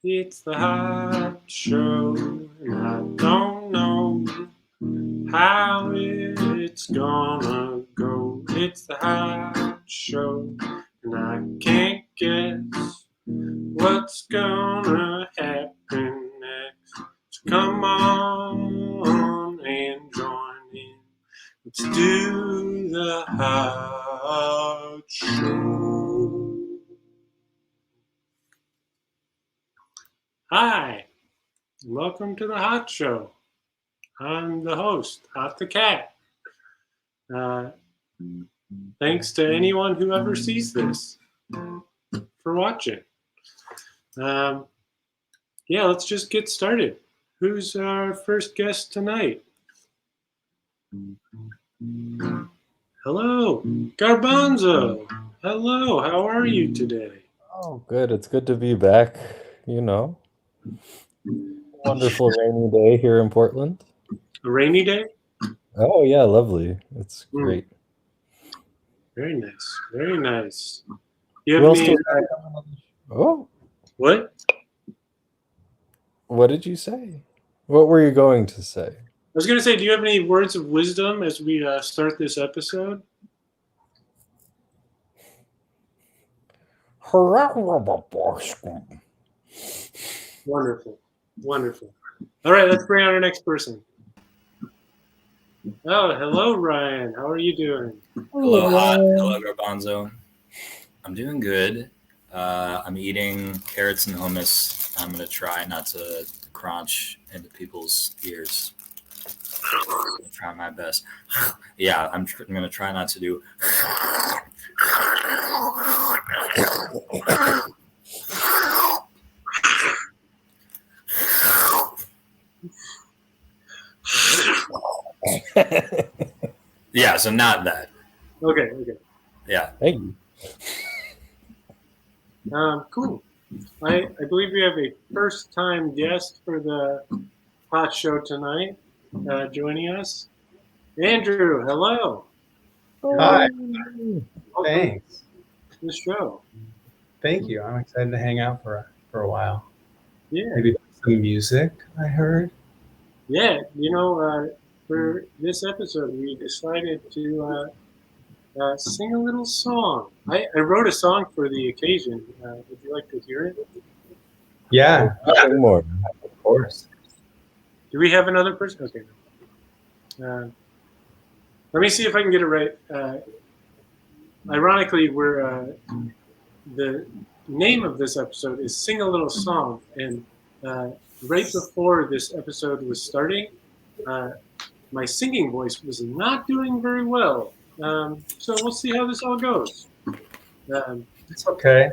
It's the hot show, and I don't know how it's gonna go. It's the hot show, and I can't guess what's gonna happen next. So come on and join in. Let's do the hot show. Hi, and welcome to the Hot Show. I'm the host, Hot the Cat. Thanks to anyone who ever sees this for watching. Let's just get started. Who's our first guest tonight? Hello, Garbanzo. Hello, how are you today? Oh, good. It's good to be back, Wonderful rainy day here in Portland. A rainy day? Oh, yeah, lovely. It's great. Very nice. Very nice. You have Who else any, do we have coming on the show? Oh, what? What did you say? What were you going to say? I was going to say, do you have any words of wisdom as we start this episode? Wonderful. Wonderful. All right, let's bring on our next person. Oh, hello, Ryan. How are you doing? Hello, Hot. Hello, Garbanzo. I'm doing good. I'm eating carrots and hummus. I'm going to try not to crunch into people's ears. I'm trying my best. Yeah, I'm going to try not to do. Yeah, so not that. Okay. Yeah. Thank you. Cool. I believe we have a first-time guest for the Hot Show tonight joining us. Andrew, hello. Hi. Thanks. To the show. Thank you. I'm excited to hang out for a while. Yeah. Maybe some music, I heard. Yeah, for this episode, we decided to sing a little song. I wrote a song for the occasion. Would you like to hear it? Yeah. Nothing more. Of course. Do we have another person? Okay. Let me see if I can get it right. Ironically, the name of this episode is Sing a Little Song. And right before this episode was starting, my singing voice was not doing very well. So we'll see how this all goes. It's okay.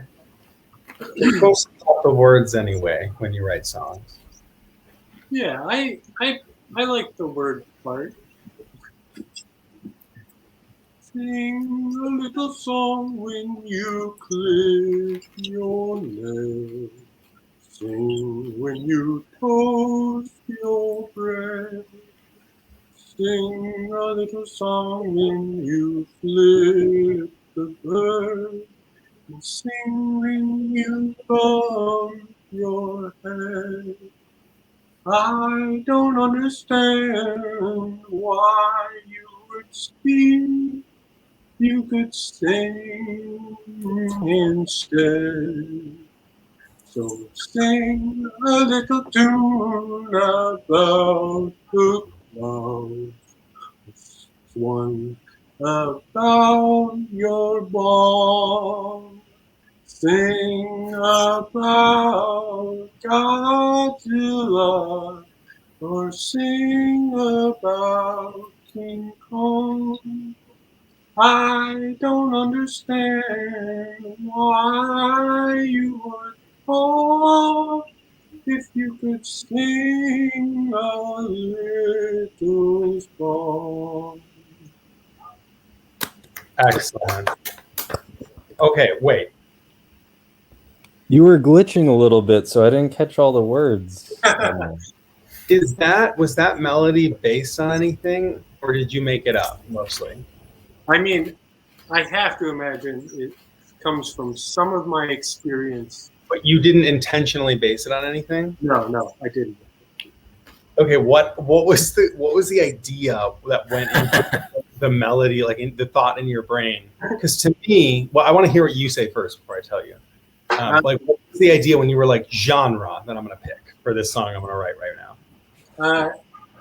You're supposed to talk the words anyway when you write songs. Yeah, I like the word part. Sing a little song when you click your leg. Sing when you toast your bread. Sing a little song when you flip the bird. And sing when you bump your head. I don't understand why you would speak. You could sing instead. So sing a little tune about the clouds. One about your ball. Sing about Godzilla, or sing about King Kong. I don't understand why you would fall if you could sing a little song. Excellent. Okay, wait. You were glitching a little bit, so I didn't catch all the words. Was that melody based on anything, or did you make it up mostly? I mean, I have to imagine it comes from some of my experience But you didn't intentionally base it on anything? No, I didn't. Okay, what was the idea that went into the melody, like in the thought in your brain? Because to me, well, I want to hear what you say first before I tell you. Like, what was the idea when you were like genre that I'm going to pick for this song I'm going to write right now?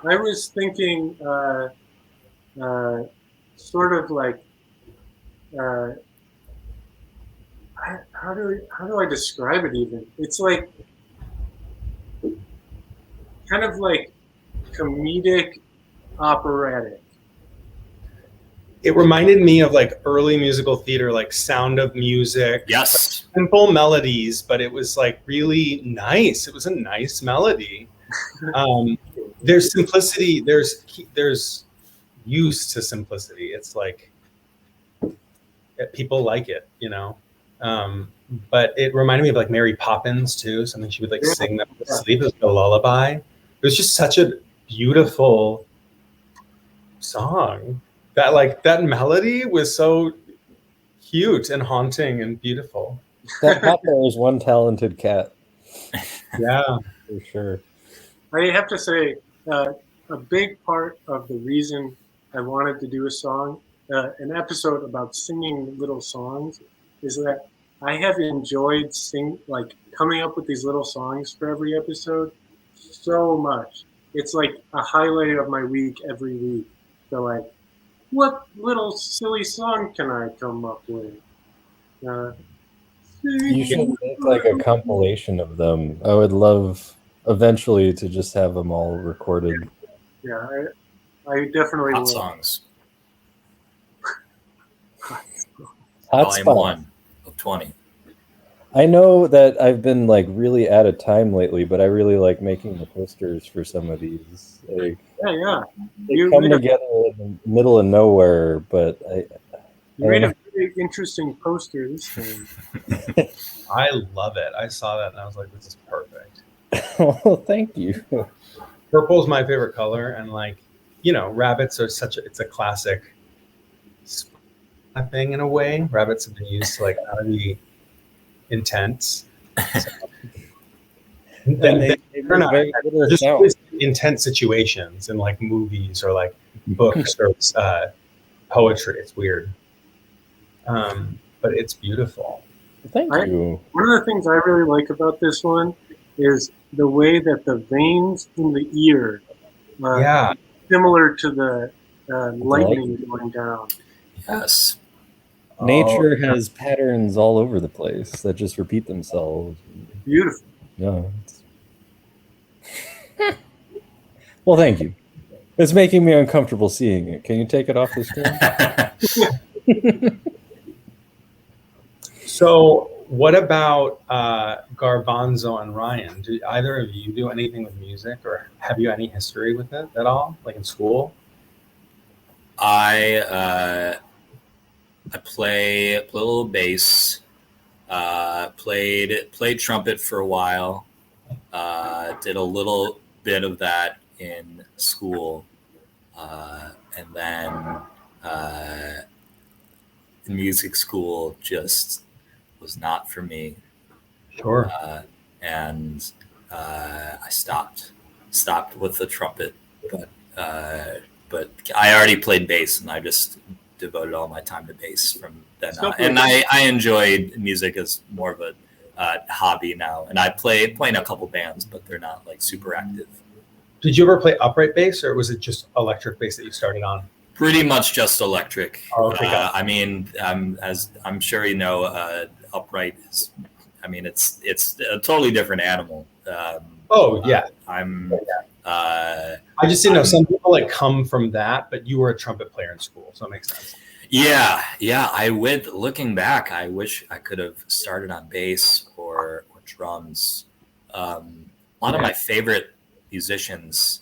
I was thinking sort of like how do I describe it even? It's like kind of like comedic operatic. It reminded me of like early musical theater, like Sound of Music. Yes. Like simple melodies, but it was like really nice. It was a nice melody. There's simplicity. There's use to simplicity. It's like people like it, you know. But it reminded me of like Mary Poppins too. Something she would like sing them to sleep. It was a lullaby. It was just such a beautiful song. That melody was so cute and haunting and beautiful. That Papa is one talented cat. Yeah, for sure. I have to say, a big part of the reason I wanted to do a song, an episode about singing little songs, is that I have enjoyed coming up with these little songs for every episode so much. It's like a highlight of my week every week. So like, what little silly song can I come up with? You should make like a compilation of them. I would love eventually to just have them all recorded. Yeah, I definitely Hot will. songs. Hot Volume spots. 1 of 20. I know that I've been like really out of time lately, but I really like making the posters for some of these. Like, Yeah. they come together in the middle of nowhere, but You made a very interesting poster this time. I love it. I saw that and I was like, this is perfect. Well, thank you. Purple is my favorite color, and like, you know, rabbits are it's a classic thing in a way. Rabbits have been used to like not be intense. So, they're just always intense situations in like movies or like books or poetry. It's weird. But it's beautiful. Thank you. One of the things I really like about this one is the way that the veins in the ear are similar to the lightning going down. Yes. Nature has patterns all over the place that just repeat themselves. Beautiful. Yeah. Well, thank you. It's making me uncomfortable seeing it. Can you take it off the screen? So what about Garbanzo and Ryan? Do either of you do anything with music, or have you any history with it at all, like in school? I play a little bass, played trumpet for a while, did a little bit of that in school, and then music school just was not for me. Sure. And I stopped with the trumpet, but I already played bass, and I just devoted all my time to bass from then on. And I enjoyed music as more of a hobby now, and I play in a couple bands, but they're not like super active. Did you ever play upright bass, or was it just electric bass that you started on? Pretty much just electric. Oh, okay, I mean, as I'm sure you know, upright is, I mean, it's a totally different animal. I just didn't know, some people like come from that, but you were a trumpet player in school, so it makes sense. Yeah. Looking back, I wish I could have started on bass or drums. A lot of my favorite musicians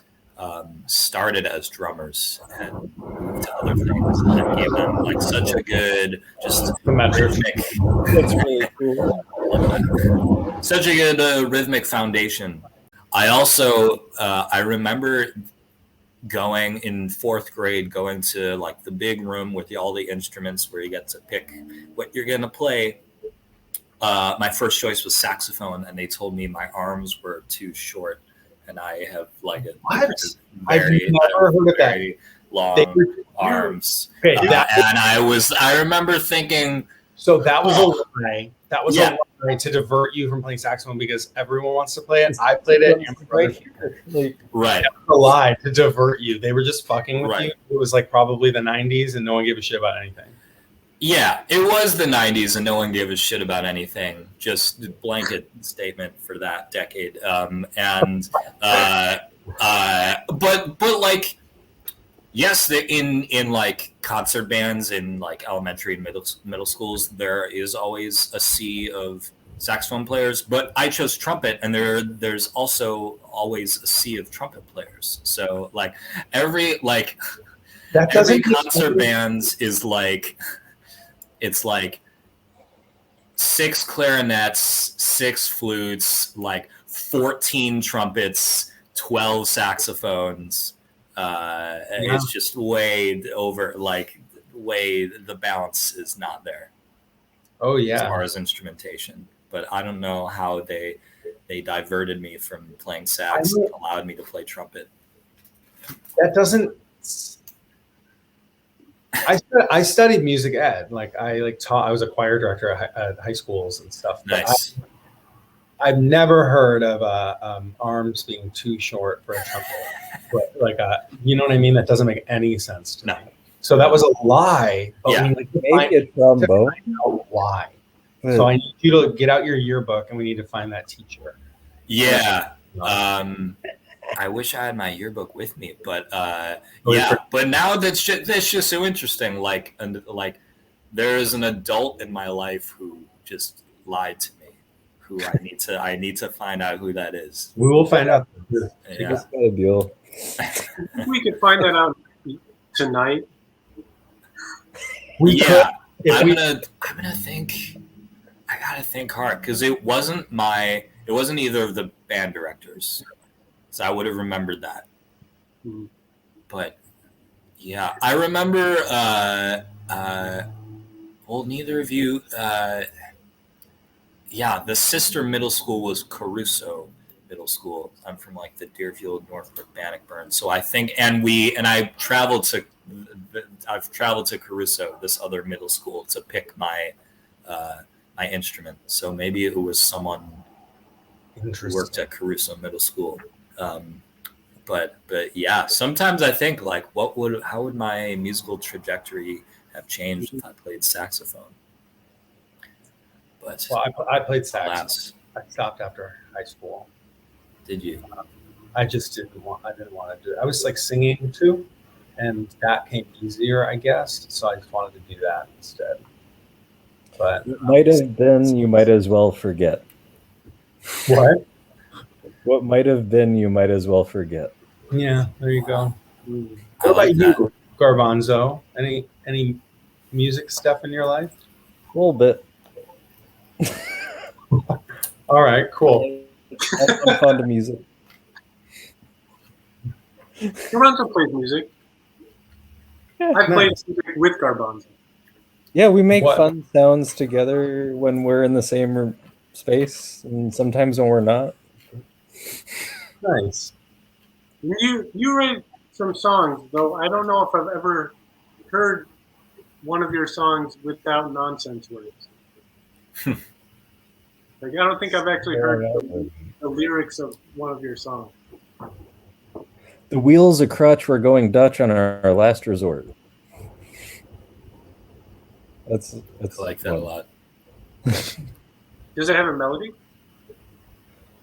started as drummers and moved to other things, and it gave them like such a good rhythmic. That's really cool. Such a good rhythmic foundation. I also I remember going in 4th grade, going to like the big room with all the instruments where you get to pick what you're gonna play, my first choice was saxophone, and they told me my arms were too short, and I have like a What? very, I've never heard of that. very long arms. Okay, And I remember thinking, so that was a lie. That was Yeah. a lie to divert you from playing saxophone because everyone wants to play it. I played it. And my brother- Like, right, That was a lie to divert you. They were just fucking with Right. you. It was like probably the 90s and no one gave a shit about anything. yeah, it was the 90s, and no one gave a shit about anything. Just a blanket statement for that decade. But like, yes, in like concert bands in like elementary and middle schools, there is always a sea of saxophone players. But I chose trumpet, and there's also always a sea of trumpet players. So like every concert bands is like, it's like 6 clarinets, 6 flutes, like 14 trumpets, 12 saxophones. It's just way the balance is not there. Oh As yeah. far as instrumentation, but I don't know how they diverted me from playing sax and allowed me to play trumpet. That doesn't. I studied music ed. Like I taught. I was a choir director at high schools and stuff. But Nice. I've never heard of arms being too short for a trumpet. But like you know what I mean? That doesn't make any sense to me. So that was a lie. But Yeah. we need to make it trombone. find out why. So I need you to get out your yearbook and we need to find that teacher. Yeah. I wish I had my yearbook with me, but But now that's just so interesting. Like there is an adult in my life who just lied to me, who I need to find out who that is. We will find out. Yeah. We could find that out tonight. We could. I'm gonna think. I gotta think hard because it wasn't either of the band directors, so I would have remembered that. Mm-hmm. But yeah, I remember. Well, neither of you. The sister middle school was Caruso Middle School. I'm from like the Deerfield, Northbrook, Bannockburn. So I think, I've traveled to Caruso, this other middle school, to pick my my instrument. So maybe it was someone who worked at Caruso Middle School. But yeah, sometimes I think like, how would my musical trajectory have changed if I played saxophone? But I played sax. alas. I stopped after high school. Did you? I just didn't want to do it. I was like singing too, and that came easier, I guess. So I just wanted to do that instead. But it might have been, you might as well forget. What? What might have been, you might as well forget. Yeah, there you go. Mm. What about you, Garbanzo? Any music stuff in your life? A little bit. All right, cool. I'm fond of music. Garbanzo plays music. I played music with Garbanzo. Yeah, we make What? fun sounds together when we're in the same space, and sometimes when we're not. Nice. You write some songs, though I don't know if I've ever heard one of your songs without nonsense words. Like I don't think I've actually heard the lyrics of one of your songs. The wheels of crutch were going Dutch on our last resort. That's I like that a lot. Does it have a melody?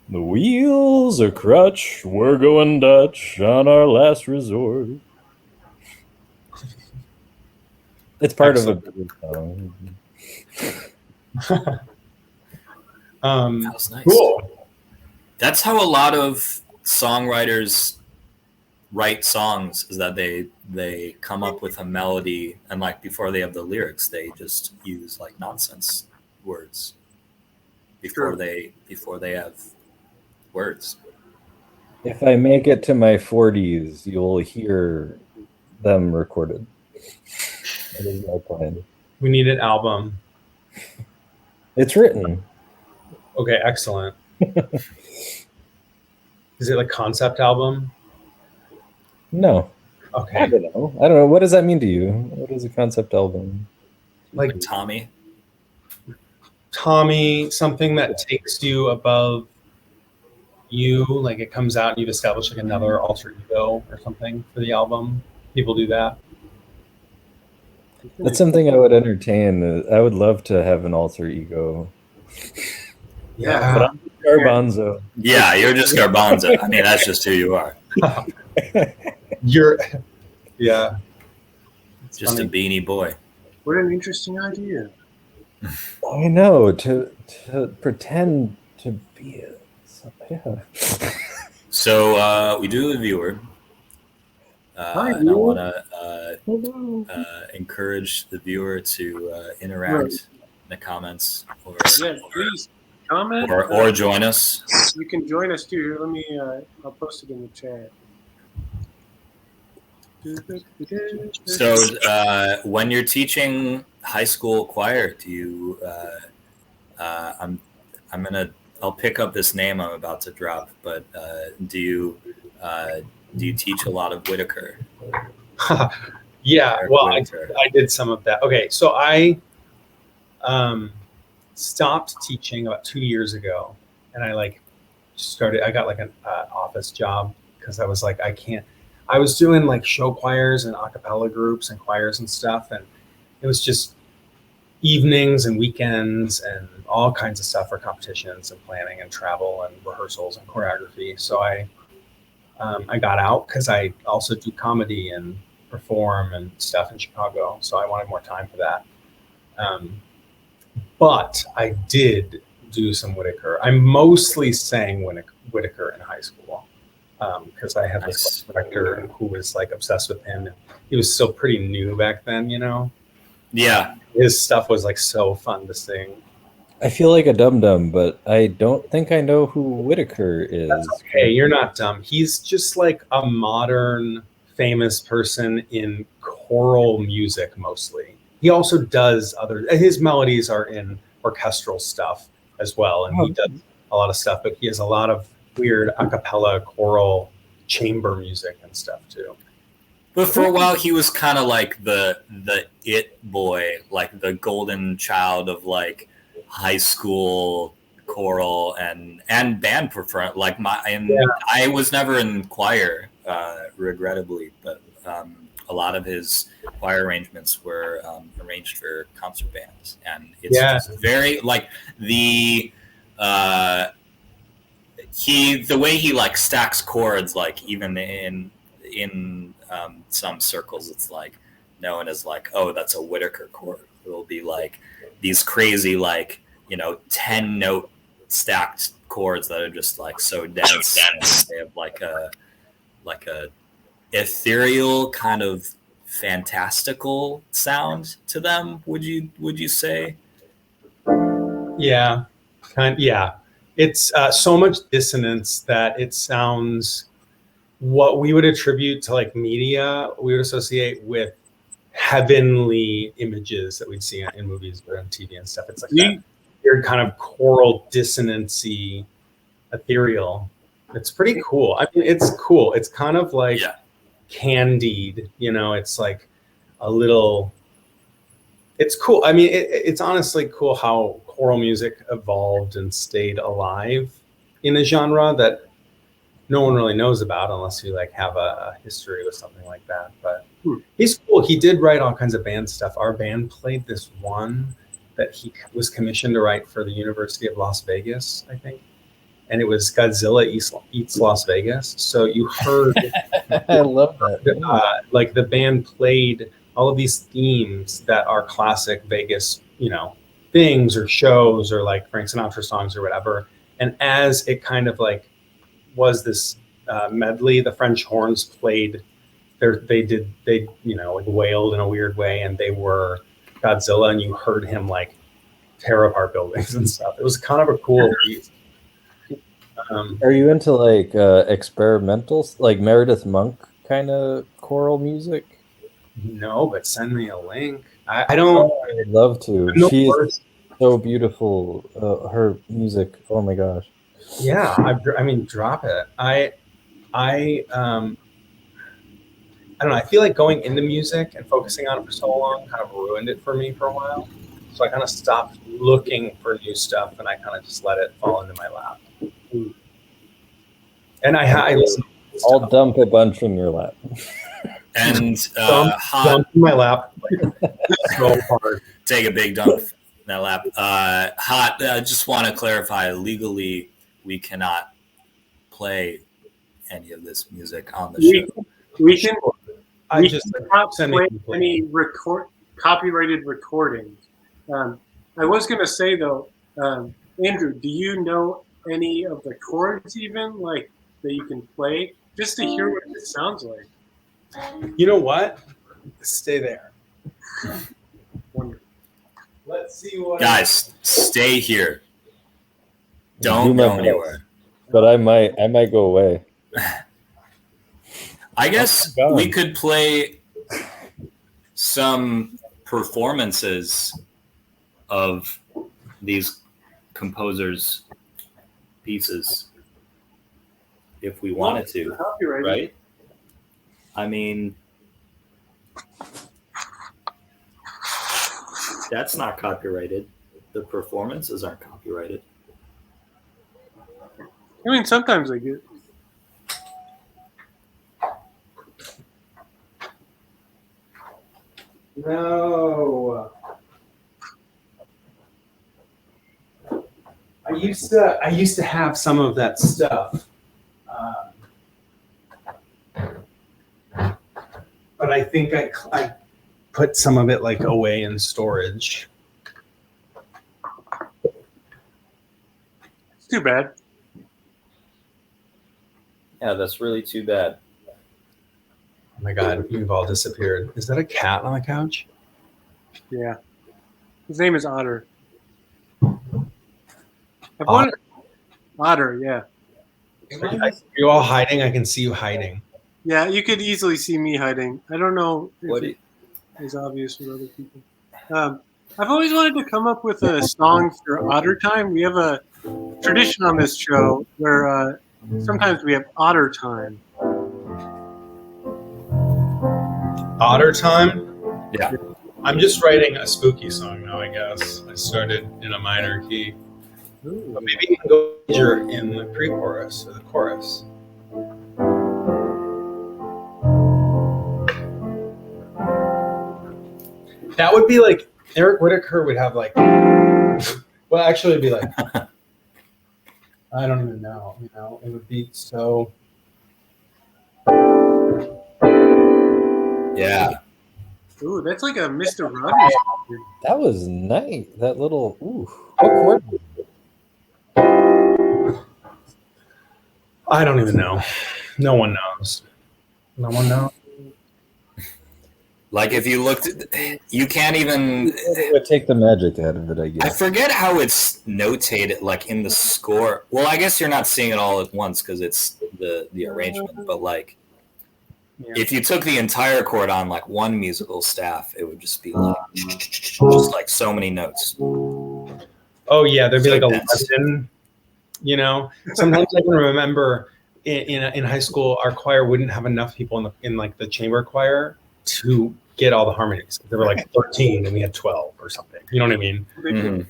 The wheels of crutch were going Dutch on our last resort. It's part of a bigger song. That was nice. Cool. That's how a lot of songwriters write songs, is that they come up with a melody, and like before they have the lyrics, they just use like nonsense words before they have words. If I make it to my 40s, you'll hear them recorded. That is my plan. We need an album. It's written. Okay, excellent. Is it a concept album? No. I Okay, don't know. I don't know. What does that mean to you? What is a concept album? like Tommy. Tommy, something that takes you above you, like it comes out and you've established like another alter ego or something for the album. People do that. That's something I would entertain. I would love to have an alter ego. Yeah. But I'm garbanzo. Yeah, you're just garbanzo. I mean, that's just who you are. You're, yeah. It's Just funny. a beanie boy. What an interesting idea. I know, to pretend to be it. So, yeah. So we do a viewer. Hi, and I viewer. want to encourage the viewer to interact in the comments Yeah, please comment. or join us. You can join us too. Here, let me. I'll post it in the chat. So when you're teaching high school choir, do you? I'll pick up this name I'm about to drop, but do you teach a lot of Whitaker? Yeah, Eric well, Whitaker? I did some of that. Okay, so I stopped teaching about 2 years ago, and I got like an office job because I was like, I was doing like show choirs and a cappella groups and choirs and stuff, and it was just evenings and weekends and all kinds of stuff for competitions and planning and travel and rehearsals and choreography. So I got out because I also do comedy and perform and stuff in Chicago. So I wanted more time for that. But I did do some Whitaker. I mostly sang Whitaker in high school because I had this director who was like obsessed with him. And he was still pretty new back then, you know? Yeah. His stuff was like so fun to sing. I feel like a dum-dum, but I don't think I know who Whitaker is. That's okay, you're not dumb. He's just like a modern famous person in choral music mostly. He also does his melodies are in orchestral stuff as well, and he does a lot of stuff, but he has a lot of weird a cappella choral chamber music and stuff too. But for a while, he was kind of like the it boy, like the golden child of like high school choral and band prefer. Like I was never in choir, regrettably, but a lot of his choir arrangements were arranged for concert bands, and it's just very like the way he like stacks chords, like even in some circles, it's like known as like, oh, that's a Whitaker chord. It will be like these crazy, like, 10 note stacked chords that are just like so dense. And they have like a ethereal kind of fantastical sound to them. Would you say? Yeah, yeah. It's so much dissonance that it sounds what we would attribute to like media, we would associate with heavenly images that we'd see in movies or on TV and stuff. It's like that weird kind of choral dissonancy, ethereal. It's pretty cool. I mean, it's cool. It's kind of like candied, it's like a little, it's cool. I mean, it's honestly cool how choral music evolved and stayed alive in a genre that no one really knows about unless you like have a history with something like that. But he's cool. He did write all kinds of band stuff. Our band played this one that he was commissioned to write for the University of Las Vegas, I think. And it was Godzilla Eats Las Vegas. So you heard, I love that. like the band played all of these themes that are classic Vegas, things or shows or like Frank Sinatra songs or whatever. And as it kind of like was this medley, the French horns played. They like wailed in a weird way, and they were Godzilla, and you heard him like tear apart buildings and stuff. It was kind of a cool piece. Are you into like experimental, like Meredith Monk kind of choral music? No, but send me a link. I don't. I'd love to. I'm no So beautiful. Her music. Oh my gosh. Yeah, I mean, drop it. I don't know. I feel like going into music and focusing on it for so long kind of ruined it for me for a while. So I kind of stopped looking for new stuff, and I kind of just let it fall into my lap. And I listen to I'll stuff. dump a bunch in your lap. And Dump in my lap so hard. take a big dump in that lap. Hot. I just want to clarify. Legally, we cannot play any of this music on the show. We can I just not send play me any copyrighted recordings. I was going to say though, Andrew, do you know any of the chords even like that you can play just to hear what it sounds like? You know what? Stay there. Wonderful. Let's see what. Guys, stay here. Do Don't my go best. anywhere. But I might go away. I guess Oh my God. we could play some performances of these composers' pieces if we wanted to, Copyrighted. right? I mean, that's not copyrighted. The performances aren't copyrighted. I mean, sometimes they get. No. I used to have some of that stuff, but I think I put some of it like away in storage. It's too bad. Yeah, that's really too bad. Oh my God, you've all disappeared. Is that a cat on the couch? Yeah. His name is Otter. Otter, yeah. Are you all hiding? I can see you hiding. Yeah, you could easily see me hiding. I don't know What? if it is obvious with other people. I've always wanted to come up with a song for Otter Time. We have a tradition on this show where sometimes we have Otter Time. Otter time? Yeah. I'm just writing a spooky song now, I guess. I started in a minor key. But maybe you can go major in the pre-chorus or the chorus. That would be like Eric Whitacre would have like. Well, actually, it'd be like. I don't even know. You know, it would be so. Yeah. Ooh, that's like a Mr. Rogers. That was nice. That little. Ooh. What chord? I don't even know. No one knows. No one knows. Like if you looked, you can't even. It would take the magic out of it, I I guess. forget how it's notated, like in the score. Well, I guess you're not seeing it all at once because it's the arrangement. But like, Yeah. if you took the entire chord on like one musical staff, it would just be like just like so many notes. Oh yeah, there'd be So like a dense. lesson. You know, sometimes I can remember in high school, our choir wouldn't have enough people in like the chamber choir to get all the harmonies. There were like 13 and we had 12 or something. You know what I mean? Mhm.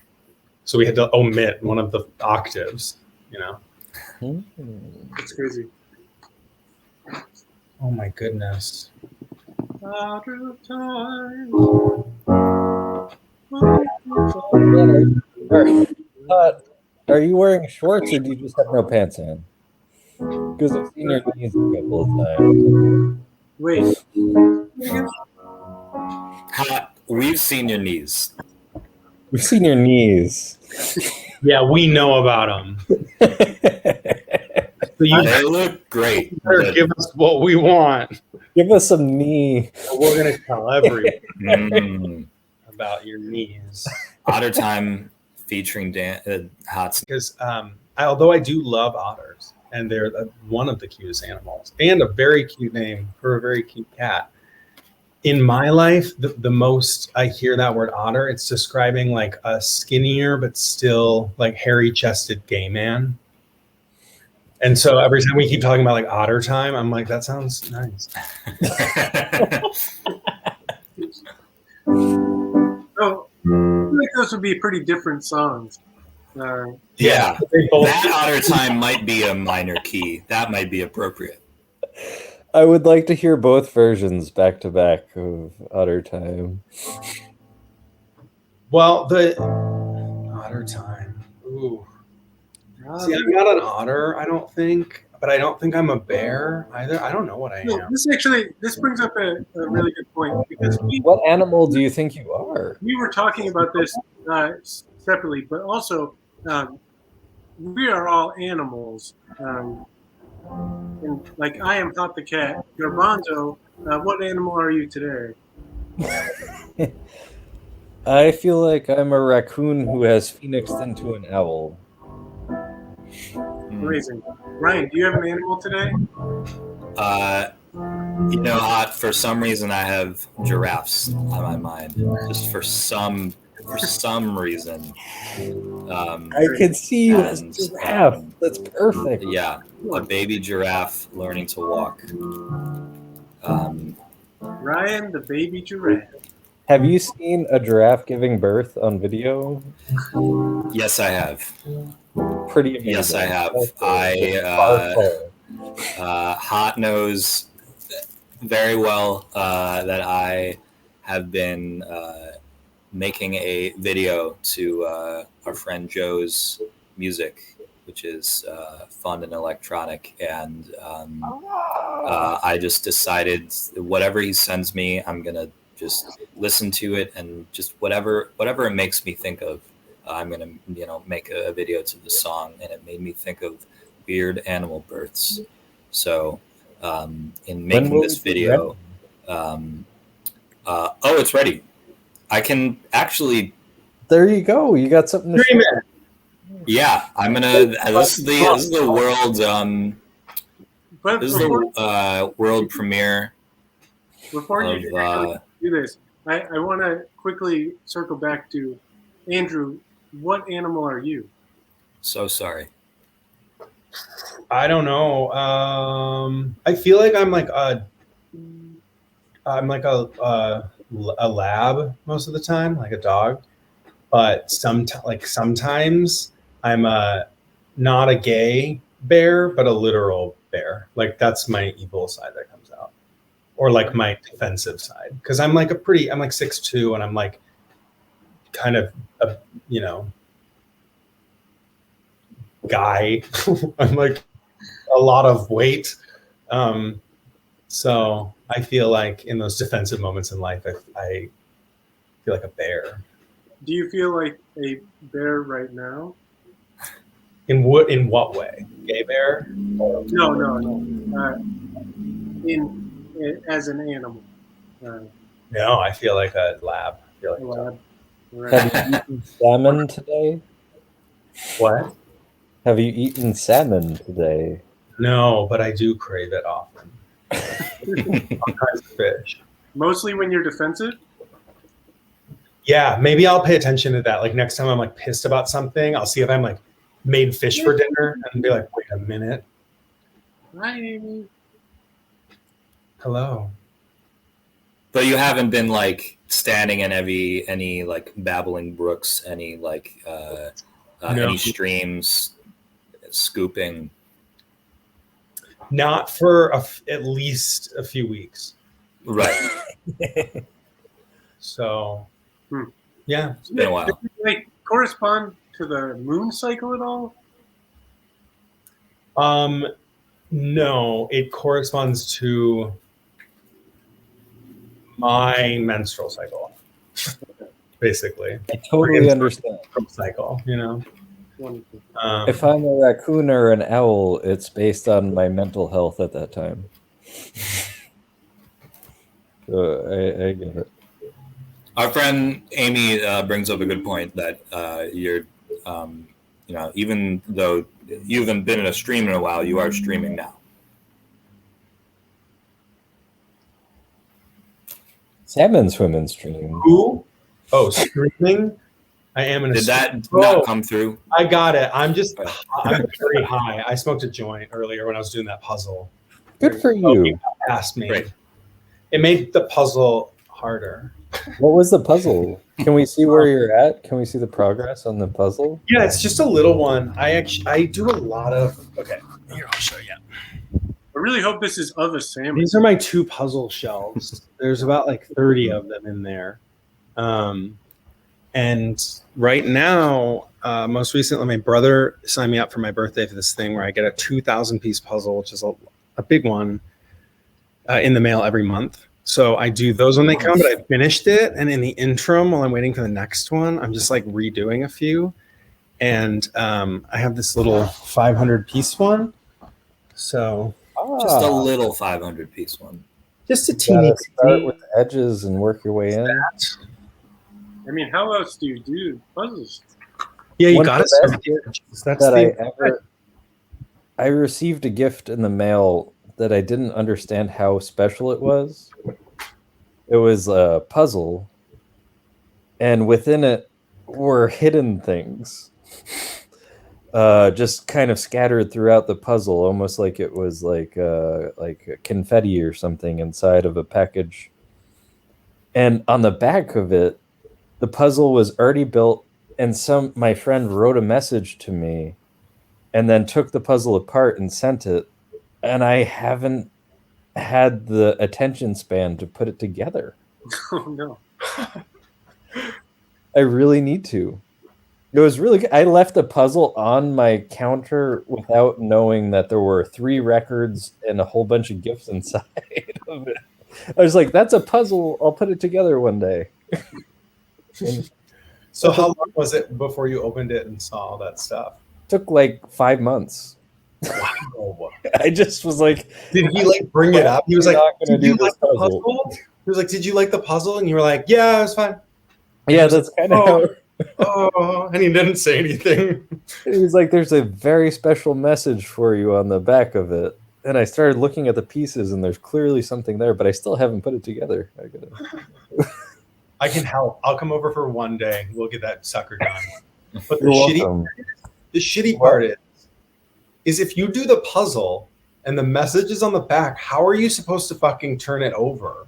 So we had to omit one of the octaves. You know. It's crazy. Oh my goodness. Otter Time. Are you wearing shorts or do you just have no pants on? Because I've seen your knees a couple of times. Wait. We've seen your knees. We've seen your knees. Yeah, we know about them. So you They look great. better but- give us what we want. Give us some knee. We're gonna tell everyone Mm. about your knees. Otter Time featuring Hot. Because although I do love otters, and they're one of the cutest animals, and a very cute name for a very cute cat, in my life, the most I hear that word otter, it's describing like a skinnier but still like hairy-chested gay man. And so every time we keep talking about like otter time, I'm like, that sounds nice. So I feel like those would be pretty different songs. Yeah, They both that otter time might be a minor key. That might be appropriate. I would like to hear both versions back to back of Otter Time. well, the otter time. Ooh. See, I'm not an otter, I don't think, but I don't think I'm a bear either. I don't know what I No, am. this brings up a really good point because What animal do you think you are? we were talking about this separately, but also we are all animals. And like I am Hot the cat. Garbanzo, what animal are you today? I feel like I'm a raccoon who has phoenixed into an owl. Amazing. Ryan, do you have an animal today? Hot, for some reason I have giraffes on my mind. Just for some reason. I can see you as a giraffe. That's perfect. Yeah, a baby giraffe learning to walk. Ryan, the baby giraffe. Have you seen a giraffe giving birth on video? Yes, I have. Pretty amazing. Yes, I have. Hot knows very well that I have been making a video to our friend Joe's music, which is fun and electronic, and I just decided whatever he sends me, I'm gonna just listen to it, and just whatever it makes me think of, I'm gonna make a video to the song. And it made me think of weird animal births. So in making this video, it's ready. I can actually. There you go. You got something to share. Yeah, I'm gonna. This is the world. This is the world premiere. Before you do this, I want to quickly circle back to Andrew. What animal are you? So sorry. I don't know. I feel like I'm like a lab most of the time, like a dog. But sometimes I'm not a gay bear, but a literal bear. Like that's my evil side that comes out, or like my defensive side. Because I'm like I'm like 6'2", and I'm like kind of a guy. I'm like a lot of weight. So I feel like in those defensive moments in life, I feel like a bear. Do you feel like a bear right now? In what way? Gay bear? No. As an animal. No, I feel like a lab. I feel like A lab. Right. Have you eaten salmon today? What? Have you eaten salmon today? No, but I do crave it often. All kinds of fish. Mostly when you're defensive? Yeah, maybe I'll pay attention to that. Like next time I'm like pissed about something, I'll see if I'm like made fish for dinner and be like, wait a minute. Hi, Amy. Hello. But you haven't been like standing in any like babbling brooks, any like No. any streams, scooping. Not for at least a few weeks. Right. So, yeah. It's been a while. Does it, like, correspond to the moon cycle at all? No, it corresponds to my menstrual cycle, basically. I totally understand. Cycle, Wonderful. If I'm a raccoon or an owl, it's based on my mental health at that time. So I get it. Our friend Amy brings up a good point that you're, even though you haven't been in a stream in a while, you are streaming now. Salmon swimming stream. Who? Oh, screaming. I am in a. Did that Oh, not come through? I got it. I'm very high. I smoked a joint earlier when I was doing that puzzle. Good for Oh, you. you asked me. Great. It made the puzzle harder. What was the puzzle? Can we see where you're at? Can we see the progress on the puzzle? Yeah, it's just a little one. I do a lot of. Okay, here I'll show you. I really hope this is of a salmon. These are my 2 puzzle shelves. There's about like 30 of them in there. And right now, most recently, my brother signed me up for my birthday for this thing where I get a 2,000 piece puzzle, which is a big one, in the mail every month. So I do those when they come, but I finished it. And in the interim, while I'm waiting for the next one, I'm just like redoing a few. And I have this little 500 piece one. So Just a little 500 piece one. just a You teeny. gotta start with the edges and work your way in. I mean, how else do you do puzzles? Yeah, you One got of the to. best gifts That's that I received a gift in the mail that I didn't understand how special it was. It was a puzzle, and within it were hidden things, just kind of scattered throughout the puzzle, almost like it was like confetti or something inside of a package. And on the back of it, the puzzle was already built, and my friend wrote a message to me and then took the puzzle apart and sent it. And I haven't had the attention span to put it together. Oh no. I really need to. It was really good. I left the puzzle on my counter without knowing that there were 3 records and a whole bunch of gifts inside of it. I was like, that's a puzzle. I'll put it together one day. So how long was it before you opened it and saw all that stuff? Took like 5 months. Wow. I just was like, Did he like bring it up? He was We're like, not gonna "Did you do like this the puzzle." puzzle?" He was like, "Did you like the puzzle?" And you were like, "Yeah, it was fine." yeah, that's kind of how. Oh, and he didn't say anything. He's like, there's a very special message for you on the back of it. And I started looking at the pieces, and there's clearly something there, but I still haven't put it together. I can help. I'll come over for one day. We'll get that sucker done. But You're welcome. the shitty part is if you do the puzzle and the message is on the back, how are you supposed to fucking turn it over?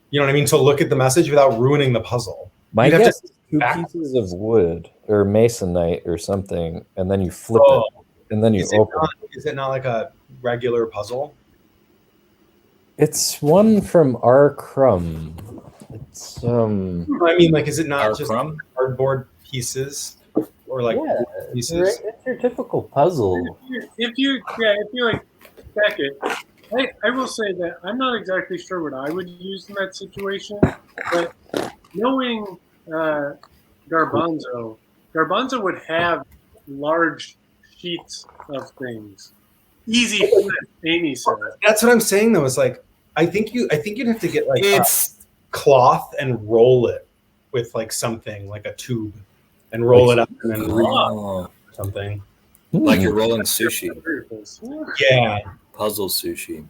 You know what I mean? To look at the message without ruining the puzzle. My You'd have guess to- is 2 pieces of wood or masonite or something, and then you flip it, and then you open it. Is it not like a regular puzzle? It's one from R. Crumb. It's I mean, like, is it not Our just crumb? cardboard pieces or like yeah, pieces? it's your typical puzzle. If you like stack it, I will say that I'm not exactly sure what I would use in that situation, but knowing Garbanzo would have large sheets of things. Easy flip, Amy said. That's what I'm saying though. Is like I think you'd have to get like It's cloth and roll it with like something like a tube and roll it up and then oh, something. like you're rolling sushi. Yeah, Puzzle sushi.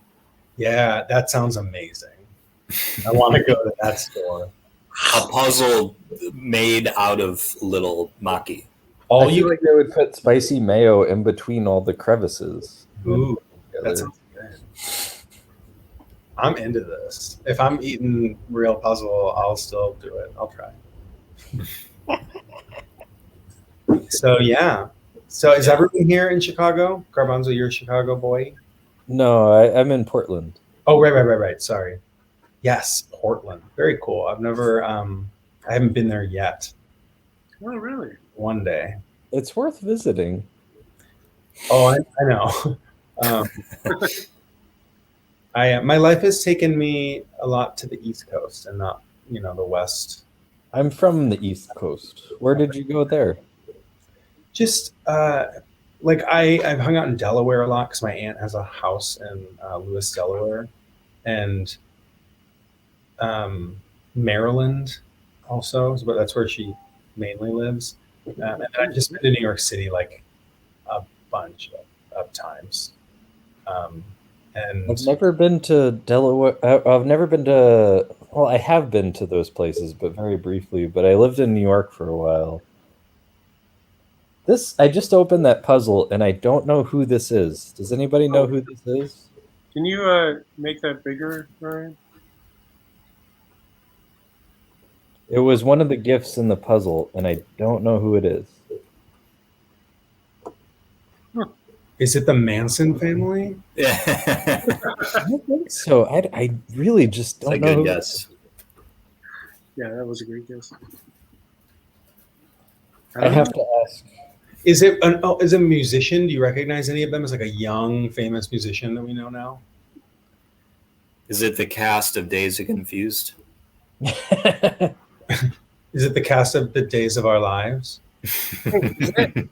yeah, that sounds amazing. I want to go to that store. A puzzle made out of little maki. All I feel you like they would put spicy mayo in between all the crevices. ooh, that sounds good. I'm into this. If I'm eating real puzzle, I'll still do it. I'll try. So yeah. So is everyone here in Chicago? Garbanzo, you're a Chicago boy? No, I'm in Portland. Oh, right. Sorry. Yes, Portland. Very cool. I've never I haven't been there yet. Oh, really? One day. It's worth visiting. Oh, I know. My life has taken me a lot to the East Coast and not, the West. I'm from the East Coast. Where did you go there? Just like I've hung out in Delaware a lot because my aunt has a house in Lewis, Delaware, and Maryland also. But that's where she mainly lives. And I've just been to New York City like a bunch of times. And I've never been to Delaware. I've never been to Well, I have been to those places, but very briefly. But I lived in New York for a while. I just opened that puzzle, and I don't know who this is. Does anybody know who this is? Can you make that bigger, Ryan? It was one of the gifts in the puzzle, and I don't know who it is. Is it the Manson family? Yeah. I don't think so. I really just It's don't a know. good Who guess. Yeah, that was a great guess. I have to ask. Is it is it a musician? Do you recognize any of them as like a young, famous musician that we know now? Is it the cast of Days of Confused? Is it the cast of The Days of Our Lives? Is that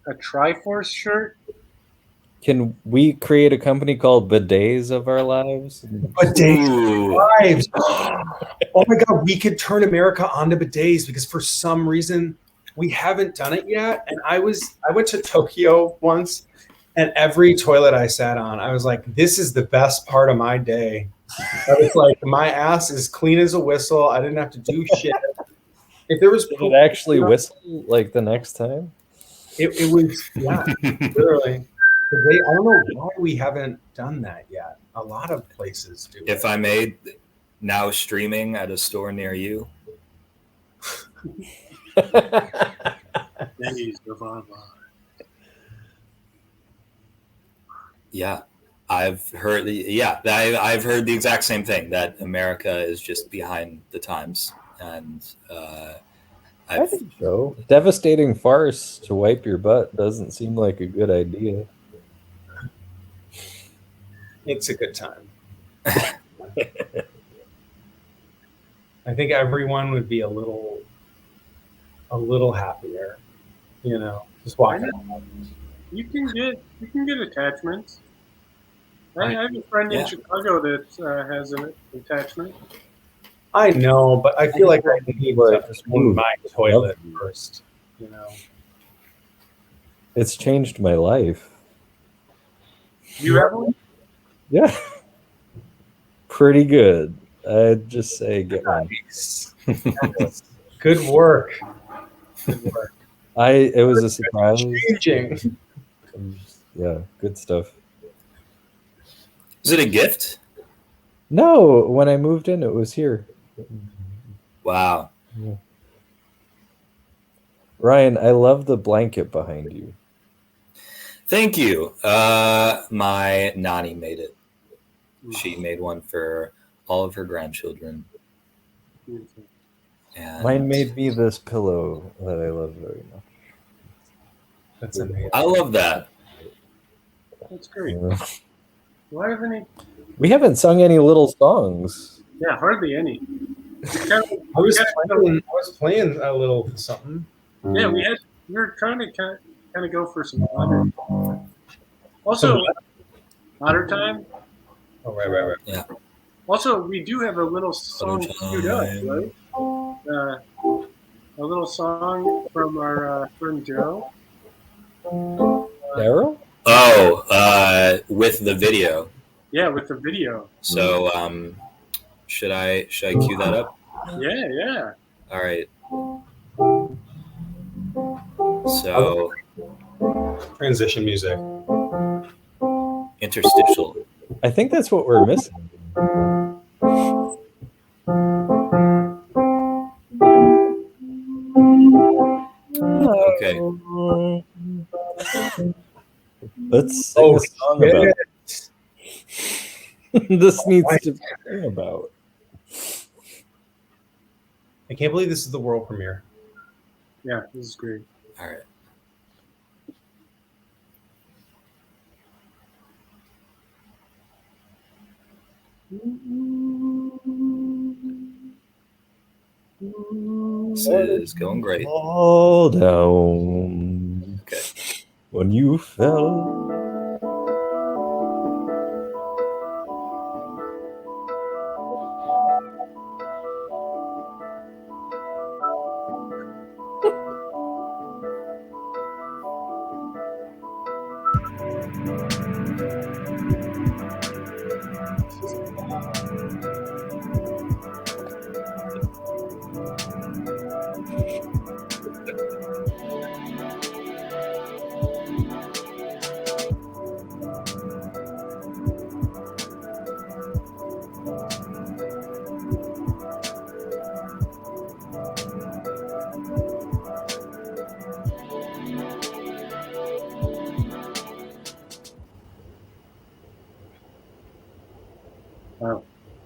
a Triforce shirt? Can we create a company called Bidets of Our Lives? Bidets Ooh. Lives. Oh my God, we could turn America onto bidets because for some reason we haven't done it yet. And I went to Tokyo once, and every toilet I sat on, I was like, this is the best part of my day. I was like, my ass is clean as a whistle. I didn't have to do shit. If there was Did it actually whistle like the next time? it was, yeah, literally. I don't know why we haven't done that yet. A lot of places do. If I made now streaming at a store near you, Days of Our Lives. yeah, I've heard. I've heard the exact same thing, that America is just behind the times, and I think so. Devastating farce to wipe your butt doesn't seem like a good idea. It's a good time. I think everyone would be a little happier, just walking. You can get attachments. I have a friend Yeah. in Chicago that has an attachment. I know, but I feel like I need to clean my toilet Love you. first. It's changed my life. You have one? Yeah. Pretty good. I'd just say get one. Nice. Good work. Good work. It was a surprise. Changing. Yeah, good stuff. is it a gift? No, when I moved in, it was here. Wow. Yeah. Ryan, I love the blanket behind you. Thank you. My nanny made it. She made one for all of her grandchildren. Beautiful. And Mine made me this pillow that I love very much. That's amazing. I love that. That's great. Yeah. Why haven't any? We haven't sung any little songs. Yeah, hardly any. I was playing a little something. Yeah, we were trying to kind of go for some modern. Also, modern time. Oh, right. Also, we do have a little song Modern queued up, time. right? A little song from our friend Joe. Daryl? Oh, with the video. Yeah, with the video. So, should I cue that up? Yeah. All right. So, Transition music. interstitial. I think that's what we're missing. Okay. Let's sing a song about it. This needs to be sung about. I can't believe this is the world premiere. Yeah, this is great. All right. This is going great. Fall down. Okay. When you fell.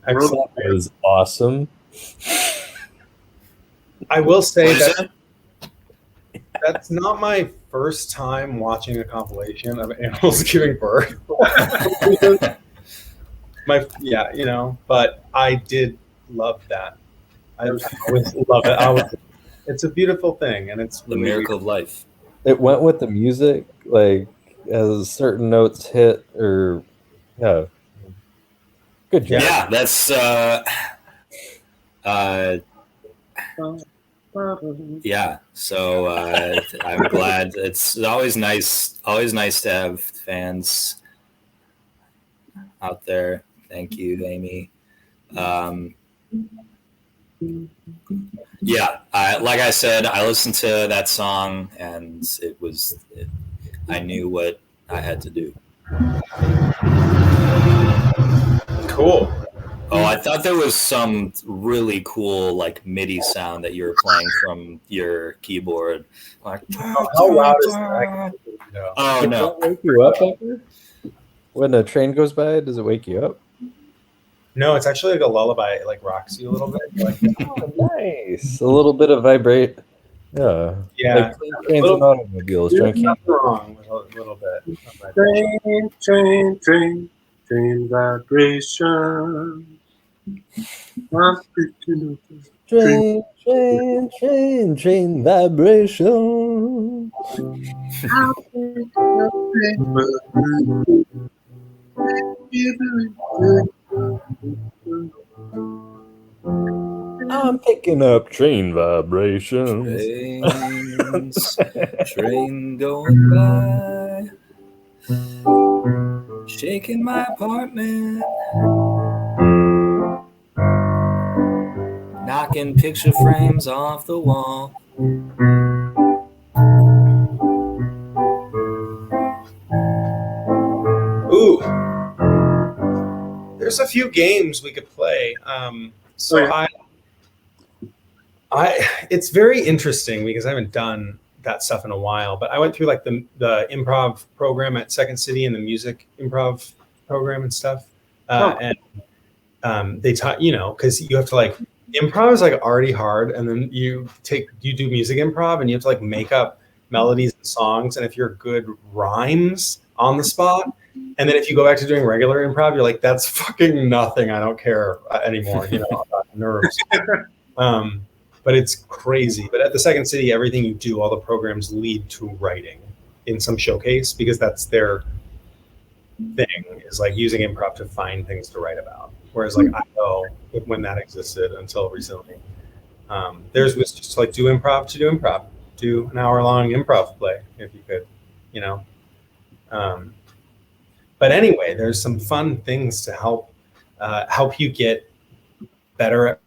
Excellent. That was awesome. I will say What is that that's not my first time watching a compilation of animals giving birth. But I did love that. I always love it. It's a beautiful thing, and it's The really miracle of life. It went with the music, like as certain notes hit, or yeah. Good job. Yeah, that's yeah. So I'm glad. It's always nice to have fans out there. Thank you, Amy. Yeah, like I said, I listened to that song, and I knew what I had to do. cool. Oh, I thought there was some really cool like MIDI sound that you were playing from your keyboard. Like, How loud is that? oh Does no! that wake you up ever? When a train goes by, does it wake you up? No, it's actually like a lullaby. It like rocks you a little bit. You're like, Oh, nice. A little bit of vibrate. Yeah. yeah, Like trains and automobiles. there's Drinking. nothing wrong with a little bit. Of my Train vibration. I'm picking up Train vibration. I'm picking up train vibrations. Train going by, shaking my apartment, knocking picture frames off the wall. Ooh, there's a few games we could play. It's very interesting because I haven't done that stuff in a while. But I went through like the improv program at Second City and the music improv program and stuff. And they taught, because you have to like improv is like already hard, and then you do music improv and you have to like make up melodies and songs, and if you're good rhymes on the spot, and then if you go back to doing regular improv, you're like, that's fucking nothing. I don't care anymore. About nerves. But it's crazy. But at the Second City, everything you do, all the programs lead to writing in some showcase, because that's their thing, is like using improv to find things to write about. Whereas like I know when that existed until recently, theirs was just like do improv, do an hour-long improv play if you could, But anyway, there's some fun things to help you get better at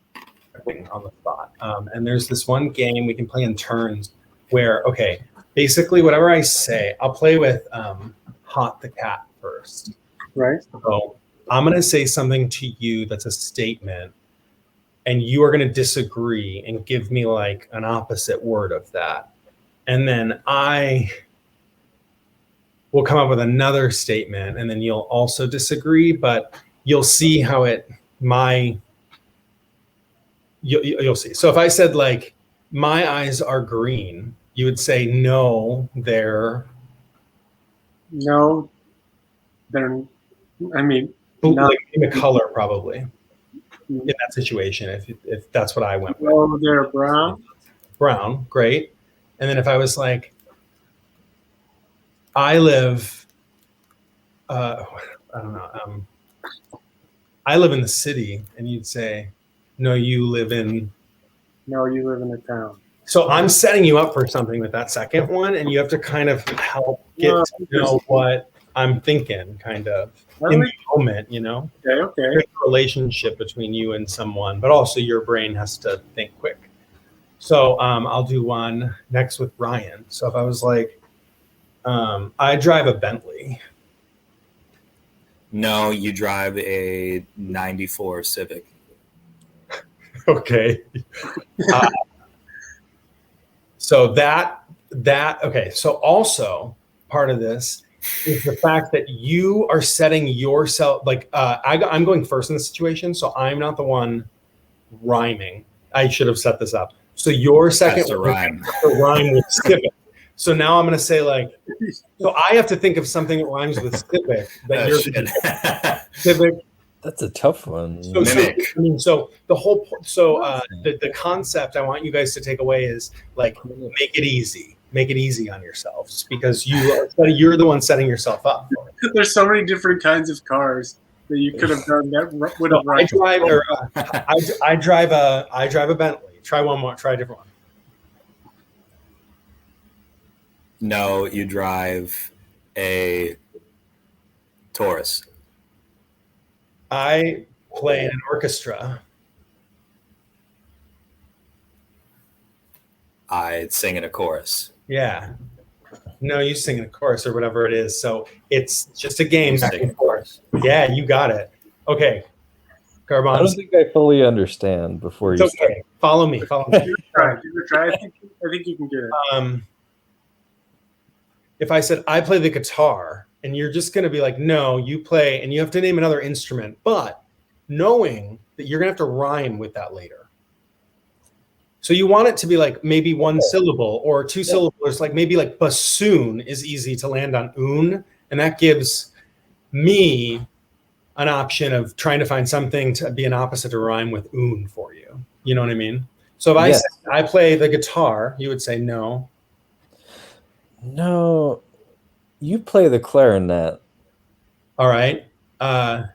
on the spot. And there's this one game we can play in turns where, okay, basically whatever I say, I'll play with Hot the Cat first. Right. So I'm going to say something to you that's a statement, and you are going to disagree and give me like an opposite word of that. And then I will come up with another statement, and then you'll also disagree, but you'll see how you'll see. So if I said like, my eyes are green, you would say, no, they're like in a color, probably in that situation. If that's what I went with. Oh, they're brown. Brown, great. And then if I was like, I live, I don't know, I live in the city, and you'd say, no, you live in a town. So I'm setting you up for something with that second one, and you have to kind of help get to know what I'm thinking, kind of in the moment, Okay. There's a relationship between you and someone, but also your brain has to think quick. So I'll do one next with Ryan. So if I was like, I drive a Bentley. No, you drive a 94 Civic. Okay. So that okay. So also part of this is the fact that you are setting yourself like I'm going first in the situation, so I'm not the one rhyming. I should have set this up. So your second Has to rhyme. rhyme with civic. So now I'm going to say like, so I have to think of something that rhymes with civic. That Oh, you're shit. civic. That's a tough one. So, Mimic. so the whole the concept I want you guys to take away is like make it easy on yourselves because you're the one setting yourself up. There's so many different kinds of cars that you could have done that would have I drive a Bentley. Try one more. Try a different one. No, you drive a Taurus. I play in an orchestra. I sing in a chorus. Yeah. No, you sing in a chorus or whatever it is. So it's just a game. You sing in a chorus. Yeah, you got it. Okay. I Garbanzo. don't think I fully understand before It's you start. okay. Follow me. try. I think you can get it. If I said I play the guitar and you're just going to be like, no, you play, and you have to name another instrument, but knowing that you're going to have to rhyme with that later. So you want it to be like maybe one syllable or two syllables, like maybe like bassoon is easy to land on un, and that gives me an option of trying to find something to be an opposite to rhyme with un for you. You know what I mean? So if I said I play the guitar, you would say no. No, you play the clarinet. All right. I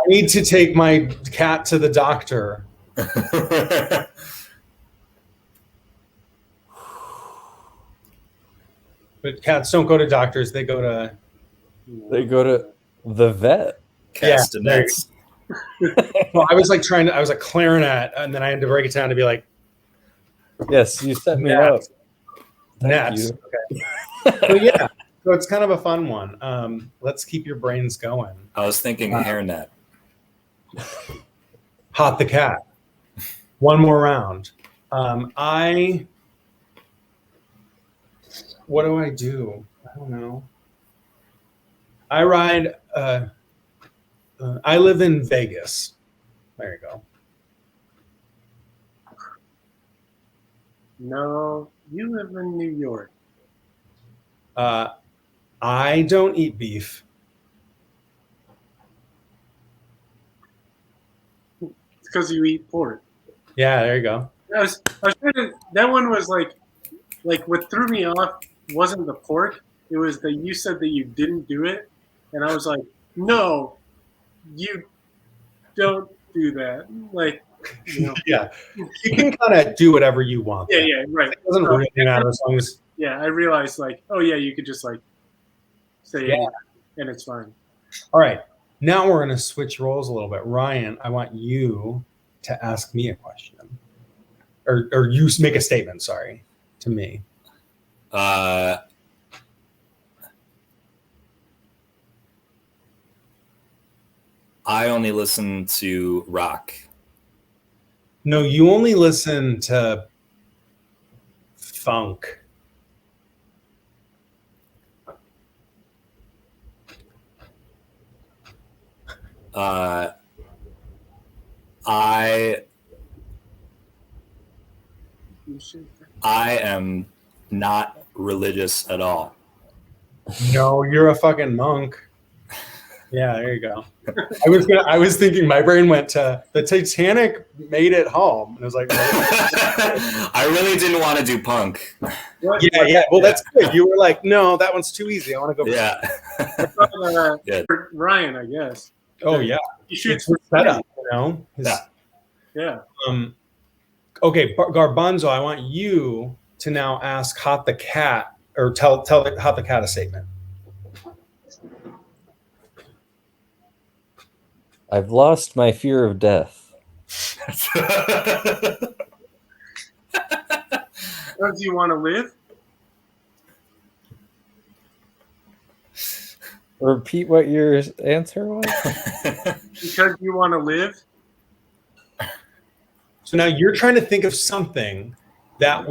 need to take my cat to the doctor. But cats don't go to doctors; they go to the vet. Castanets. Well, I was like I was like clarinet, and then I had to break it down to be like Yes, you set me Nets. up. Thank nets. you. Okay. So yeah, so it's kind of a fun one. Let's keep your brains going. I was thinking hairnet. Hot the cat. One more round. What do I do? I don't know. I ride. I live in Vegas. There you go. No, you live in New York. I don't eat beef. It's because you eat pork. Yeah, there you go. I was trying to. That one was like what threw me off wasn't the pork. It was that you said that you didn't do it, and I was like, no, you don't do that. Like, you know. Yeah, you can kind of do whatever you want. Yeah, right. It doesn't really matter as long as. Yeah, I realized like, oh yeah, you could just like say it, and it's fine. All right, now we're going to switch roles a little bit. Ryan, I want you to ask me a question, or you make a statement. Sorry, to me. I only listen to rock. No, you only listen to funk. I am not religious at all. No, you're a fucking monk. Yeah, there you go. I was thinking my brain went to the Titanic made it home. And I was like, I really didn't want to do punk. yeah. Well, that's good. You were like, no, that one's too easy. I want to go. Yeah. Ryan, I guess. Oh yeah. You should It's set up, you know? Yeah. Okay, Garbanzo, I want you to now ask Hot the Cat, or tell Hot the Cat a statement. I've lost my fear of death. Or do you want to live? Repeat what your answer was. Because you want to live? So now you're trying to think of something that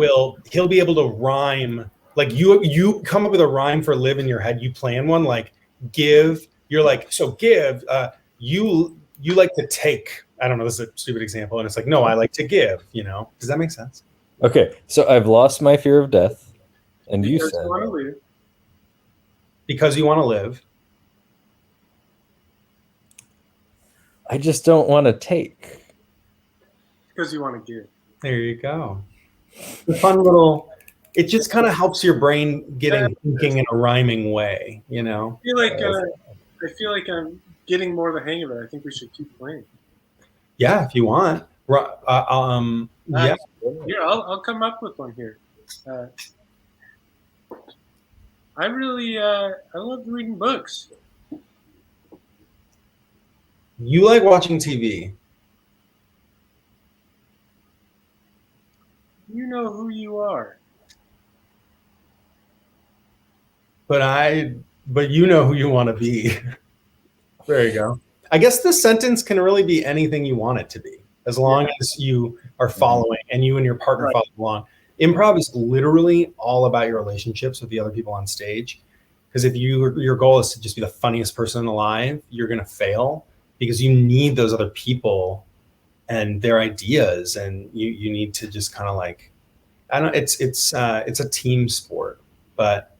he'll be able to rhyme. Like you come up with a rhyme for live in your head. You plan one like give. You're like, so give. You like to take. I don't know. This is a stupid example, and it's like, no, I like to give. Does that make sense? Okay, so I've lost my fear of death, and you Because said you want to live. Because you want to live. I just don't want to take. Because you want to give. There you go. The fun little. It just kind of helps your brain getting thinking in a rhyming way. I feel like I'm getting more the hang of it. I think we should keep playing. Yeah, if you want. Yeah. Here, I'll come up with one here. I love reading books. You like watching TV. You know who you are. But you know who you want to be. There you go. I guess the sentence can really be anything you want it to be, as long as you are following and you and your partner follow along. Improv is literally all about your relationships with the other people on stage. Because if your goal is to just be the funniest person alive, you're going to fail because you need those other people and their ideas, and you need to just kind of like, I don't know, it's a team sport, but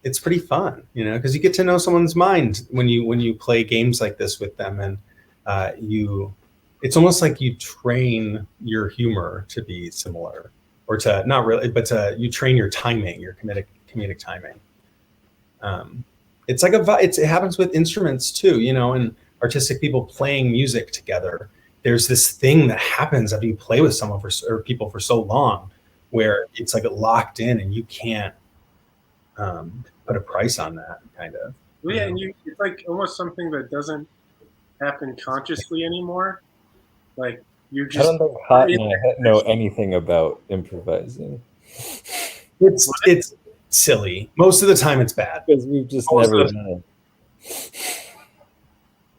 it's pretty fun, because you get to know someone's mind when you play games like this with them, and it's almost like you train your humor to be similar, or to not really, but you train your timing, your comedic timing. It's like it happens with instruments too, and artistic people playing music together. There's this thing that happens after you play with someone or people for so long, where it's like locked in and you can't put a price on that, kind of. Well, yeah, and it's like almost something that doesn't happen consciously anymore. Like you just. I don't think Hot and I know anything about improvising. It's silly. Most of the time, it's bad because we've just never done it.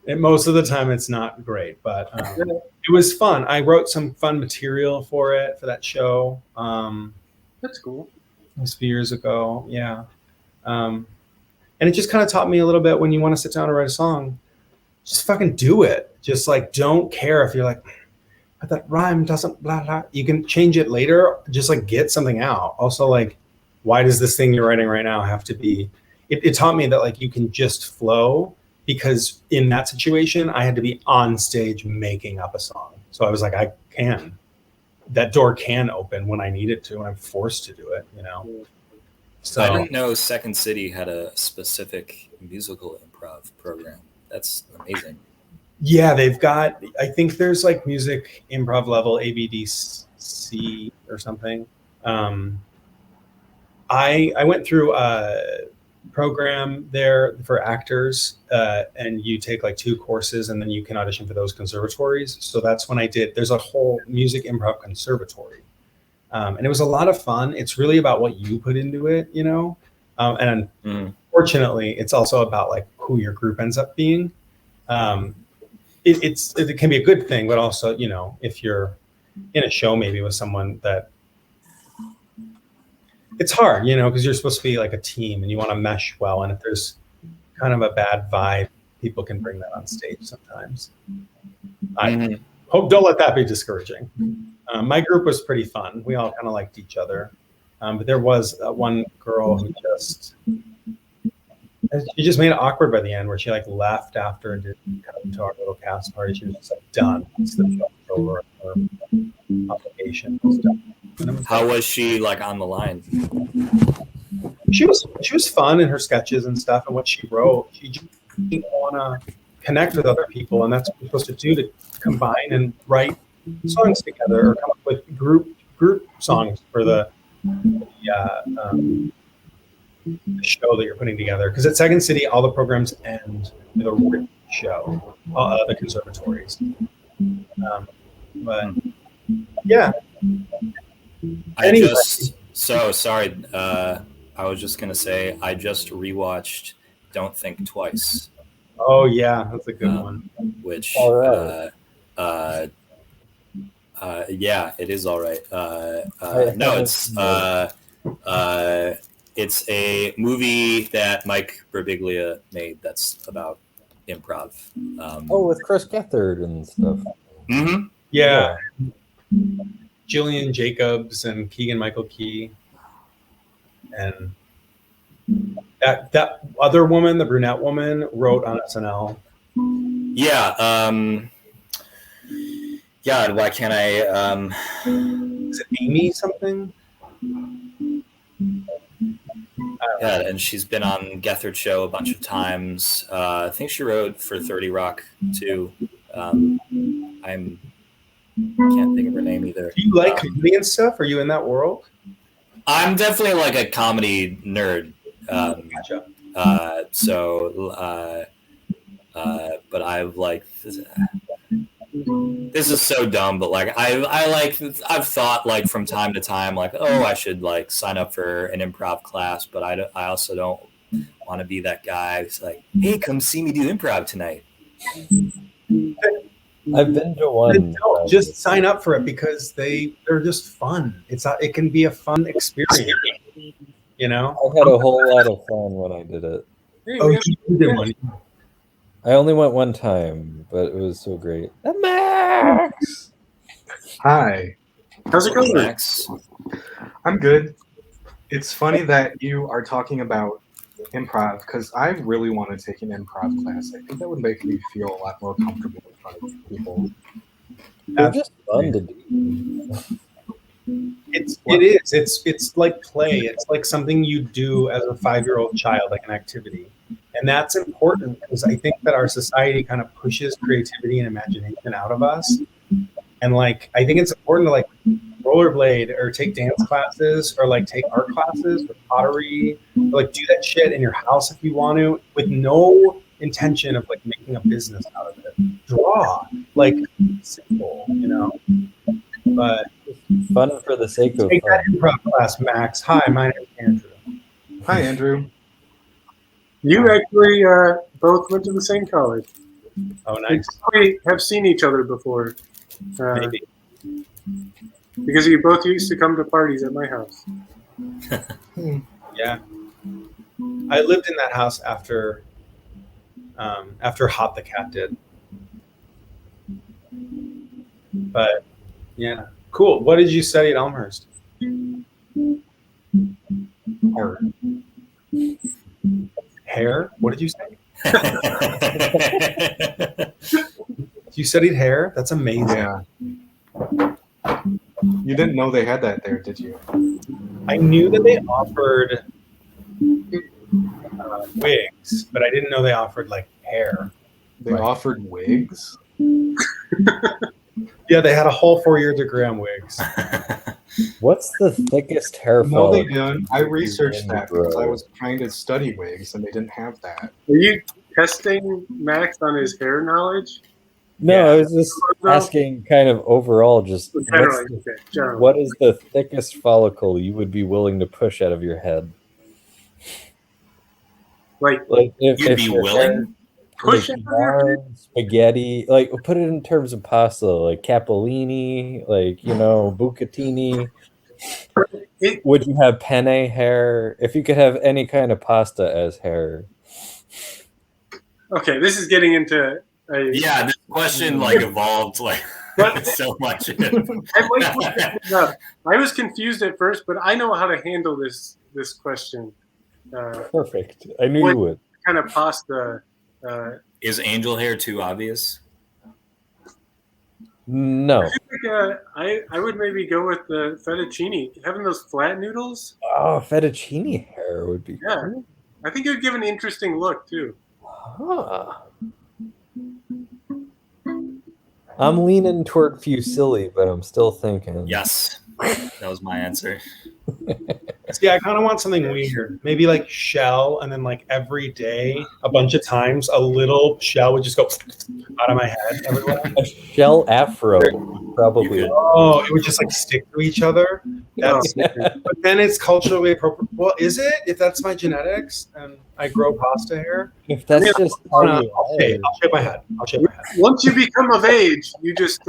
And most of the time, it's not great, but it was fun. I wrote some fun material for that show. That's cool. It was a few years ago, yeah. And it just kind of taught me a little bit when you want to sit down and write a song, just fucking do it. Just like, don't care if you're like, but that rhyme doesn't blah, blah. You can change it later. Just like get something out. Also, like, why does this thing you're writing right now have to be, it taught me that like you can just flow, because in that situation, I had to be on stage making up a song. So I was like, that door can open when I need it to, when I'm forced to do it, So I didn't know Second City had a specific musical improv program. That's amazing. Yeah, they've got, I think there's like music improv level ABDC or something. I went through a program there for actors, and you take like 2 courses and then you can audition for those conservatories. So that's when there's a whole music improv conservatory. And it was a lot of fun. It's really about what you put into it, and unfortunately, it's also about like who your group ends up being. It can be a good thing, but also, if you're in a show maybe with someone that it's hard, because you're supposed to be like a team and you want to mesh well. And if there's kind of a bad vibe, people can bring that on stage sometimes. I hope, don't let that be discouraging. My group was pretty fun. We all kind of liked each other. But there was one girl who she just made it awkward by the end, where she like left after and didn't come to our little cast party. She was just like done. It's the show over. Her obligation was done. How was she like on the line? She was fun in her sketches and stuff, and what she wrote. She just didn't want to connect with other people, and that's what we're supposed to do, to combine and write songs together, or come up with group songs for the show that you're putting together. Because at Second City, all the programs end with a written show, the conservatories. But yeah. Anyway. Sorry. I was just gonna say I just rewatched Don't Think Twice. Oh yeah, that's a good one. Which Yeah, it is all right. No, it's a movie that Mike Birbiglia made that's about improv. With Chris Gethard and stuff. Mm-hmm. Yeah. Jillian Jacobs and Keegan Michael Key. And that other woman, the brunette woman, wrote on SNL. Yeah. God, why can't I? Is it Amy something? Yeah, and she's been on Gethard show a bunch of times. I think she wrote for 30 Rock too. I can't think of her name either. Do you like comedy and stuff? Are you in that world? I'm definitely like a comedy nerd. Gotcha. But I've like this is so dumb, but like I've thought like from time to time like, oh, I should like sign up for an improv class, but I also don't want to be that guy who's like, hey, come see me do improv tonight. I've been to one. Don't just sign up for it because they're just fun. It can be a fun experience. You know, I had a whole lot of fun when I did it. Hey, oh, we have- you did one. I only went one time, but it was so great. Max! Hi, how's it going? Max? I'm good. It's funny that you are talking about improv because I really want to take an improv class. I think that would make me feel a lot more comfortable in front of people. They're just fun to do. It is. It's like play. It's like something you do as a 5-year-old child, like an activity. And that's important because I think that our society kind of pushes creativity and imagination out of us. And like, I think it's important to like rollerblade or take dance classes or like take art classes or pottery, or like do that shit in your house if you want to, with no intention of like making a business out of it. Draw, like simple, you know. But Fun for the sake of take fun. that improv class, Max. Hi, my name is Andrew. Hi, Andrew. You actually both went to the same college. Oh, We nice. probably have seen each other before. Maybe. Because you both used to come to parties at my house. Yeah. I lived in that house after Hot the Cat did. But yeah, cool. What did you study at Elmhurst? Art. Hair? What did you say? You studied hair? That's amazing. Yeah. You didn't know they had that there, did you? I knew that they offered wigs, but I didn't know they offered like hair. They Right. offered wigs. Yeah, they had a whole 4-year degree on wigs. What's the thickest hair No, they follicle? didn't. I researched that because I Bro. was trying to study wigs and they didn't have that. Are you testing Max on his hair knowledge? No, Yeah. I was just asking kind of overall, just Generally, okay, generally. what is the thickest follicle you would be willing to push out of your head? Like Like if You'd be your willing? hair- push like it on your head? lard, spaghetti, like put it in terms of pasta, like capellini, like bucatini. It, Would you have penne hair? If you could have any kind of pasta as hair, okay, this is getting into a. Yeah, this question like evolved like But so much. I might look this up. I was confused at first, but I know how to handle this question. perfect. I knew What- you would. Kind of pasta. Is angel hair too obvious? No. I would maybe go with the fettuccine. Having those flat noodles, Oh, fettuccine hair would be Yeah. cool. I think it would give an interesting look too. Huh. I'm leaning toward fusilli, but I'm still thinking. Yes, that was my answer. See, I kind of want something weird. Maybe like shell, and then like every day, a bunch of times, a little shell would just go out of my head everywhere. A shell afro, probably. You could- Oh, it would just like stick to each other. That's, but then it's culturally appropriate. Well, is it? If that's my genetics and I grow pasta hair, If that's Yeah, just how you I'll shave my head. I'll shave my head. Once you become of age, you just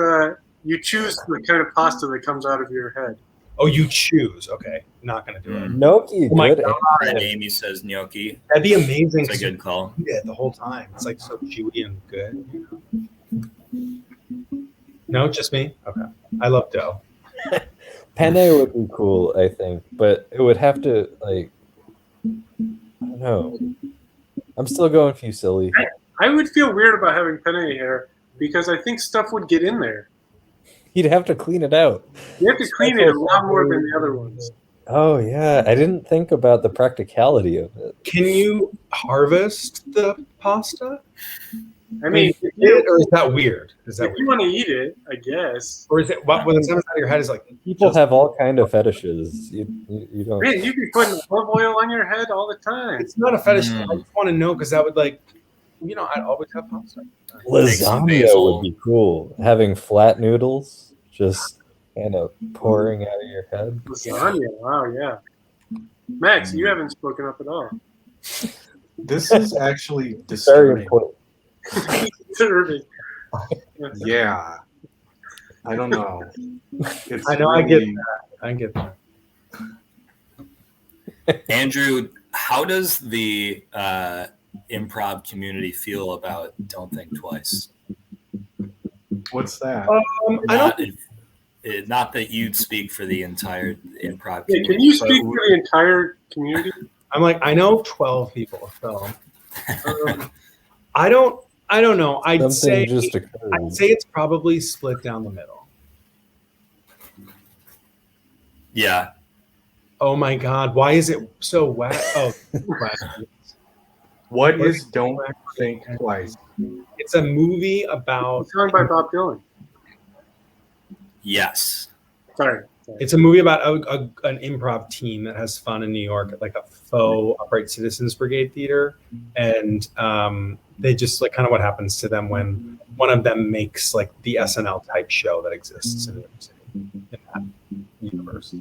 You choose the kind of pasta that comes out of your head. Oh, you choose. Okay, not gonna do it. Gnocchi, Oh my good. God. Friend Amy says gnocchi. That'd be amazing. It's a good call. Yeah, the whole time. It's like so chewy and good. No, just me. Okay, I love dough. Penne would be cool, I think, but it would have to like. I don't know. I'm still going fusilli. I would feel weird about having penne hair because I think stuff would get in there. You'd have to clean it out. You have to clean it a lot more than the other ones. Oh yeah, I didn't think about the practicality of it. Can you harvest the pasta? I mean, Or is that weird? Is that if you weird? want to eat it, I guess. Or is it when it's out of your head? Is like People just- have all kind of fetishes. You don't. Man, you'd be putting olive oil on your head all the time. It's not a fetish. I just want to know because that would like, I'd always have pasta. Take some Lasagna basil. would be cool. Having flat noodles just kind of pouring out of your head. Lasagna, wow, yeah. Max, you haven't spoken up at all. This is actually Very disturbing. important. Disturbing. Yeah. I don't know. It's I know, I get really- I get that. Andrew, how does the improv community feel about Don't Think Twice? What's that? I don't. Not that you'd speak for the entire improv Yeah, community. can you but speak for the entire community? I'm like, I know 12 people. So I don't know. Something just I'd occurred. say it's probably split down the middle. Yeah. Oh my God, why is it so wet? Oh, wet. What is Don't Think Twice? It's a movie about. Song by Bob Dylan. Yes. Sorry. It's a movie about an improv team that has fun in New York at like a faux Upright Citizens Brigade theater, and they just like kind of what happens to them when one of them makes like the SNL type show that exists in New York City in that universe.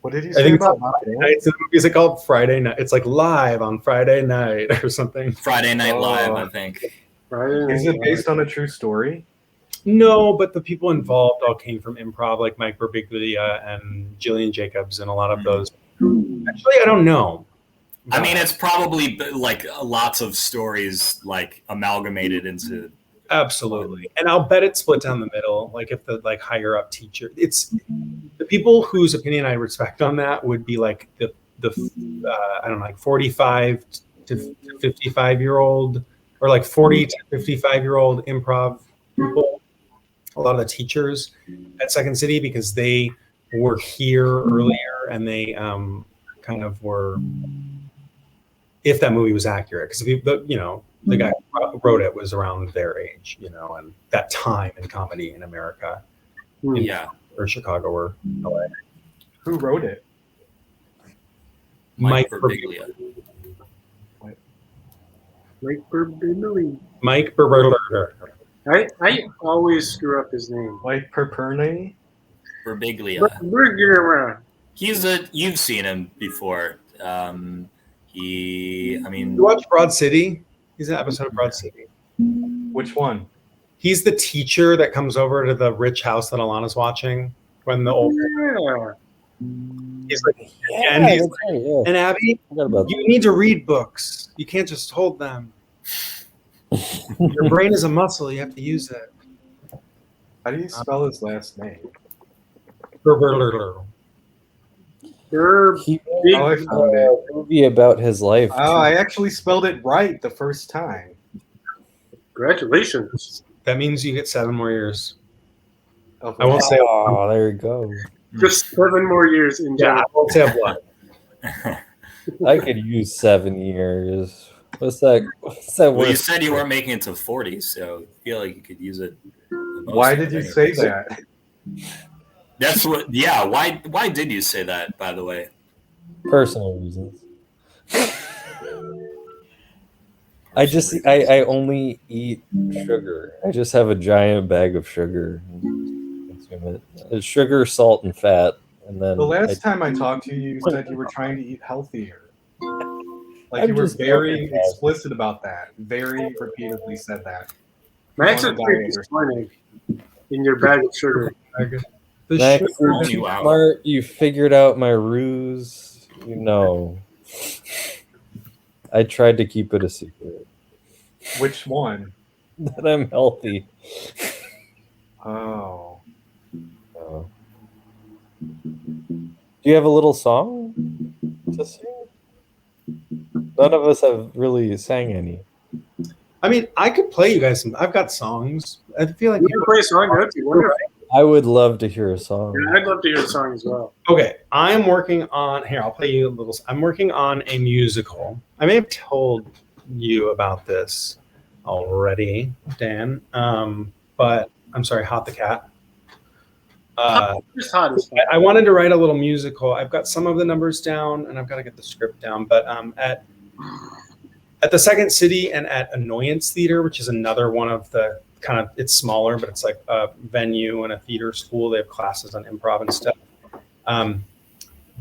What did you I say think it's about on Bob Friday Dylan? night. So the movie is called Friday Night. It's like live on Friday night or something. Friday Night Live, Oh. I think. Right? Is it based on a true story? No, but the people involved all came from improv, like Mike Birbiglia and Jillian Jacobs, and a lot of those. Actually, I don't know. I mean, it's probably like lots of stories like amalgamated into. Absolutely, and I'll bet it's split down the middle. Like if the like higher up teacher, it's the people whose opinion I respect on that would be like the I don't know, like 45 to 55-year-old or like 40 to 55-year-old improv people. A lot of the teachers at Second City because they were here earlier and they kind of were. If that movie was accurate, because the guy who wrote it was around their age, and that time in comedy in America Yeah. or Chicago or LA. Who wrote it? Mike Birbiglia. Birbiglia. Mike Birbiglia. Mike Birbiglia. I always screw up his name. Like Perperne? Birbiglia. Birbiglia. You've seen him before. You watch Broad City? He's an episode of Broad City. Which one? He's the teacher that comes over to the rich house that Alana's watching when the old. Yeah. He's like, Yeah, and he's that's right, yeah. and Abby, I forgot about you need to read books. You can't just hold them. Your brain is a muscle. You have to use it. How do you spell his last name? Birbiglia. He Big- Oh, I made found it. a movie about his life. Oh, I actually spelled it right the first time. Congratulations. That means you get 7 more years. Of I won't say. Oh, there you go. Just 7 more years in Yeah, I jail. won't say of what. I could use 7 years. What's that? What's that Well, you word? said you weren't making it to 40, so I feel like you could use it. the most Why out did of you anything. say that? That's what. Yeah. Why did you say that? By the way. Personal reasons. I only eat sugar. I just have a giant bag of sugar. and consume it. It's sugar, salt, and fat. And then The last time I talked to you, you said you were trying to eat healthier. Like I'm you were just very joking, guys. explicit about that. Very repeatedly said that. Max is On a pretty diet or disappointing. in your bag of sugar. The Max, sugar- you're Calling too you out. smart. You figured out my ruse. You know. I tried to keep it a secret Which one? that I'm healthy. Oh. Oh. Do you have a little song to sing? None of us have really sang any. I mean, I could play you guys some. I've got songs. I feel like You can play a song. That'd be wonderful. I would love to hear a song. Yeah, I'd love to hear a song as well. Okay, I'm working on here. I'll play you a little. I'm working on a musical. I may have told you about this already, Dan. But I'm sorry, Hot the Cat. Just hot as fuck. I wanted to write a little musical. I've got some of the numbers down, and I've got to get the script down. But at the Second City and at Annoyance Theater, which is another one of the kind of, it's smaller, but it's like a venue and a theater school. They have classes on improv and stuff.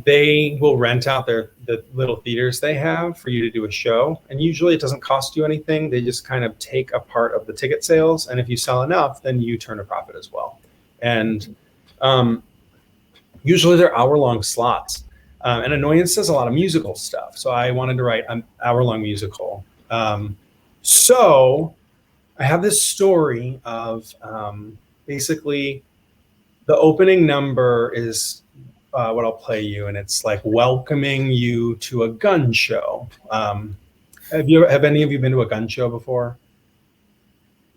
They will rent out the little theaters they have for you to do a show. And usually it doesn't cost you anything. They just kind of take a part of the ticket sales. And if you sell enough, then you turn a profit as well. And usually they're hour-long slots. And Annoyance does a lot of musical stuff. So I wanted to write an hour-long musical. So I have this story of basically the opening number is what I'll play you, and it's like welcoming you to a gun show. Have any of you been to a gun show before?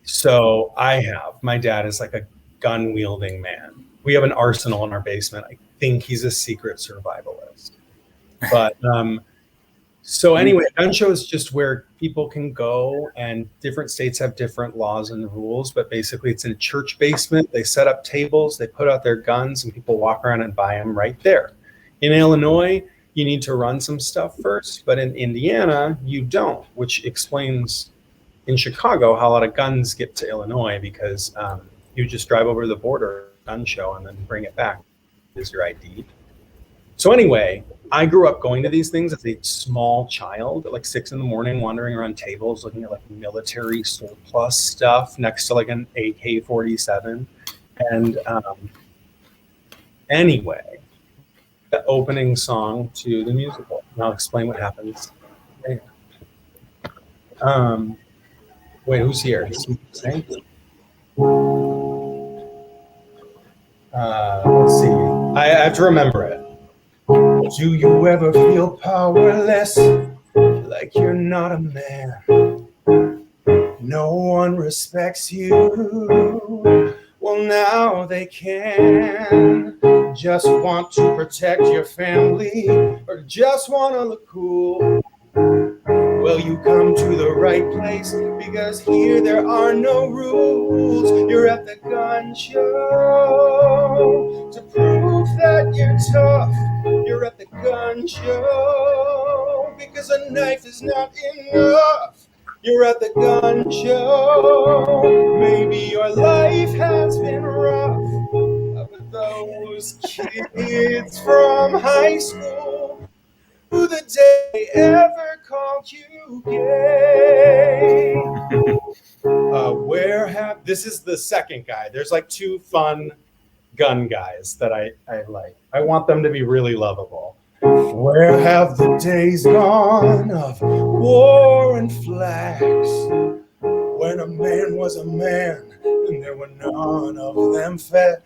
So I have. My dad is like a gun wielding man. We have an arsenal in our basement. I think he's a secret survivalist. But so anyway, a gun show is just where people can go, and different states have different laws and rules, but basically it's in a church basement. They set up tables, they put out their guns, and people walk around and buy them right there. In Illinois, you need to run some stuff first, but in Indiana, you don't, which explains in Chicago how a lot of guns get to Illinois, because you just drive over the border, gun show, and then bring it back as your ID. So anyway, I grew up going to these things as a small child at like 6 a.m, wandering around tables, looking at like military surplus stuff next to like an AK-47. And anyway, the opening song to the musical. And I'll explain what happens. Wait, who's here? Let's see. I have to remember it. Do you ever feel powerless, like you're not a man? No one respects you. Well, now they can. Just want to protect your family, or just want to look cool. Well, you come to the right place, because here there are no rules. You're at the gun show to prove that you're tough. You're at the gun show because a knife is not enough. You're at the gun show. Maybe your life has been rough, but those kids from high school, who the day ever called you gay? This is the second guy. There's like two fun gun guys that I like. I want them to be really lovable. Where have the days gone of war and flags, when a man was a man and there were none of them fat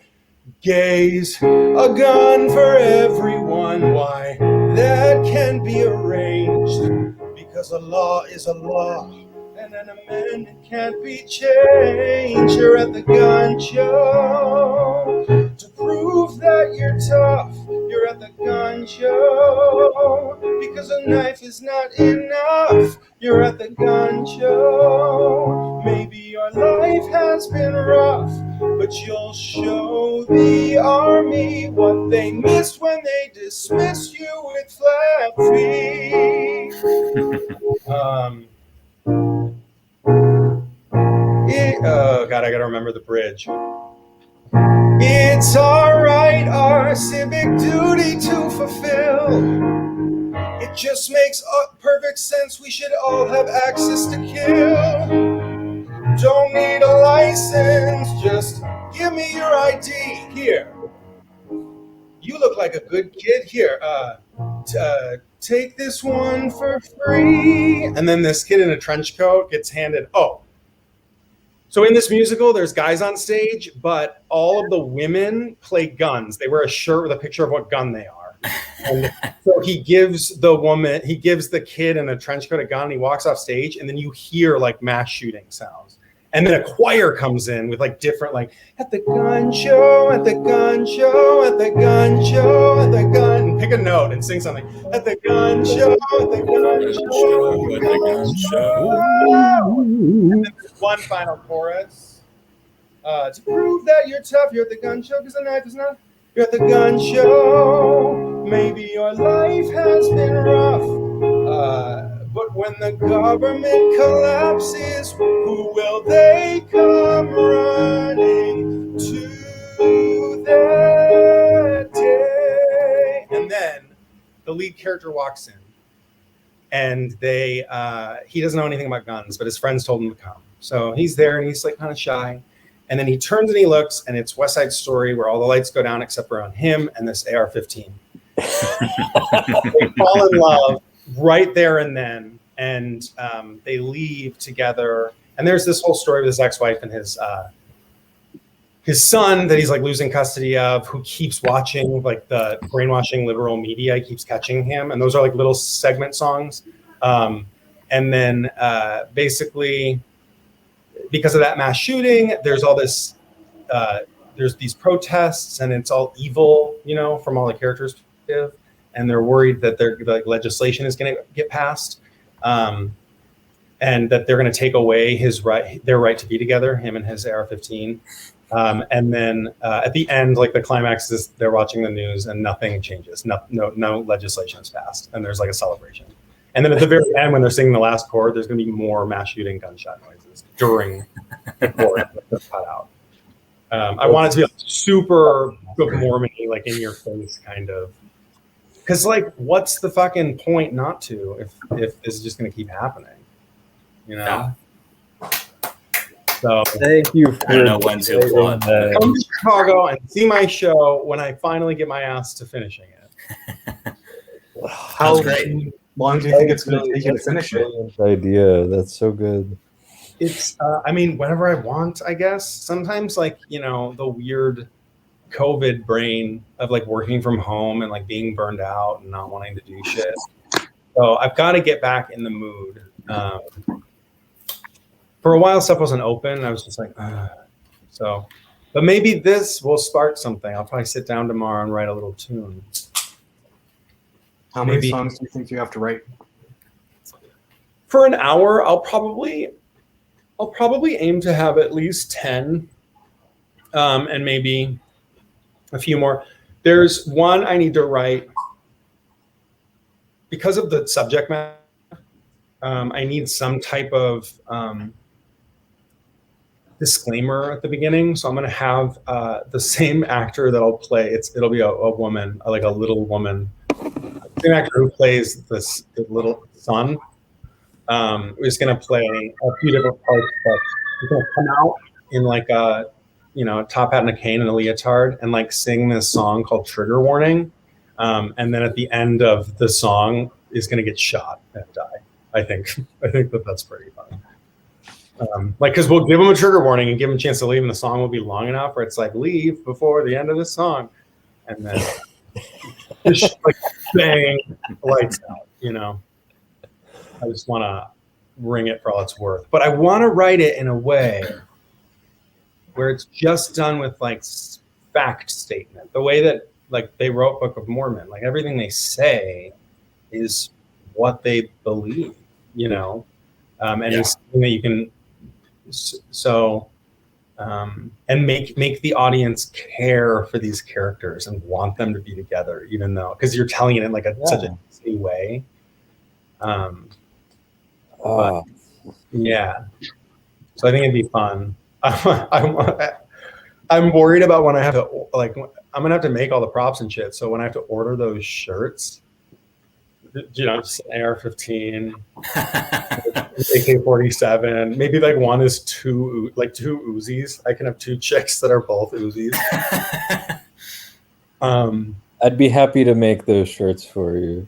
gays? A gun for everyone, why that can be arranged, because a law is a law and an amendment can't be changed. You're at the gun show to prove that you're tough. You're at the gun show because a knife is not enough. You're at the gun show. Maybe your life has been rough, but you'll show the army what they missed when they dismissed you with flat feet. God, I gotta remember the bridge. It's our right, our civic duty to fulfill. It just makes perfect sense. We should all have access to kill. Don't need a license, just give me your ID. Here, you look like a good kid. Here, take this one for free. And then this kid in a trench coat gets handed, so in this musical, there's guys on stage, but all of the women play guns. They wear a shirt with a picture of what gun they are. And so he gives the kid in a trench coat a gun, and he walks off stage, and then you hear like mass shooting sounds. And then a choir comes in with like different, like, at the gun show, at the gun show, at the gun show, at the gun, and pick a note and sing something. At the gun show, at the gun show, at the gun show. And then there's one final chorus. To prove that you're tough, you're at the gun show because the knife is not. You're at the gun show. Maybe your life has been rough. But when the government collapses, who will they come running to that day? And then the lead character walks in, and he doesn't know anything about guns, but his friends told him to come. So he's there, and he's like kind of shy. And then he turns and he looks, and it's West Side Story, where all the lights go down except for on him and this AR-15. They fall in love right there and then, and they leave together. And there's this whole story with his ex-wife and his son that he's like losing custody of, who keeps watching like the brainwashing liberal media. He keeps catching him, and those are like little segment songs. And then basically, because of that mass shooting, there's all this, there's these protests, and it's all evil, from all the characters' perspective, and they're worried that their legislation is going to get passed, and that they're going to take away their right to be together, him and his AR-15. And then at the end, like the climax is they're watching the news and nothing changes, no legislation is passed, and there's like a celebration. And then at the very end, when they're singing the last chord, there's going to be more mass shooting gunshot noises during the chord that's cut out. I want it to be like super Book of Mormon-y, like in your face kind of. Because like, what's the fucking point not to if this is just going to keep happening? Yeah. So thank you for I don't know when to applaud. Come to Chicago and see my show when I finally get my ass to finishing it. How long do you think it's going to take you to finish it? Idea. That's so good. It's, whenever I want, I guess. Sometimes, like, the weird COVID brain of like working from home and like being burned out and not wanting to do shit. So I've got to get back in the mood. For a while, stuff wasn't open. I was just like, so. But maybe this will spark something. I'll probably sit down tomorrow and write a little tune. How many songs do you think you have to write? For an hour, I'll probably aim to have at least 10, and maybe a few more. There's one I need to write because of the subject matter. I need some type of disclaimer at the beginning, so I'm going to have the same actor that'll play. It'll be a woman, like a little woman. The same actor who plays the little son is going to play a few different parts, but he's going to come out in like a top hat and a cane and a leotard and like sing this song called Trigger Warning, and then at the end of the song is going to get shot and die. I think that's pretty fun. Because we'll give him a trigger warning and give him a chance to leave, and the song will be long enough where it's like, leave before the end of this song, and then just like bang, lights out. I just want to ring it for all it's worth, but I want to write it in a way where it's just done with like fact statement, the way that like they wrote Book of Mormon, like everything they say is what they believe, and it's something that you can. So, and make the audience care for these characters and want them to be together, even though, because you're telling it in like such a silly way. But, yeah. So I think it'd be fun. I'm worried about when I have to, like, I'm gonna have to make all the props and shit. So when I have to order those shirts, just an AR-15, AK-47. Maybe like one is two Uzis. I can have two chicks that are both Uzis. I'd be happy to make those shirts for you.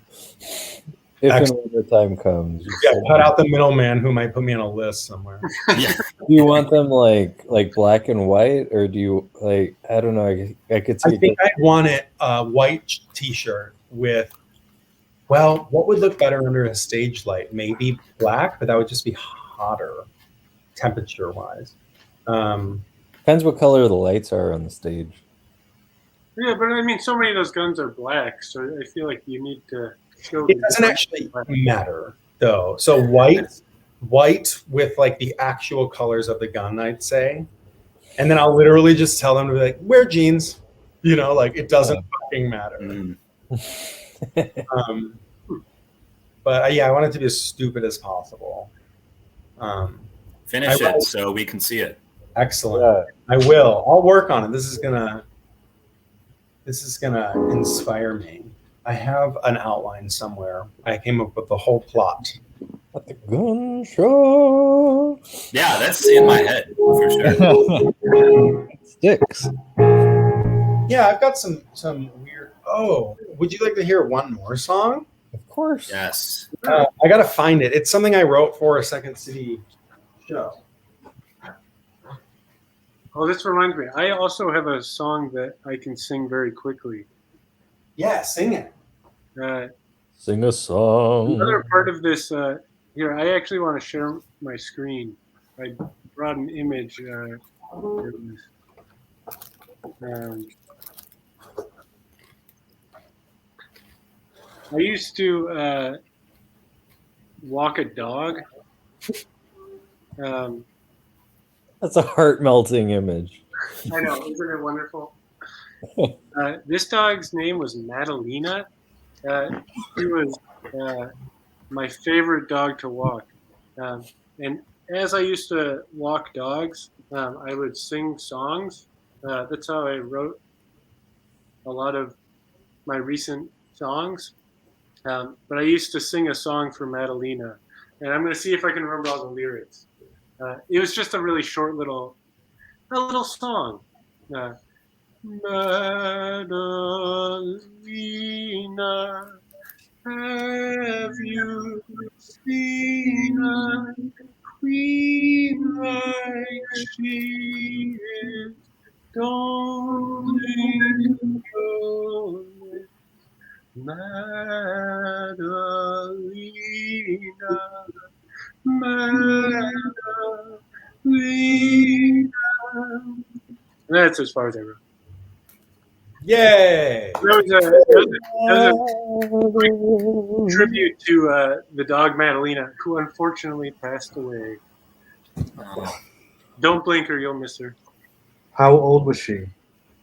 If and Excellent. when the time comes. Yeah, cut out the middleman who might put me on a list somewhere. Yeah. Do you want them like black and white, or do you like? I don't know. I could see. I think I'd want it a white T-shirt with. Well, what would look better under a stage light? Maybe black, but that would just be hotter, temperature-wise. Depends what color the lights are on the stage. Yeah, but I mean, so many of those guns are black, so I feel like you need to show. It doesn't actually matter, though. So white with like the actual colors of the gun, I'd say, and then I'll literally just tell them to be like, wear jeans. Like it doesn't fucking matter. But yeah, I want it to be as stupid as possible. Finish it so we can see it. Excellent. Yeah. I will. I'll work on it. This is gonna inspire me. I have an outline somewhere. I came up with the whole plot. At the gun show. Yeah, that's in my head for sure. Sticks. Yeah, I've got some weird. Oh, would you like to hear one more song? Of course. Yes. I gotta find it. It's something I wrote for a Second City show. Oh, this reminds me. I also have a song that I can sing very quickly. Yeah, sing it. Sing a song. Another part of this. Here, I actually want to share my screen. I brought an image. I used to walk a dog. That's a heart-melting image. I know, isn't it wonderful? This dog's name was Madalena. She was my favorite dog to walk. And as I used to walk dogs, I would sing songs. That's how I wrote a lot of my recent songs. But I used to sing a song for Madalena. And I'm going to see if I can remember all the lyrics. It was just a really short little song. Madalena, have you seen a queen like she is? Don't you Madalena, Madalena. That's as far as I wrote. Yay! That was a quick tribute to the dog Madalena, who unfortunately passed away. Don't blink or you'll miss her. How old was she?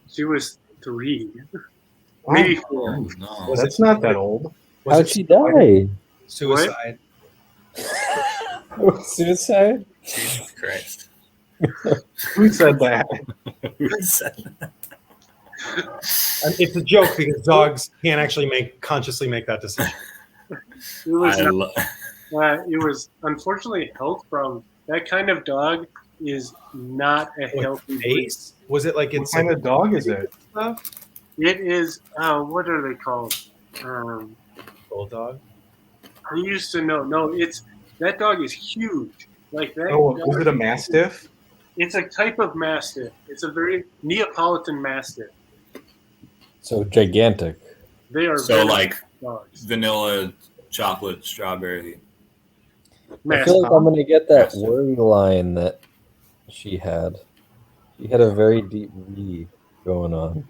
She was 3, maybe 4. Oh, no. That's not that old. How'd she die? Suicide. Suicide? Jesus Christ. Who said that? Who said that? It's a joke because dogs can't actually consciously make that decision. It was unfortunately a health problem. That kind of dog is not a healthy breed. Was it like What it's kind of dog is it? stuff? It is. What are they called? Bulldog. I used to know. No, that dog is huge. Like that. Oh, dog, was it a Mastiff? It's a type of Mastiff. It's a very Neapolitan Mastiff. So gigantic. They are So very like dogs. vanilla, chocolate, strawberry. I feel like I'm gonna get that worry line that she had. She had a very deep V going on.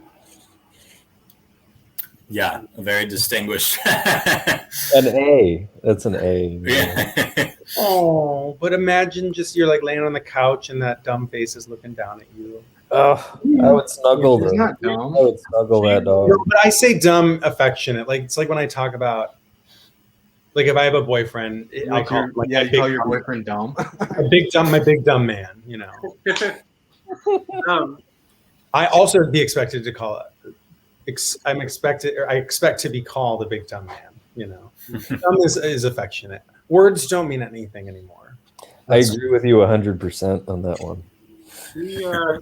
Yeah, a very distinguished. An A. That's an A. Yeah. Oh, but imagine just you're like laying on the couch and that dumb face is looking down at you. Oh, I would snuggle She's them. not dumb. I would snuggle that dog. No, but I say dumb affectionate. Like it's like when I talk about, like if I have a boyfriend, I'll Like call your, him, like yeah, my you big call your dumb- boyfriend dumb. my big dumb man. You know. I also be expected to call it. I expect to be called a big dumb man. You know, thumb is affectionate. Words don't mean anything anymore. I agree with you 100% on that one. She was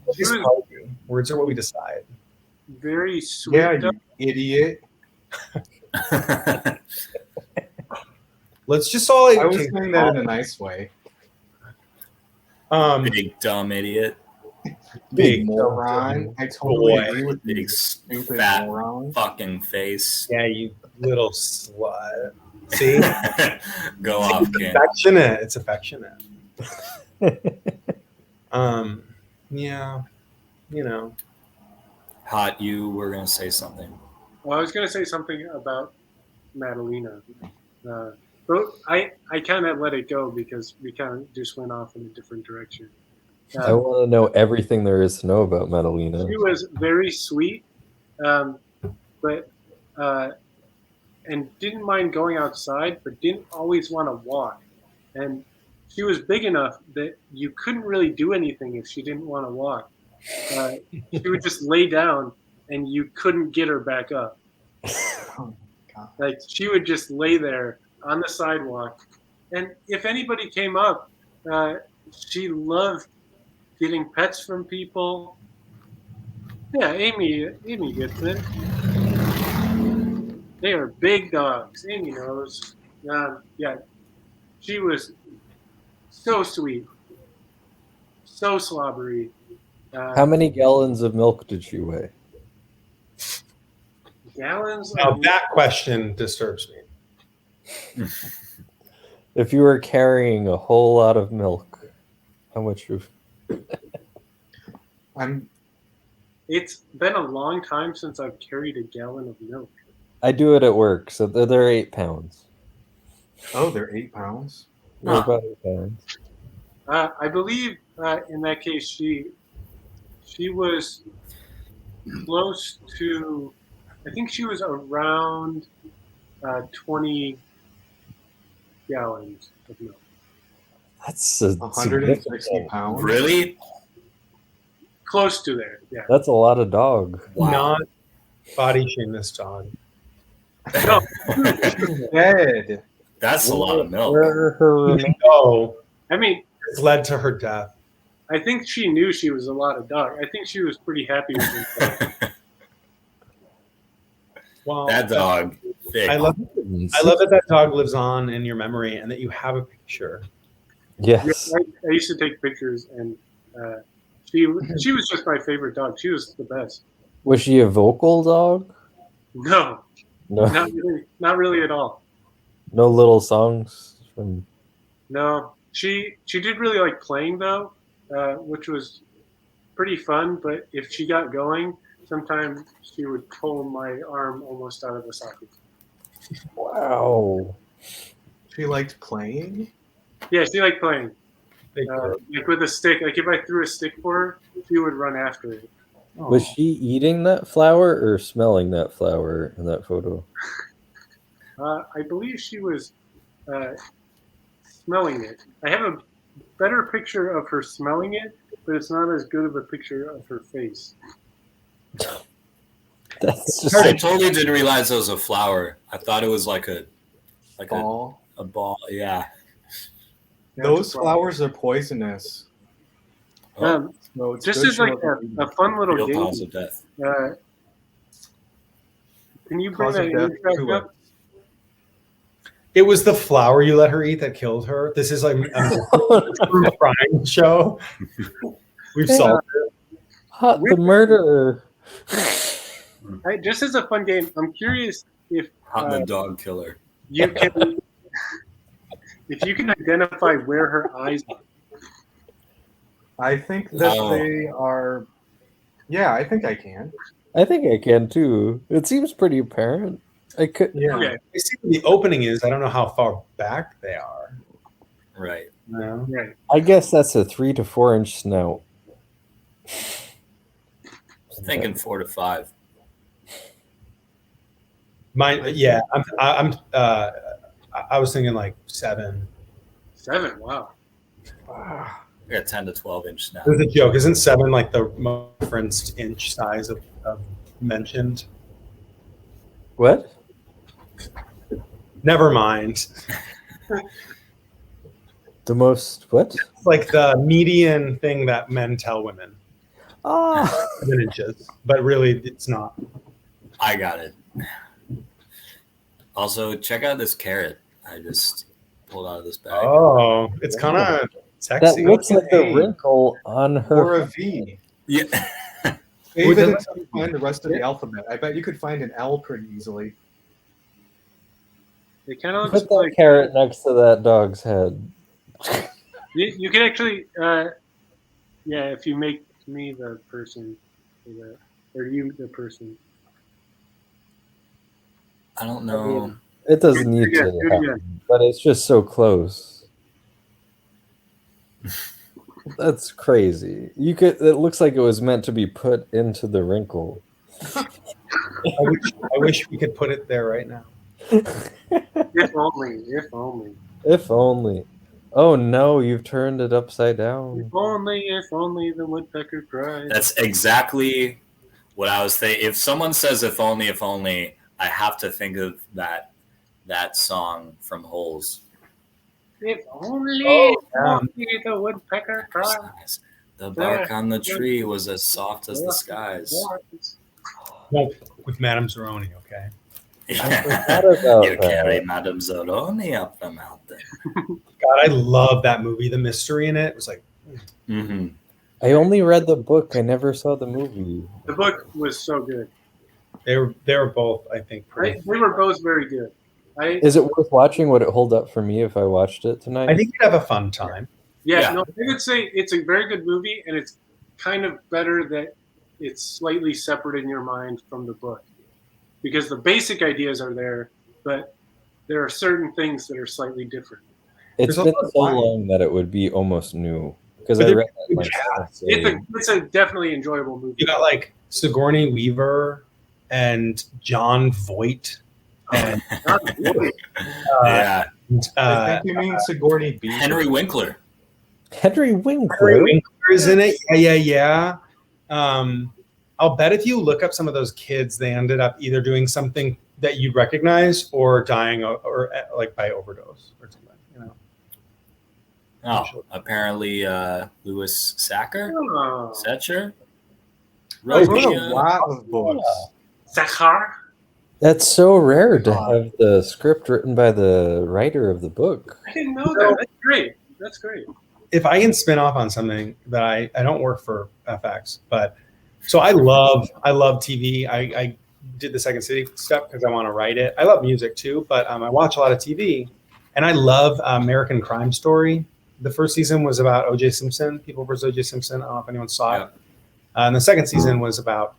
Words are what we decide. very sweet. Yeah, you idiot. Let's just all. I was saying that in a nice way. Big dumb idiot. Big moron. I totally agree with you. Big Stupid fat moron. fucking face. Yeah, you little slut. See, Go off, Ken. affectionate. It's affectionate. Yeah, you know. Hot, you were gonna say something. Well, I was going to say something about Madalena. But I kind of let it go because we kind of just went off in a different direction. I want to know everything there is to know about Madalena. She was very sweet, but and didn't mind going outside, but didn't always want to walk. And she was big enough that you couldn't really do anything if she didn't want to walk. She would just lay down, and you couldn't get her back up. Oh, God. Like she would just lay there on the sidewalk, and if anybody came up, she loved getting pets from people. Yeah, Amy gets it. They are big dogs. Amy knows. Yeah, she was so sweet, so slobbery. How many gallons of milk did she weigh? Gallons? Now that question disturbs me. If you were carrying a whole lot of milk, how much of... It's been a long time since I've carried a gallon of milk. I do it at work, so they're 8 pounds. Oh, they're 8 pounds. They're about 8 pounds. I believe in that case she was close to, I think she was around 20 gallons of milk. That's 160 pounds. Really? Close to there, yeah. That's a lot of dog. Wow. Not body shame this dog. No, Dead. That's a lot of milk. Where are her Even though I mean, it's led to her death. I think she knew she was a lot of dog. I think she was pretty happy with herself. Well, That dog. Thick. I love that dog lives on in your memory and that you have a picture. Yes. I used to take pictures, and she was just my favorite dog. She was the best. Was she a vocal dog? No, No, not really at all. no little songs from. No, she did really like playing though, which was pretty fun. But if she got going, sometimes she would pull my arm almost out of the socket. Wow. She liked playing. Yeah, she liked playing. Big girl. Like with a stick. Like if I threw a stick for her, she would run after it. Was she eating that flower or smelling that flower in that photo? I believe she was smelling it. I have a better picture of her smelling it, but it's not as good of a picture of her face. That's just I totally didn't realize it was a flower. I thought it was like a Ball. a ball. Yeah. Those flowers are poisonous. Oh, So it's Just good as to like know that a fun little real game. cause of death. Can you bring Cause that of image death back to up? It was the flower you let her eat that killed her. This is like a true crime show. We've solved it. Hot the murderer. Just as a fun game, I'm curious if Hot the dog killer. you can if you can identify where her eyes are. I think that Oh. they are. Yeah, I think I can. I think I can too. It seems pretty apparent. I could. Yeah. Okay. I see what the opening is. I don't know how far back they are. Right. No. Right. I guess that's a 3 to 4 inch snout. Thinking 4 to 5. Mine. Yeah. I was thinking like 7. 7. Wow. I got 10 to 12 inch now. There's a joke. Isn't 7 like the most referenced inch size of mentioned? What? Never mind. The most what? It's like the median thing that men tell women. Ah, 7 inches, but really it's not. I got it. Also, check out this carrot I just pulled out of this bag. Oh, it's kind of that sexy. looks like a Hey. wrinkle on Or her. a V. Yeah. Save Would it the- until you find the rest of the alphabet. I bet you could find an L pretty easily. It kind of Put looks that like carrot next to that dog's head. you can actually, yeah, if you make me the person for that, or you the person. I don't know. It doesn't need Do to it again. happen, but it's just so close. That's crazy. You could. It looks like it was meant to be put into the wrinkle. I wish we could put it there right now. If only, if only, If only. Oh no, you've turned it upside down. if only the woodpecker cried. That's exactly what I was thinking. If someone says if only, I have to think of that song from Holes. If only, Oh, only the woodpecker cried. The bark on the tree was as soft as the skies. Well, with Madame Zeroni, okay? forgot about You that. carry Madame Zeroni up the mountain. God, I love that movie. The mystery in it was like, Mm-hmm. I only read the book. I never saw the movie. The book was so good. they were both, I think, pretty. They were both very good. Is it worth watching? Would it hold up for me if I watched it tonight? I think you'd have a fun time. Yeah. No, I would say it's a very good movie, and it's kind of better that it's slightly separate in your mind from the book, because the basic ideas are there, but there are certain things that are slightly different. It's There's been also so why. long that it would be almost new because But I there- read that like It's a definitely enjoyable movie. You got like Sigourney Weaver and John Voight and Yeah. I think you mean Sigourney Beaver. Henry Winkler. Henry Winkler. Henry Winkler is in it. Yeah. I'll bet if you look up some of those kids, they ended up either doing something that you'd recognize or dying or like by overdose or something. You know. Oh, apparently Louis Sacker? Oh, Setcher? I Wrote wrote the, a lot of books. Zachar. That's so rare to have the script written by the writer of the book. I didn't know that. That's great. That's great. If I can spin off on something that I don't work for FX, but so I love TV. I did the Second City stuff because I want to write it. I love music too, but I watch a lot of TV, and I love American Crime Story. The first season was about O.J. Simpson, People vs. O.J. Simpson. I don't know if anyone saw it. And the second season was about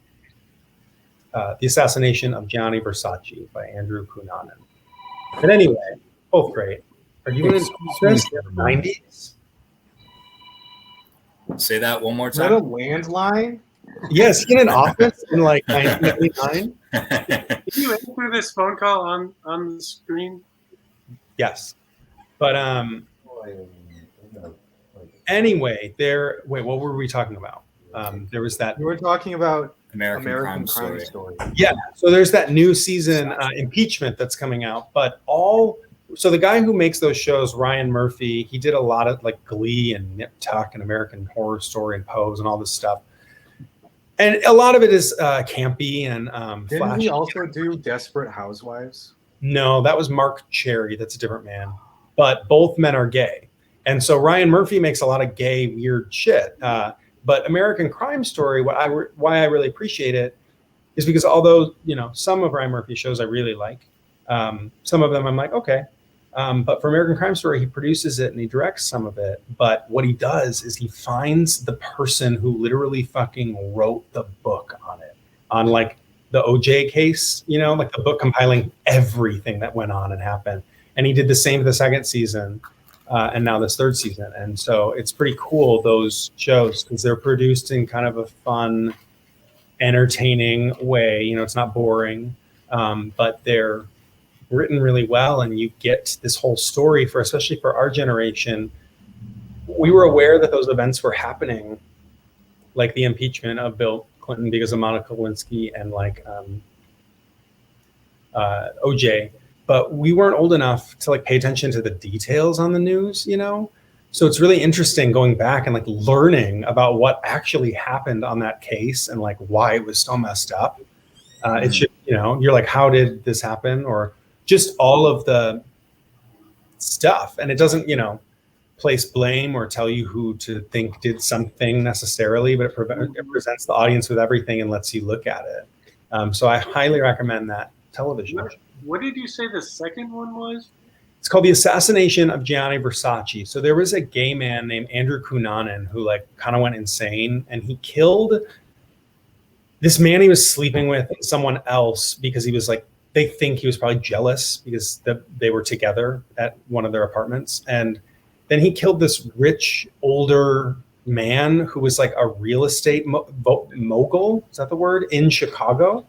the assassination of Gianni Versace by Andrew Cunanan. But anyway, both great. Are you in the 90s? Say that one more Is that a time. landline? Yes, in an office in like 1999. Can you answer this phone call on the screen? Yes, but anyway, wait, what were we talking about? There was that. You were talking about American, American Crime Story. Yeah, so there's that new season impeachment that's coming out, but so the guy who makes those shows, Ryan Murphy, he did a lot of like Glee and Nip Tuck and American Horror Story and Pose and all this stuff. And a lot of it is campy and Didn't flashy. he also do Desperate Housewives? No, that was Mark Cherry. That's a different man. But both men are gay. And so Ryan Murphy makes a lot of gay, weird shit. But American Crime Story, why I really appreciate it is because although, some of Ryan Murphy's shows I really like, some of them I'm like, okay. But for American Crime Story, he produces it and he directs some of it. But what he does is he finds the person who literally fucking wrote the book on it, on like the OJ case, like the book compiling everything that went on and happened. And he did the same for the second season and now this third season. And so it's pretty cool, those shows, because they're produced in kind of a fun, entertaining way. It's not boring, but they're written really well, and you get this whole story especially for our generation. We were aware that those events were happening, like the impeachment of Bill Clinton because of Monica Lewinsky and like OJ, but we weren't old enough to like pay attention to the details on the news, you know? So it's really interesting going back and like learning about what actually happened on that case and like why it was so messed up. It's just, you know, you're like, how did this happen? Or just all of the stuff. And it doesn't, you know, place blame or tell you who to think did something necessarily, but it presents the audience with everything and lets you look at it. So I highly recommend that television. What did you say the second one was? It's called The Assassination of Gianni Versace. So there was a gay man named Andrew Cunanan who like kind of went insane, and he killed this man he was sleeping with and someone else because he was like, they think he was probably jealous because they were together at one of their apartments. And then he killed this rich older man who was like a real estate mogul. Is that the word? In Chicago.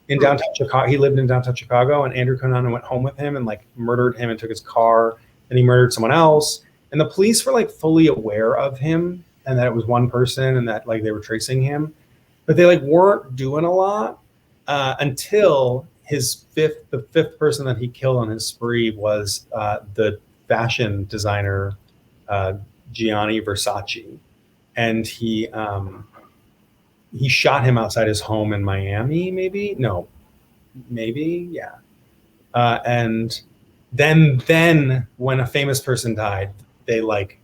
In downtown Chicago, he lived in downtown Chicago, and Andrew Cunanan went home with him and like murdered him and took his car. And he murdered someone else. And the police were like fully aware of him and that it was one person and that like they were tracing him, but they like weren't doing a lot until the fifth person that he killed on his spree was the fashion designer Gianni Versace, and he shot him outside his home in Miami, yeah. And then when a famous person died, they like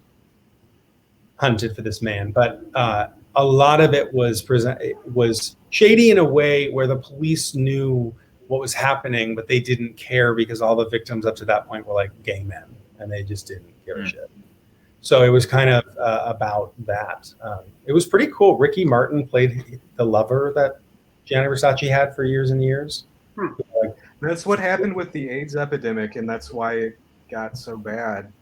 hunted for this man. But a lot of it was shady in a way where the police knew what was happening, but they didn't care because all the victims up to that point were like gay men, and they just didn't give a shit. So it was kind of about that. It was pretty cool. Ricky Martin played the lover that Gianni Versace had for years and years. Like, that's what happened with the AIDS epidemic, and that's why it got so bad.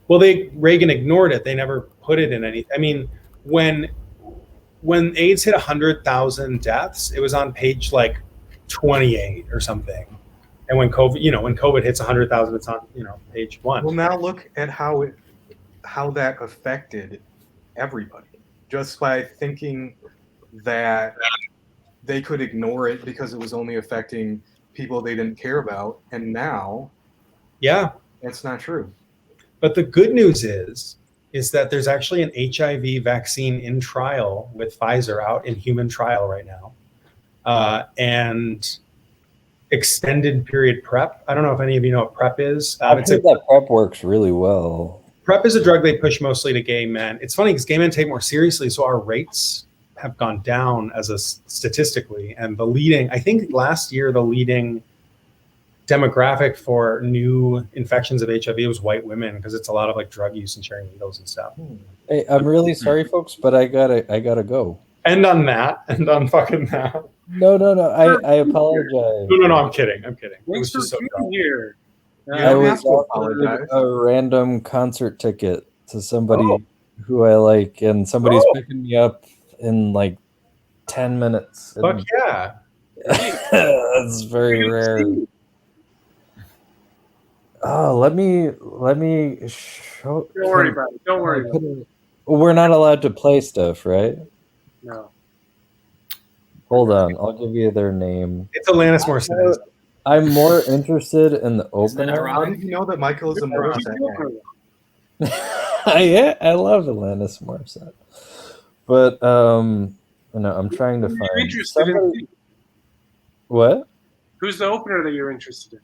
Well, Reagan ignored it. They never put it in any. I mean, when AIDS hit 100,000 deaths, it was on page like 28 or something. And when COVID hits 100,000, it's on page 1. Well, now look at how that affected everybody, just by thinking that they could ignore it because it was only affecting people they didn't care about. And now, yeah, that's not true. But the good news is that there's actually an HIV vaccine in trial with Pfizer out in human trial right now. And extended period PrEP. I don't know if any of you know what PrEP is. I've heard that PrEP works really well. PrEP is a drug they push mostly to gay men. It's funny because gay men take more seriously, so our rates have gone down statistically. And I think last year, the leading demographic for new infections of HIV was white women because it's a lot of like drug use and sharing needles and stuff. Hey, I'm really sorry, folks, but I gotta go. And on fucking that. No. I apologize. No, I'm kidding. Thanks for being here. I was offered a random concert ticket to somebody who I like, and somebody's picking me up in like 10 minutes. Fuck yeah. That's very rare. Oh, let me show. Don't worry about it. Don't worry about it. We're not allowed to play stuff, right? No. Hold on, I'll give you their name. It's Alanis Morissette. I'm more interested in the opener. How did you know that Michael is a Morissette guy? I love Alanis Morissette, but no, I'm trying to find somebody. What? Who's the opener that you're interested in?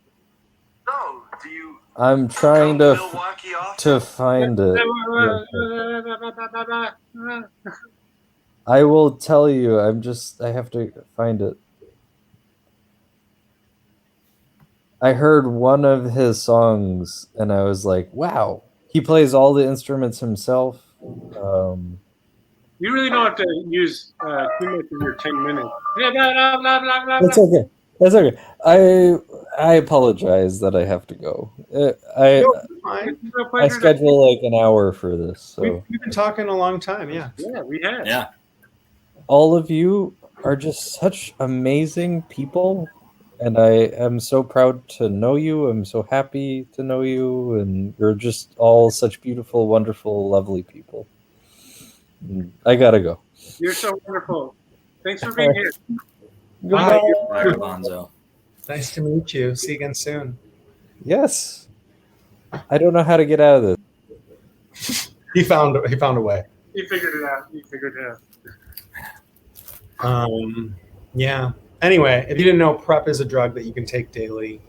No, do you? I'm trying to find it. I will tell you. I have to find it. I heard one of his songs and I was like, wow, he plays all the instruments himself. You really don't have to use too much of your 10 minutes. That's okay. That's okay. I apologize that I have to go. I schedule like an hour for this. So we've been talking a long time. Yeah. Yeah, we have. Yeah. All of you are just such amazing people. And I am so proud to know you. I'm so happy to know you. And you're just all such beautiful, wonderful, lovely people. I gotta go. You're so wonderful. Thanks for being here. Goodbye. Bye, Garbanzo. Nice to meet you. See you again soon. Yes. I don't know how to get out of this. He found a way. You figured it out. Yeah. Anyway, if you didn't know, PrEP is a drug that you can take daily,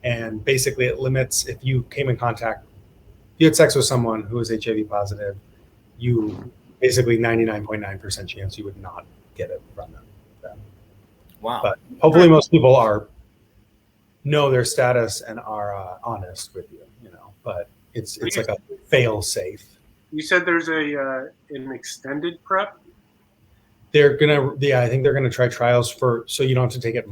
and basically it limits if you came in contact, if you had sex with someone who was HIV positive, you basically 99.9% chance you would not get it from them. Wow. But hopefully, most people know their status and are honest with you. But it's like a fail safe. You said there's an extended PrEP. They're gonna, I think they're gonna try trials so you don't have to take it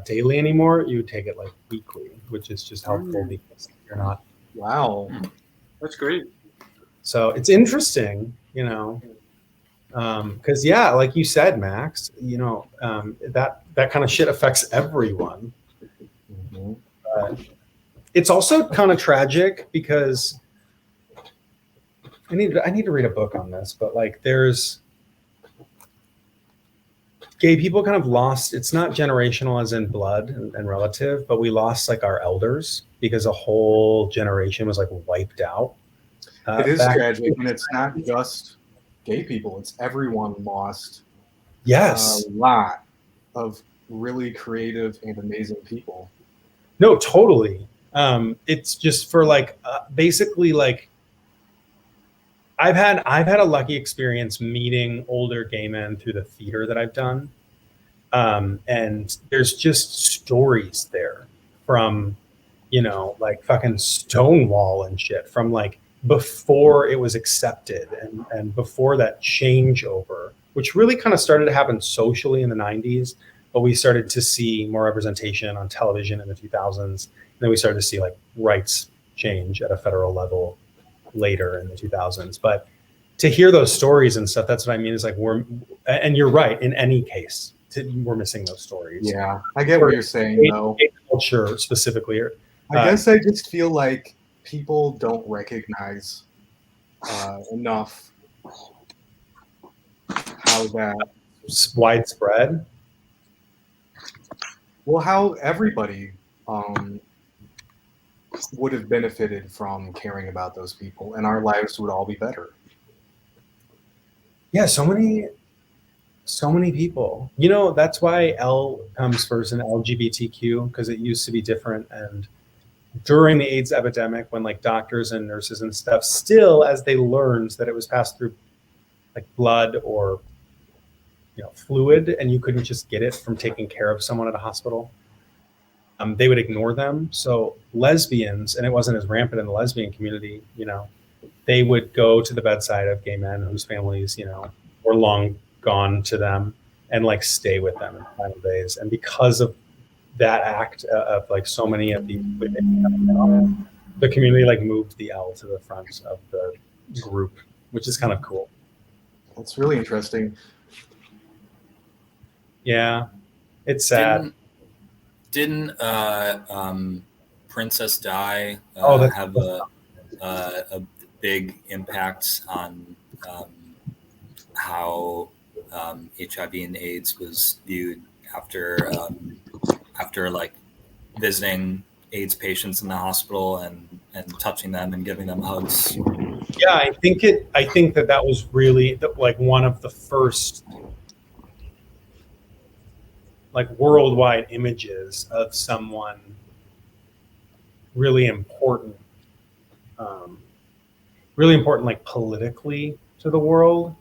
daily anymore. You take it like weekly, which is just helpful because you're not. Wow. That's great. So it's interesting, because like you said, Max, that kind of shit affects everyone. Mm-hmm. It's also kind of tragic because I need to read a book on this, but like there's gay people kind of lost. It's not generational as in blood and relative, but we lost like our elders because a whole generation was like wiped out. It is tragic, and it's not just gay people. It's everyone lost yes a lot of really creative and amazing people. No, totally. It's just for like basically like I've had a lucky experience meeting older gay men through the theater that I've done, and there's just stories there from like fucking Stonewall and shit from like before it was accepted and before that changeover, which really kind of started to happen socially in the 90s, but we started to see more representation on television in the 2000s. And then we started to see like rights change at a federal level later in the 2000s. But to hear those stories and stuff, that's what I mean is like and you're right, in any case, we're missing those stories. Yeah, I get what you're saying though. Culture specifically. I guess I just feel like people don't recognize enough how that widespread. Well, how everybody would have benefited from caring about those people, and our lives would all be better. Yeah, so many people. That's why L comes first in LGBTQ, because it used to be different. And during the AIDS epidemic, when like doctors and nurses and stuff, still as they learned that it was passed through like blood or fluid, and you couldn't just get it from taking care of someone at a hospital, they would ignore them. So lesbians, and it wasn't as rampant in the lesbian community, they would go to the bedside of gay men whose families, were long gone to them, and like stay with them in the final days. And because of that act of like so many of the community like moved the L to the front of the group, which is kind of cool. That's really interesting. Yeah, it's sad. Didn't Princess Di have a big impact on how HIV and AIDS was viewed after like visiting AIDS patients in the hospital and touching them and giving them hugs? Yeah, I think that was really like one of the first like worldwide images of someone really important like politically to the world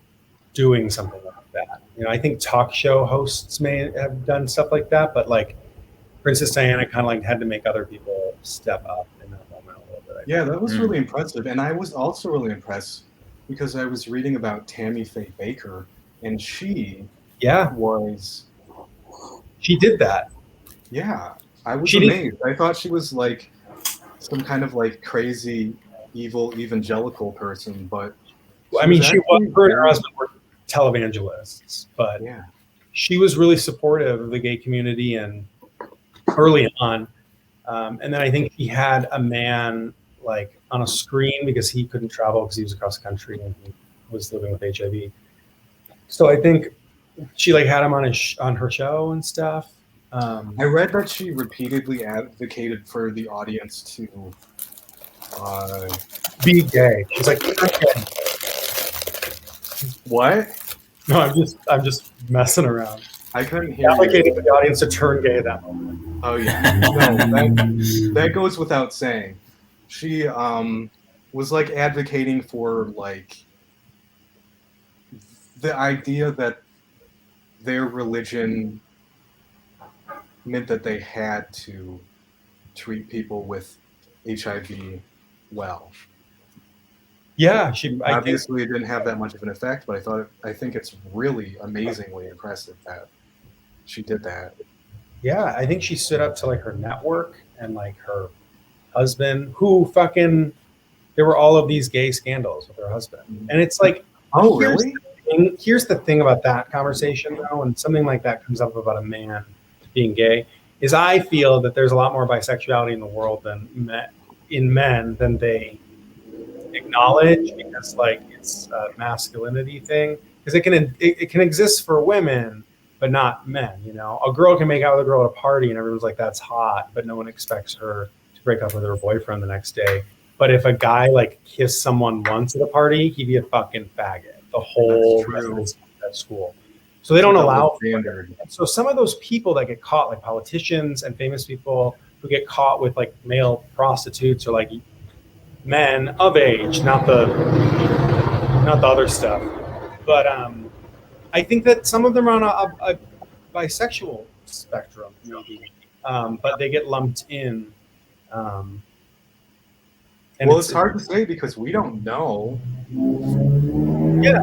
doing something like that. I think talk show hosts may have done stuff like that, but like Princess Diana kind of like had to make other people step up in that moment a little bit. Yeah, that was really impressive. And I was also really impressed because I was reading about Tammy Faye Baker, and she did that. Yeah, I was amazed. I thought she was like some kind of like crazy, evil evangelical person, but her and her husband were televangelists, but yeah, she was really supportive of the gay community and early on. And then I think he had a man like on a screen because he couldn't travel because he was across the country and he was living with HIV. So I think she like had him on her show and stuff. I read that she repeatedly advocated for the audience to Be gay. She's like, okay. what? No, I'm just messing around. I couldn't hear you. Advocated for the audience to turn gay at that moment. Oh yeah, no, that goes without saying. She was like advocating for like the idea that their religion meant that they had to treat people with HIV well. Yeah, I think Obviously, it didn't have that much of an effect, but I think it's really amazingly impressive that she did that. yeah, I think she stood up to like her network and like her husband, who fucking there were all of these gay scandals with her husband, and it's like, Oh, here's really? here's the thing about that conversation though, and something like that comes up about a man being gay, is I feel that there's a lot more bisexuality in the world than men than they acknowledge, because like it's a masculinity thing, because it can exist for women but not men. You know, a girl can make out with a girl at a party and everyone's like, that's hot, but no one expects her to break up with her boyfriend the next day. But if a guy like kissed someone once at a party, he'd be a fucking faggot the whole rest of his life at school. So they don't allow standard. So some of those people that get caught, like politicians and famous people who get caught with like male prostitutes, or like men of age, not the other stuff. But I think that some of them are on a bisexual spectrum, maybe, but they get lumped in. And Well, it's hard to say because we don't know. Yeah,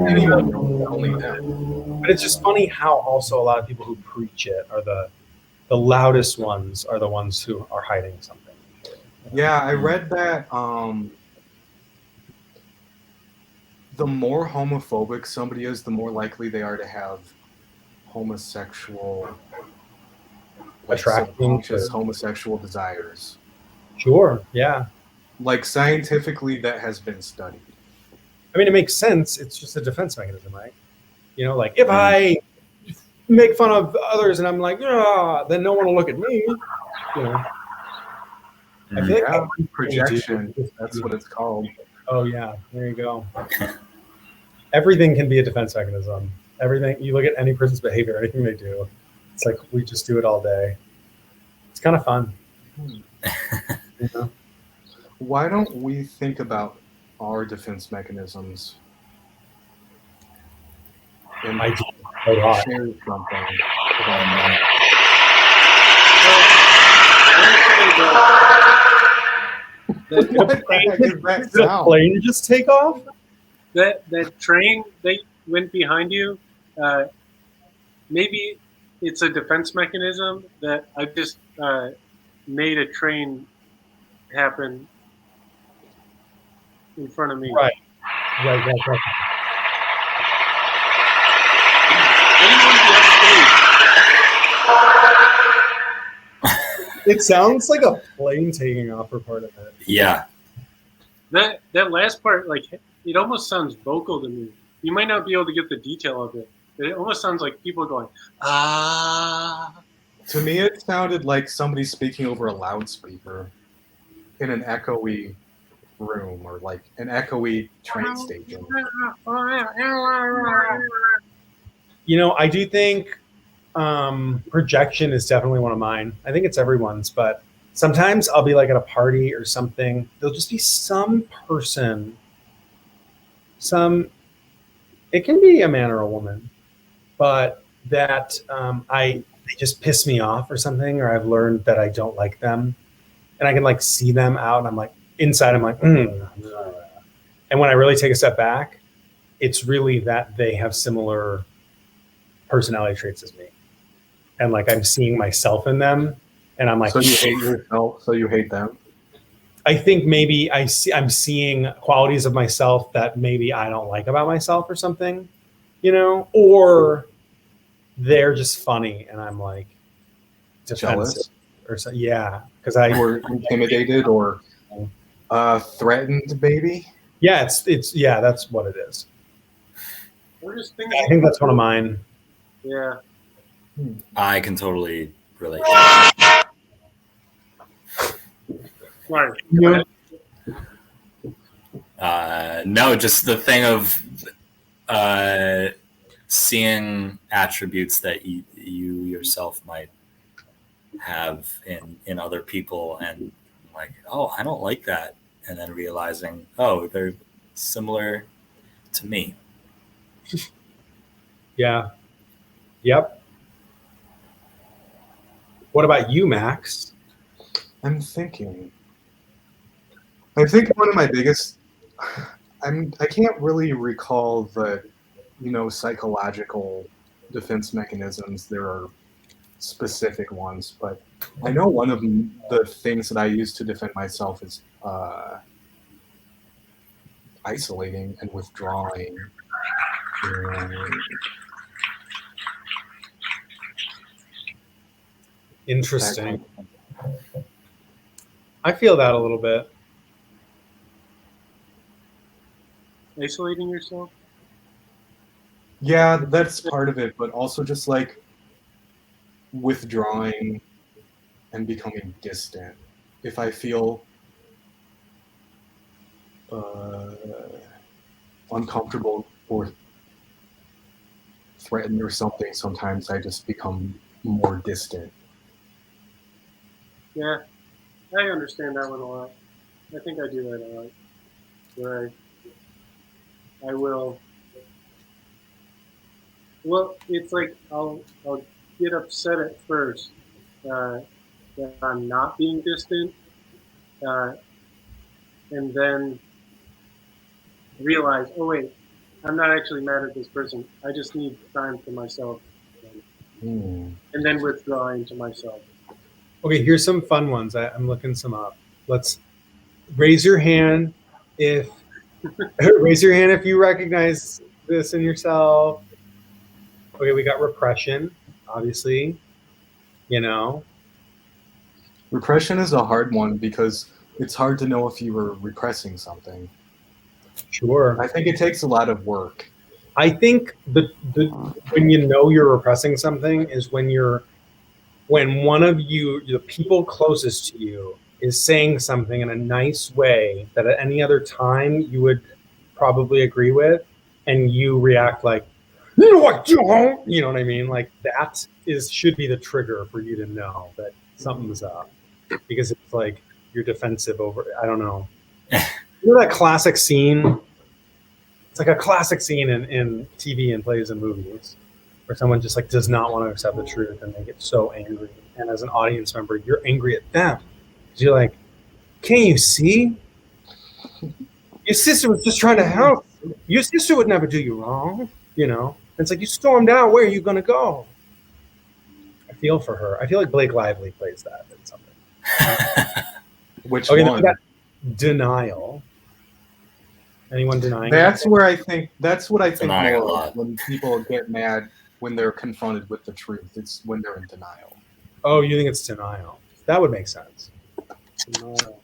Anyone knows, only them. but it's just funny how also a lot of people who preach it are the loudest ones, are the ones who are hiding something. Yeah, I read that the more homophobic somebody is, the more likely they are to have homosexual, like Attracting subconscious to- homosexual desires. Sure, yeah. Like scientifically, that has been studied. I mean, it makes sense. It's just a defense mechanism, right? You know, like if I make fun of others and I'm like, ah, then no one will look at me. You know. I feel like Yeah, every projection. That's what it's called. Oh yeah, there you go. Everything can be a defense mechanism. Everything, you look at any person's behavior, anything they do, it's like we just do it all day. It's kind of fun. You know? Why don't we think about our defense mechanisms and I do a lot. share something? That, What the heck is that Did a sound? plane just take off? that train that went behind you, maybe it's a defense mechanism that I just made a train happen in front of me. Right. Right. Anyone be It sounds like a plane taking off for part of it. Yeah. that last part, like, it almost sounds vocal to me. You might not be able to get the detail of it, but it almost sounds like people going, ah. To me, it sounded like somebody speaking over a loudspeaker in an echoey room or like an echoey train station. You know, I do think projection is definitely one of mine. I think it's everyone's, but sometimes I'll be like at a party or something. There'll just be some person, it can be a man or a woman, but that they just piss me off or something, or I've learned that I don't like them, and I can like see them out, and I'm like inside, I'm like, and when I really take a step back, it's really that they have similar personality traits as me, and like I'm seeing myself in them, and I'm like, So you hate yourself, so you hate them. I think maybe I'm seeing qualities of myself that maybe I don't like about myself or something, you know, or they're just funny and I'm like Jealous or so, yeah, because I or intimidated or threatened, maybe. yeah, it's yeah, that's what it is. We're just I think that's one of mine. Yeah. I can totally relate. Right. Yeah. No, just the thing of seeing attributes that you yourself might have in other people, and like, oh, I don't like that, and then realizing, oh, they're similar to me. Yeah. Yep. What about you, Max? I'm thinking. I think one of my biggest. I can't really recall the, psychological defense mechanisms. There are specific ones, but I know one of the things that I use to defend myself is isolating and withdrawing. And Interesting. I feel that a little bit. Isolating yourself. yeah, that's part of it, but also just like withdrawing and becoming distant. If I feel uncomfortable or threatened or something, sometimes I just become more distant. Yeah, I understand that one a lot. I think I do that a lot. Where I will. Well, it's like I'll get upset at first that I'm not being distant, uh, and then realize, oh wait, I'm not actually mad at this person. I just need time for myself, and then withdraw into myself. Okay, here's some fun ones. I'm looking some up. Let's raise your hand if you recognize this in yourself. Okay, we got repression, obviously. Repression is a hard one because it's hard to know if you were repressing something. Sure. I think it takes a lot of work. I think the when you know you're repressing something is when one of you, the people closest to you, is saying something in a nice way that at any other time you would probably agree with, and you react like, no, I don't. You know what I mean? Like that should be the trigger for you to know that something's up, because it's like you're defensive over. I don't know. You know that classic scene? It's like a classic scene in TV and plays and movies where someone just like does not want to accept the truth and they get so angry. And as an audience member, you're angry at them. You're like, can't you see? Your sister was just trying to help. Your sister would never do you wrong, And it's like you stormed out. Where are you going to go? I feel for her. I feel like Blake Lively plays that in something. Which Okay, one? Denial. Anyone denying? That's what I think Denying a more lot. when people get mad when they're confronted with the truth. It's when they're in denial. Oh, you think it's denial? That would make sense. Denial.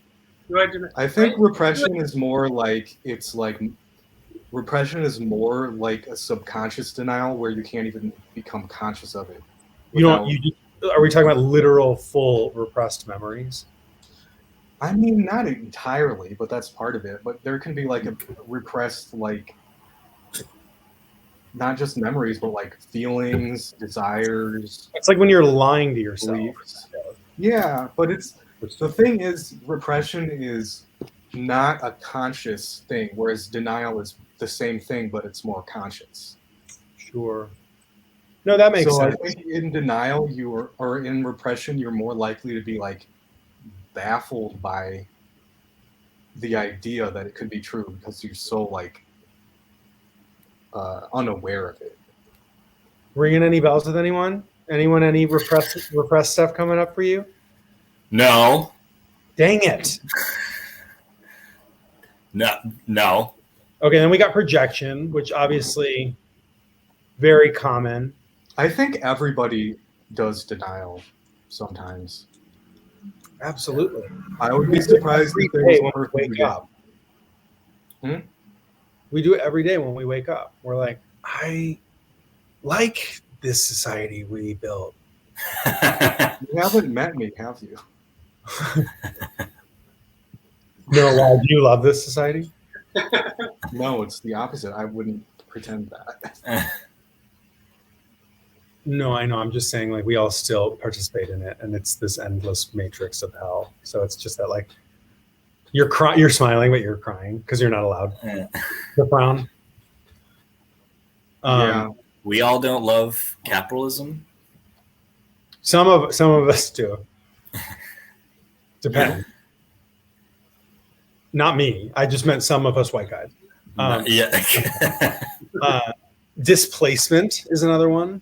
I think repression is more like repression is more like a subconscious denial where you can't even become conscious of it. Are we talking about literal full repressed memories? I mean, not entirely, but that's part of it. But there can be like a repressed, like, not just memories, but like feelings, desires. It's like when you're lying to yourself. Beliefs. Yeah, but the thing is, repression is not a conscious thing, whereas denial is the same thing, but it's more conscious. Sure. No, that makes sense. I think in denial, or in repression, you're more likely to be like baffled by the idea that it could be true because you're so like unaware of it. Ringing any bells with anyone? Anyone any repressed stuff coming up for you? No. Dang it. No. Okay, then we got projection, which obviously very common. I think everybody does denial sometimes. Absolutely. I would be surprised if there was one person who wake up. We do it every day when we wake up. We're like, I like this society we built. You haven't met me, have you? No, why do you love this society? No, it's the opposite. I wouldn't pretend that. No, I know. I'm just saying, like, we all still participate in it, and it's this endless matrix of hell. So it's just that, like, you're smiling, but you're crying because you're not allowed to frown. Yeah. We all don't love capitalism. Some of us do. Depends. Not me. I just meant some of us white guys. Displacement is another one.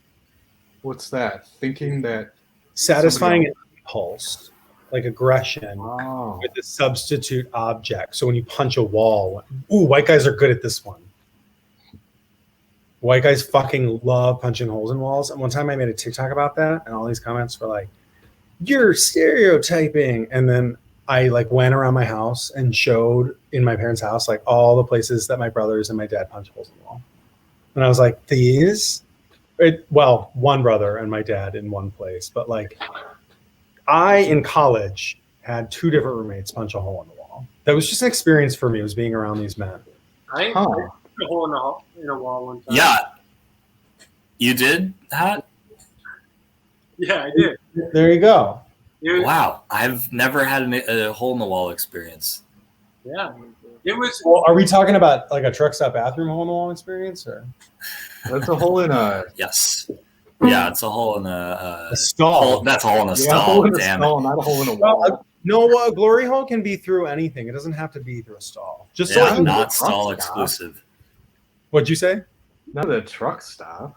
What's that? Thinking that Satisfying an impulse, like aggression, oh, with a substitute object. So when you punch a wall, white guys are good at this one. White guys fucking love punching holes in walls. And one time I made a TikTok about that, and all these comments were like, "You're stereotyping." And then I like went around my house and showed in my parents' house like all the places that my brothers and my dad punch holes in the wall. And I was like, one brother and my dad in one place, but like I in college had 2 different roommates punch a hole in the wall. That was just an experience for me. It was being around these men. I huh. put a hole in a wall one time. Yeah. You did that? Yeah, I did. There you go. It was, Wow. I've never had a hole in the wall experience. Yeah. It was. Well, are we talking about like a truck stop bathroom hole in the wall experience, or That's a hole in a Yes. Yeah, it's a hole in a stall? hole, that's a hole in a a stall. hole in a Damn stall, it. not a hole in a wall. Well, no, a glory hole can be through anything. It doesn't have to be through a stall. Just so Yeah, you know. not truck stall stop. exclusive. What'd you say? Not a truck stop.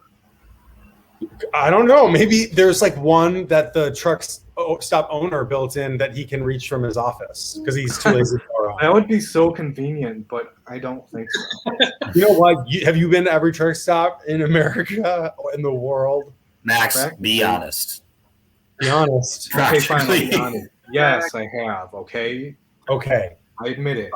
I don't know. Maybe there's like one that the truck stop owner built in that he can reach from his office because he's too lazy to go around. That would be so convenient, but I don't think so. You know what? Have you been to every truck stop in America or in the world? Max, Practically. be honest. Be honest. Okay, fine. I'll be Practically. honest. Yes, I have. Okay, Okay. I admit it.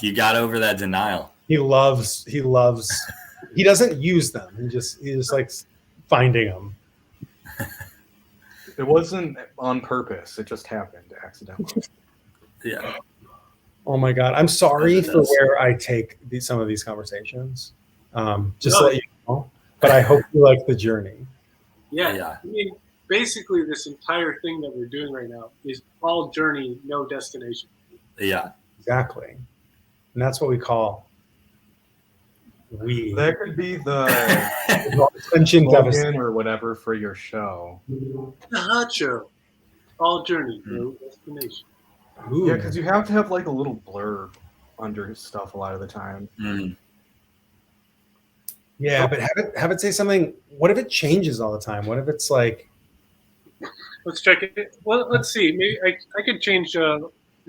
You got over that denial. He loves. He doesn't use them. He just likes finding them. It wasn't on purpose. It just happened accidentally. Yeah. Oh my God. I'm sorry It for does. where I take some of these conversations. Just No. to let you know. But I hope you like the journey. Yeah. Yeah. I mean, basically, this entire thing that we're doing right now is all journey, no destination. Yeah. Exactly. And that's what we call That could be the attention deficit. slogan or whatever for your show. The hot show. All journey, no destination. Ooh. Yeah, because you have to have like a little blurb under stuff a lot of the time. Mm. Yeah, but have it say something. What if it changes all the time? What if it's like Let's check it. Well, let's see. Maybe I could change. a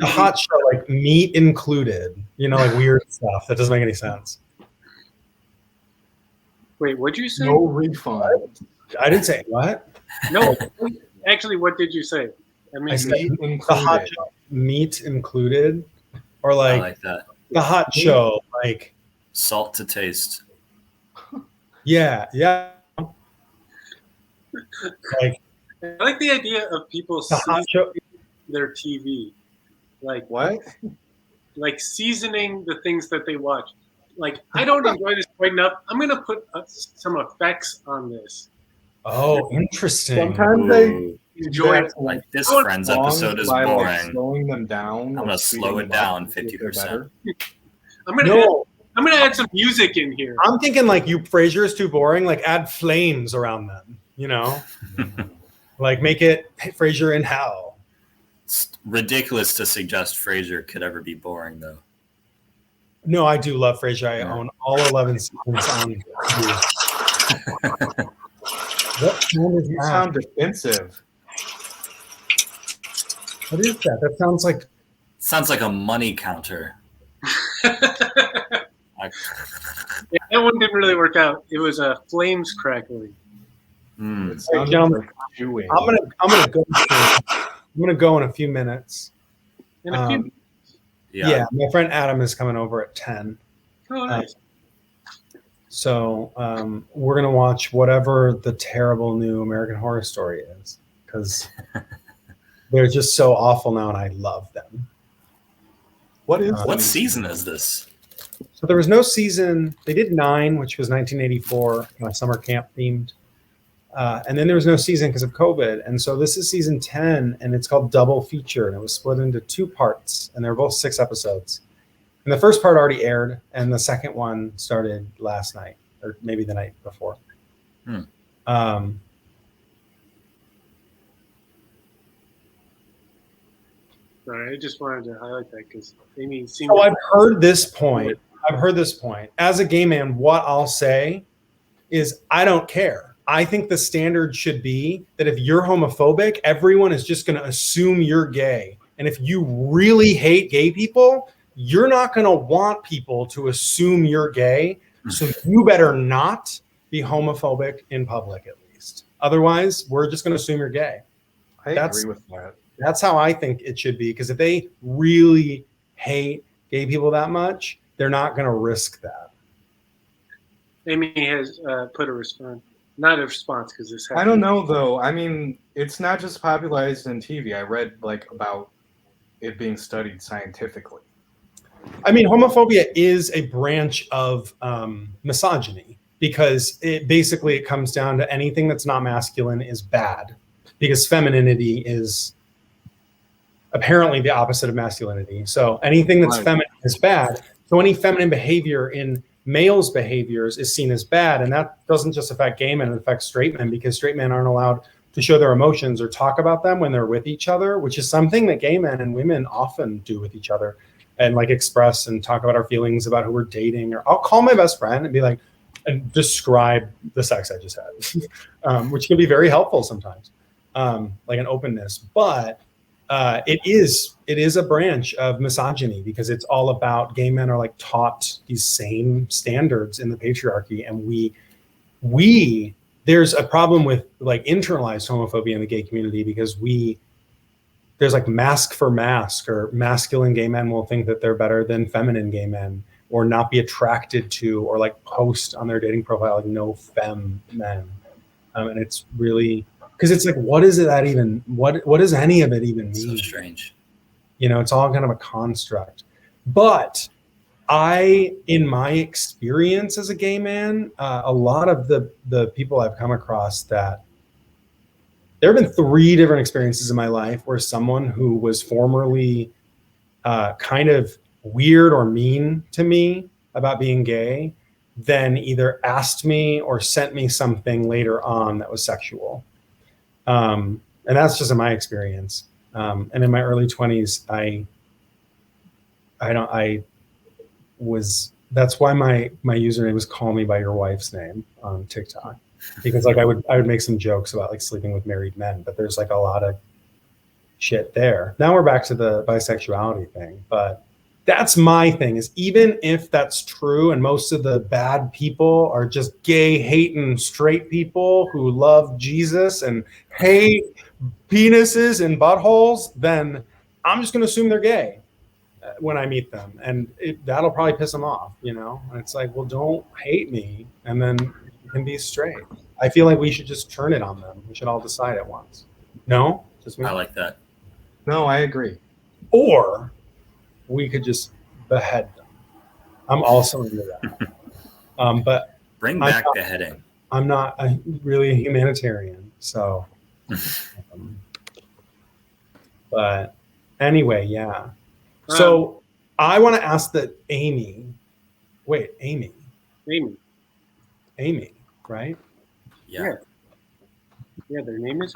hot show, like meat included? You know, like weird stuff that doesn't make any sense. Wait, what'd you say? No refund. I didn't say what. No. Actually, what did you say? I mean, I said Meat the hot included. show, meat included, or I like like that. the hot show, like Salt to taste. yeah. Like I like the idea of people the hot show. seasoning their TV, What? like seasoning the things that they watch. Like, I don't enjoy this quite enough. I'm gonna put some effects on this. Oh, interesting. Sometimes they Ooh, Enjoy it. like this Oh, Friends songs episode is by, like, boring. slowing them down. I'm gonna like, slow speeding it them up down to see if they're 50%. better. I'm gonna No, I'm gonna add some music in here. I'm thinking like you Frasier is too boring. Like add flames around them. You know, like make it Frasier in hell. It's ridiculous to suggest Frasier could ever be boring, though. No, I do love Frasier. I Yeah. own all 11 seasons on. What sound is You that? sound defensive. What is that? That sounds like Sounds like a money counter. Like, Yeah, that one didn't really work out. It was flames crackling. mm. It sounds gentlemen, like chewing. I'm gonna go. I'm gonna go in a few minutes. And a few. Yeah. Yeah, my friend Adam is coming over at 10. Oh, nice. So we're gonna watch whatever the terrible new American Horror Story is, because they're just so awful now, and I love them. What is What season is this? So there was no season. They did 9, which was 1984, summer camp themed. And then there was no season because of COVID. And so this is season 10, and it's called Double Feature. And it was split into 2 parts, and they're both 6 episodes. And the first part already aired, and the second one started last night, or maybe the night before. Sorry, I just wanted to highlight that because Amy seemed. So I've heard this point. As a gay man, what I'll say is I don't care. I think the standard should be that if you're homophobic, everyone is just going to assume you're gay. And if you really hate gay people, you're not going to want people to assume you're gay. So you better not be homophobic in public, at least. Otherwise, we're just going to assume you're gay. I agree with that. That's how I think it should be. Because if they really hate gay people that much, they're not going to risk that. Amy has put a response. Not a response because this happened. I don't know though. I mean, it's not just popularized in TV. I read about it being studied scientifically. I mean, homophobia is a branch of misogyny because it comes down to anything that's not masculine is bad, because femininity is apparently the opposite of masculinity. So anything that's feminine is bad. So any feminine behavior in males' behaviors is seen as bad. And that doesn't just affect gay men, it affects straight men, because straight men aren't allowed to show their emotions or talk about them when they're with each other, which is something that gay men and women often do with each other, and express and talk about our feelings about who we're dating. Or I'll call my best friend and be like, and describe the sex I just had, which can be very helpful sometimes, like an openness. But it is a branch of misogyny, because it's all about gay men are taught these same standards in the patriarchy, and we there's a problem with internalized homophobia in the gay community, because there's mask for mask, or masculine gay men will think that they're better than feminine gay men, or not be attracted to, or post on their dating profile no femme men, and it's really. Because it's what is it that even, what does any of it even mean? So strange. It's all kind of a construct. But in my experience as a gay man, a lot of the people I've come across, that there have been 3 different experiences in my life where someone who was formerly kind of weird or mean to me about being gay then either asked me or sent me something later on that was sexual. And that's just in my experience. And in my early 20s, that's why my username was Call Me By Your Wife's Name on TikTok, because I would make some jokes about sleeping with married men, but there's a lot of shit there. Now we're back to the bisexuality thing, but that's my thing, is even if that's true and most of the bad people are just gay hating straight people who love Jesus and hate penises and buttholes, then I'm just going to assume they're gay when I meet them. And that'll probably piss them off, And it's well, don't hate me, and then you can be straight. I feel like we should just turn it on them. We should all decide at once. No? Just me? I like that. No, I agree. Or we could just behead them. I'm also into that. But Bring back beheading. I'm not really a humanitarian, so. But anyway, yeah. So I want to ask that Amy, right? Yeah. Yeah, their name is.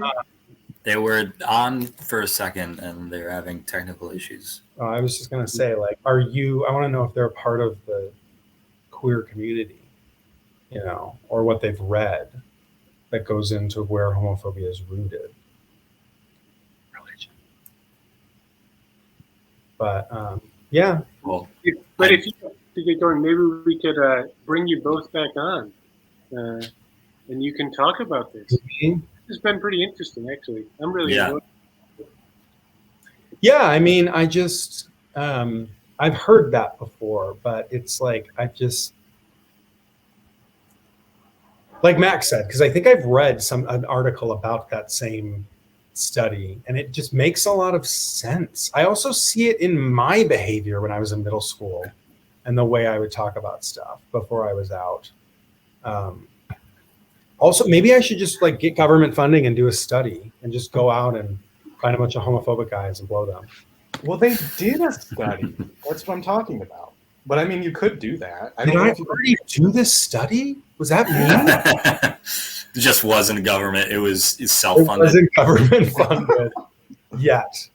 They were on for a second, and they're having technical issues. Oh, I was just going to say, I want to know if they're a part of the queer community, or what they've read that goes into where homophobia is rooted. Religion. But, yeah. Well, but if you get going, maybe we could bring you both back on, and you can talk about this. Mm-hmm. It's been pretty interesting, actually. I'm really enjoying it. Yeah, I mean, I just I've heard that before, but it's like Max said, because I think I've read an article about that same study, and it just makes a lot of sense. I also see it in my behavior when I was in middle school and the way I would talk about stuff before I was out. Also, maybe I should just like get government funding and do a study and just go out and find a bunch of homophobic guys and blow them. Well, they did a study. That's what I'm talking about. But I mean, you could do that. I Did don't know I if you already do this study? Was that me? It just wasn't government. It's It self-funded. wasn't government funded yet.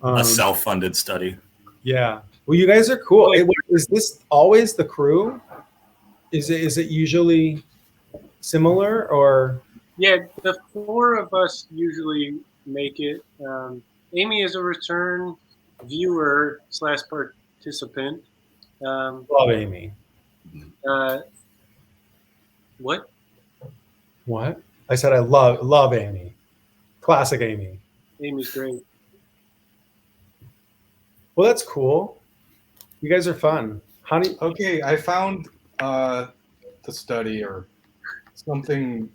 A self-funded study. Yeah. Well, you guys are cool. Is this always the crew? Is it usually similar or? Yeah, the four of us usually make it. Amy is a return viewer / participant. Love Amy. What? What? I said I love Amy. Classic Amy. Amy's great. Well, that's cool. You guys are fun. How do you, Okay, I found the study or something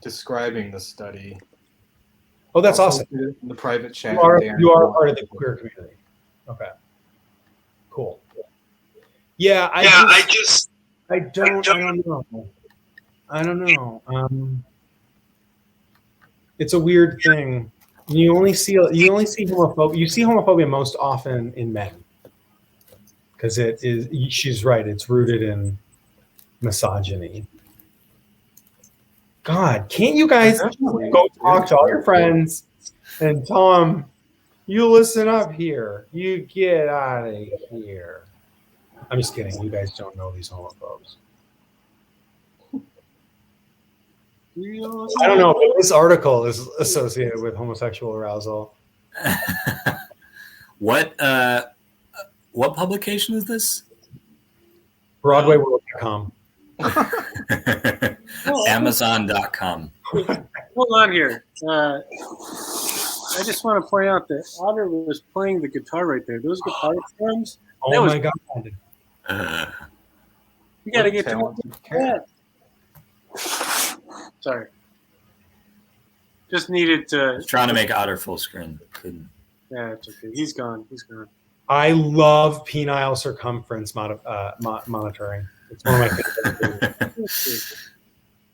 describing the study. oh, that's I'll awesome. post it in the private chat. You are Dan. part of the queer community. Okay. Cool. Yeah, I don't know. It's a weird thing. You only see homophobia. You see homophobia most often in men, because it is. She's right. It's rooted in misogyny. God, can't you guys Definitely. go talk to all your friends and tell them, you listen up here. You get out of here. I'm just kidding. You guys don't know these homophobes. I don't know, but this article is associated with homosexual arousal. What publication is this? BroadwayWorld.com. Amazon.com. Hold on here. I just want to point out that Otter was playing the guitar right there. Those guitar strums. Oh my God. You got to get to Talented cat. that. Sorry. Just needed to. Trying to make Otter full screen. Couldn't. Yeah, it's okay. He's gone. He's gone. I love penile circumference monitoring. It's one of my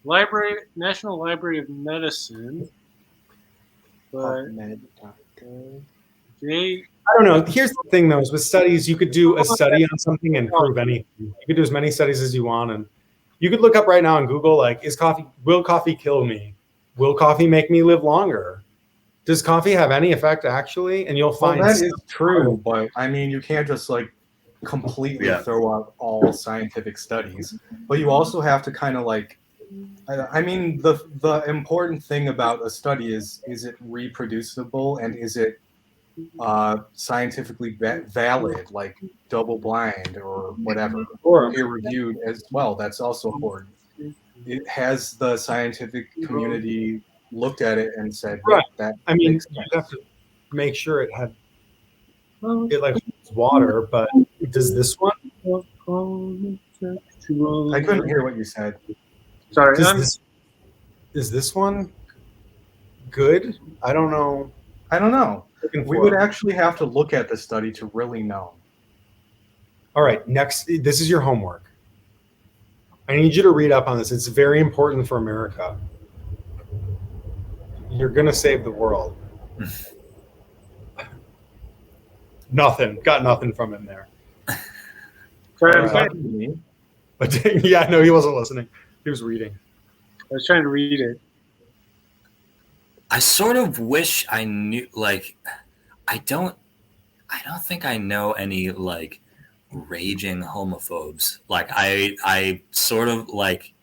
favorites. National Library of Medicine. But they. I don't know. Here's the thing, though, is with studies, you could do a study on something and prove anything. You could do as many studies as you want, and you could look up right now on Google, like, will coffee kill me? Will coffee make me live longer? Does coffee have any effect, actually? And you'll find that is true, but I mean, you can't just like completely throw out all scientific studies. But you also have to kind of like, I mean, the important thing about a study is it reproducible and is it scientifically valid, like double blind or whatever, or peer reviewed as well. That's also important. It has the scientific community looked at it and said, right. That I mean, makes you sense. have to make sure it had like water, but does this one? I couldn't hear what you said. Sorry. Is this one good? I don't know. We would actually have to look at the study to really know. All right, next, this is your homework. I need you to read up on this. It's very important for America. You're going to save the world. Got nothing from him there. But yeah, no, he wasn't listening. He was reading. I was trying to read it. I sort of wish I knew, like, I don't think I know any, like, raging homophobes. Like, I sort of, like,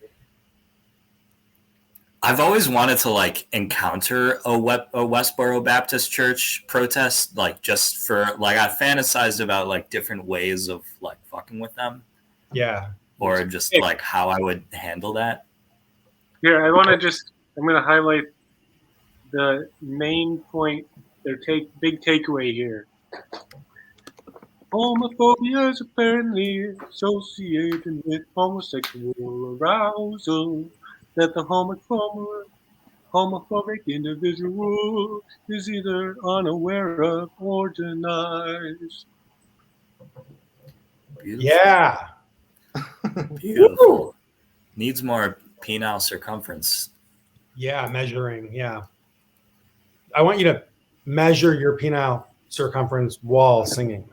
I've always wanted to, like, encounter a Westboro Baptist Church protest, like, just for, like, I fantasized about, like, different ways of, like, fucking with them. Yeah. Or just, like, how I would handle that. Here, I'm going to highlight the main point, their big takeaway here. Homophobia is apparently associated with homosexual arousal. That the homophobic individual is either unaware of or denies. Beautiful. Yeah. Beautiful. Needs more penile circumference. Yeah, measuring. Yeah. I want you to measure your penile circumference while singing.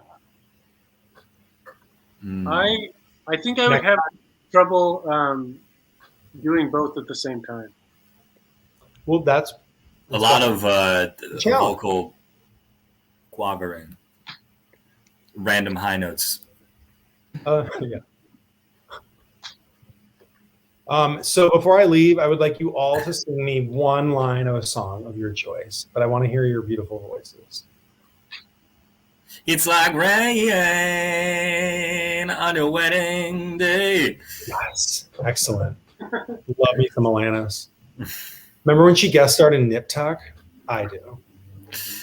Mm. I think I would have trouble doing both at the same time. Well, that's A lot of challenge. vocal quavering. Random high notes. Yeah. So before I leave, I would like you all to sing me one line of a song of your choice, but I want to hear your beautiful voices. It's like rain on your wedding day. Yes. Excellent. Love me some Alanis. Remember when she guest starred in Nip Tuck? I do.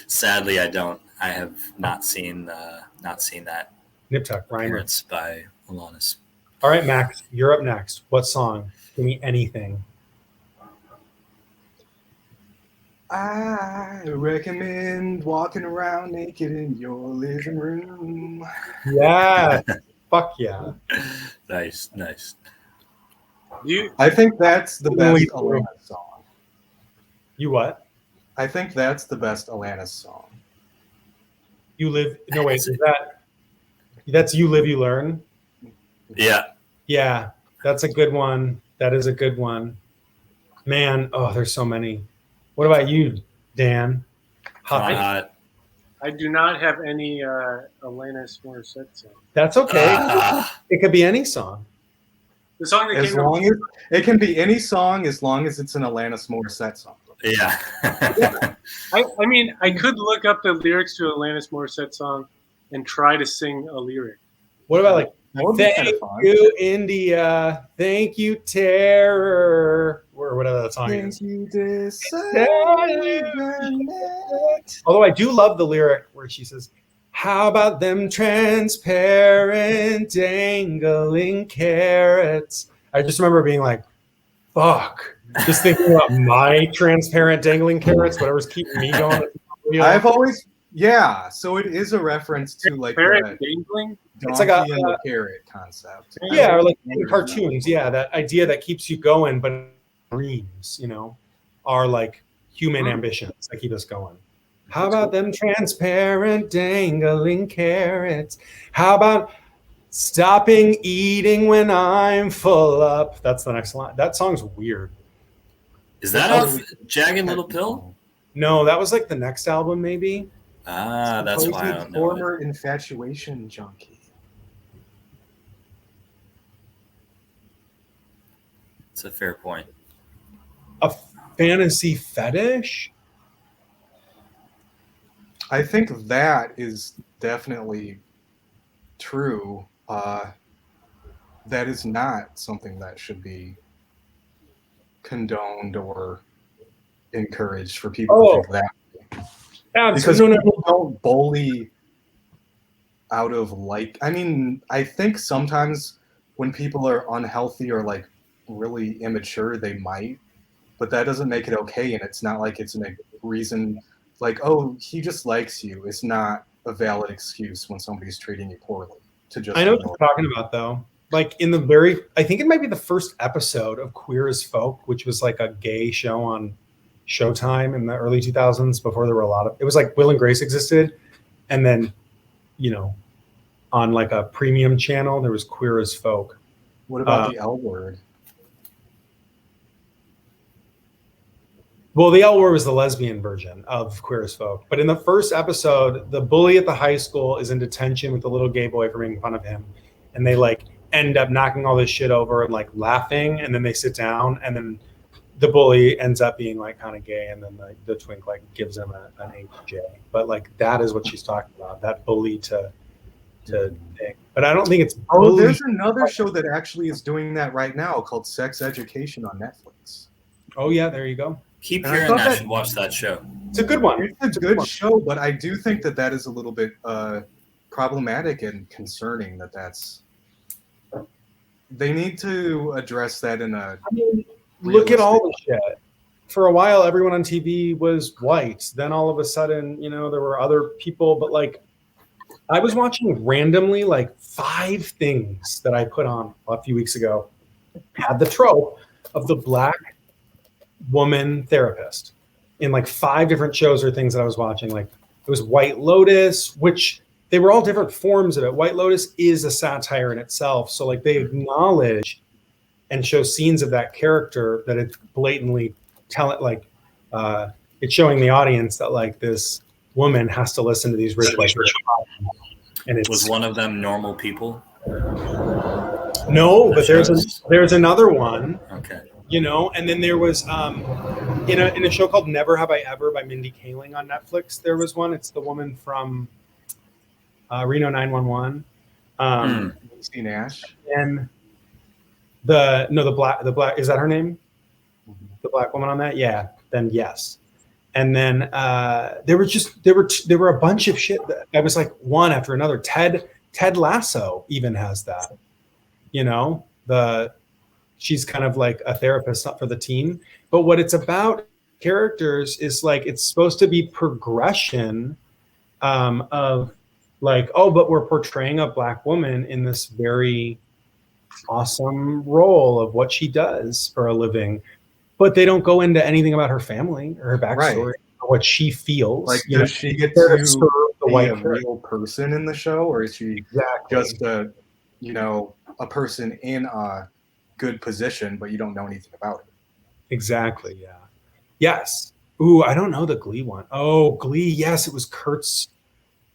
Sadly, I don't. I have not seen that Nip Tuck, Reimer. appearance by Alanis. All right, Max, you're up next. What song? Give me anything. I recommend walking around naked in your living room. Yeah. Fuck yeah. Nice. I think that's the best Really? Alanis song. You what? I think that's the best Alanis song. You live. No, wait. Is that's You Live, You Learn? Yeah. Yeah, that's a good one. That is a good one. Man, oh, there's so many. What about you, Dan? Hot. I do not have any Alanis Morissette song. That's okay. Ah. It could be any song. The song that As came to long as it can be any song, as long as it's an Alanis Morissette song. Yeah. I mean, I could look up the lyrics to an Alanis Morissette song and try to sing a lyric. What about like That would be Thank kind of fun. you, India. Thank you, Terror. Or whatever that song is. Thank you, discernment. Although I do love the lyric where she says, how about them transparent dangling carrots? I just remember being like, fuck. Just thinking about my transparent dangling carrots, whatever's keeping me going. I've always, yeah. So it is a reference to like Parrot the dangling? It's like a- donkey and the carrot concept. Yeah, or like in cartoons, yeah, that idea that keeps you going, but dreams, are like human ambitions that keep us going. How about them transparent dangling carrots? How about stopping eating when I'm full up? That's the next line. That song's weird. Is that off Jagged Little Pill? No, that was like the next album, maybe. Ah, that's why I Supposed don't know. it. former infatuation junkie. It's a fair point. A fantasy fetish? I think that is definitely true. That is not something that should be condoned or encouraged for people to think that. Because people don't bully out of like, I mean, I think sometimes when people are unhealthy or like really immature, they might, but that doesn't make it okay. And it's not like it's a reason like, oh, he just likes you. It's not a valid excuse when somebody's treating you poorly to just. I know what you're talking about, though. Like in I think it might be the first episode of Queer as Folk, which was like a gay show on Showtime in the early 2000s before there were a lot of, it was like Will and Grace existed. And then, on like a premium channel, there was Queer as Folk. What about the L Word? Well, the L Word was the lesbian version of Queer as Folk. But in the first episode, the bully at the high school is in detention with the little gay boy for making fun of him. And they like end up knocking all this shit over and like laughing. And then they sit down and then the bully ends up being like kind of gay. And then the twink like gives him an HJ. But like that is what she's talking about, that bully to thing. But I don't think it's Oh, bully. there's another show that actually is doing that right now called Sex Education on Netflix. Oh, yeah, there you go. Keep And I hearing thought that. that- Should watch that show. It's a good one. It's a good show, but I do think that is a little bit problematic and concerning that's. They need to address that in a. I mean, look at all the shit. For a while, everyone on TV was white. Then all of a sudden, you know, there were other people. But like, I was watching randomly like 5 things that I put on a few weeks ago had the trope of the black woman therapist in like 5 different shows or things that I was watching. Like it was White Lotus, which they were all different forms of it. White Lotus is a satire in itself. So like they acknowledge and show scenes of that character that it's blatantly it's showing the audience that like this woman has to listen to these rich white people. And it's Was one of them normal people? no, but there's another one. Okay. You know, and then there was in a show called Never Have I Ever by Mindy Kaling on Netflix. There was one. It's the woman from Reno 911. Lucy Nash. And the black is that her name? The black woman on that? Yeah. Then yes. And then there were a bunch of shit that I was like one after another. Ted Lasso even has that. You know, she's kind of like a therapist for the team. But what it's about characters is like it's supposed to be progression of like, oh, but we're portraying a black woman in this very awesome role of what she does for a living. But they don't go into anything about her family or her backstory or what she feels. Like, you does know, she get to to serve the be white a real person in the show, or is she just a person in a good position, but you don't know anything about it? Exactly. Yeah. Yes. Ooh, I don't know the Glee one. Oh, Glee. Yes, it was Kurt's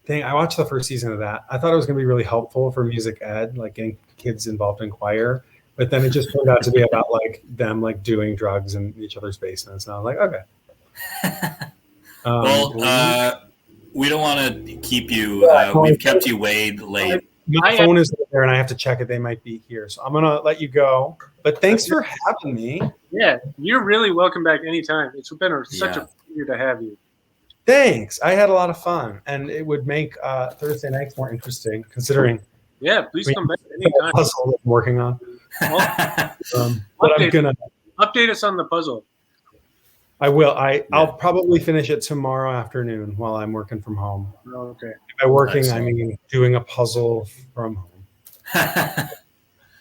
thing. I watched the first season of that. I thought it was going to be really helpful for music ed, like getting kids involved in choir. But then it just turned out to be about like them like doing drugs in each other's basements. And I was like, okay. We don't want to keep you. We've kept you way late. My phone is there, and I have to check it. They might be here, so I'm gonna let you go. But thanks for having me. Yeah, you're really welcome back anytime. It's been such a pleasure to have you. Thanks. I had a lot of fun, and it would make Thursday nights more interesting, considering. Yeah, please come back anytime. Puzzle that I'm working on. But I'm gonna update us on the puzzle. I will. I'll probably finish it tomorrow afternoon while I'm working from home. Oh, okay. By working, I mean doing a puzzle from home.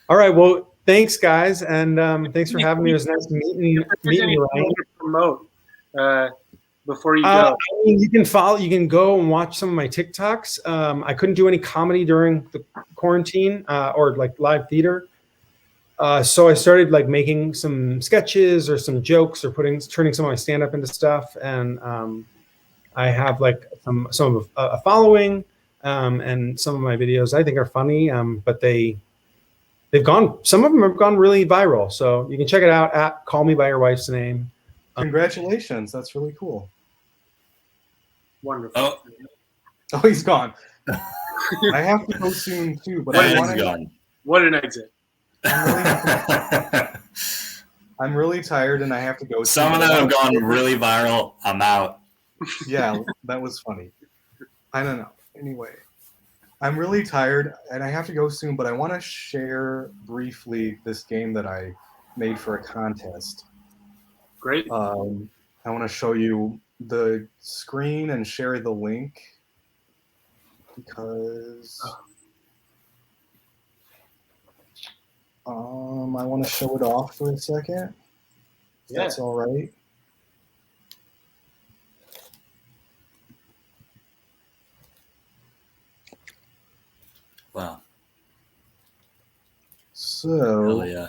All right. Well, thanks, guys, and thanks for having me. It was nice meeting you, Ryan. Promote before you go. I mean, you can go and watch some of my TikToks. I couldn't do any comedy during the quarantine or like live theater. So I started like making some sketches or some jokes or turning some of my stand-up into stuff. And I have like some of a following and some of my videos I think are funny, but some of them have gone really viral. So you can check it out at Call Me By Your Wife's Name. Congratulations. That's really cool. Wonderful. Oh, he's gone. I have to go soon too, but gone. What an exit. I'm really tired and I have to go. Some of them have gone really viral. I'm out. Yeah, that was funny. I don't know. Anyway, I'm really tired and I have to go soon, but I want to share briefly this game that I made for a contest. Great. I want to show you the screen and share the link because I want to show it off for a second. Yeah. That's all right. Wow. So, hell yeah.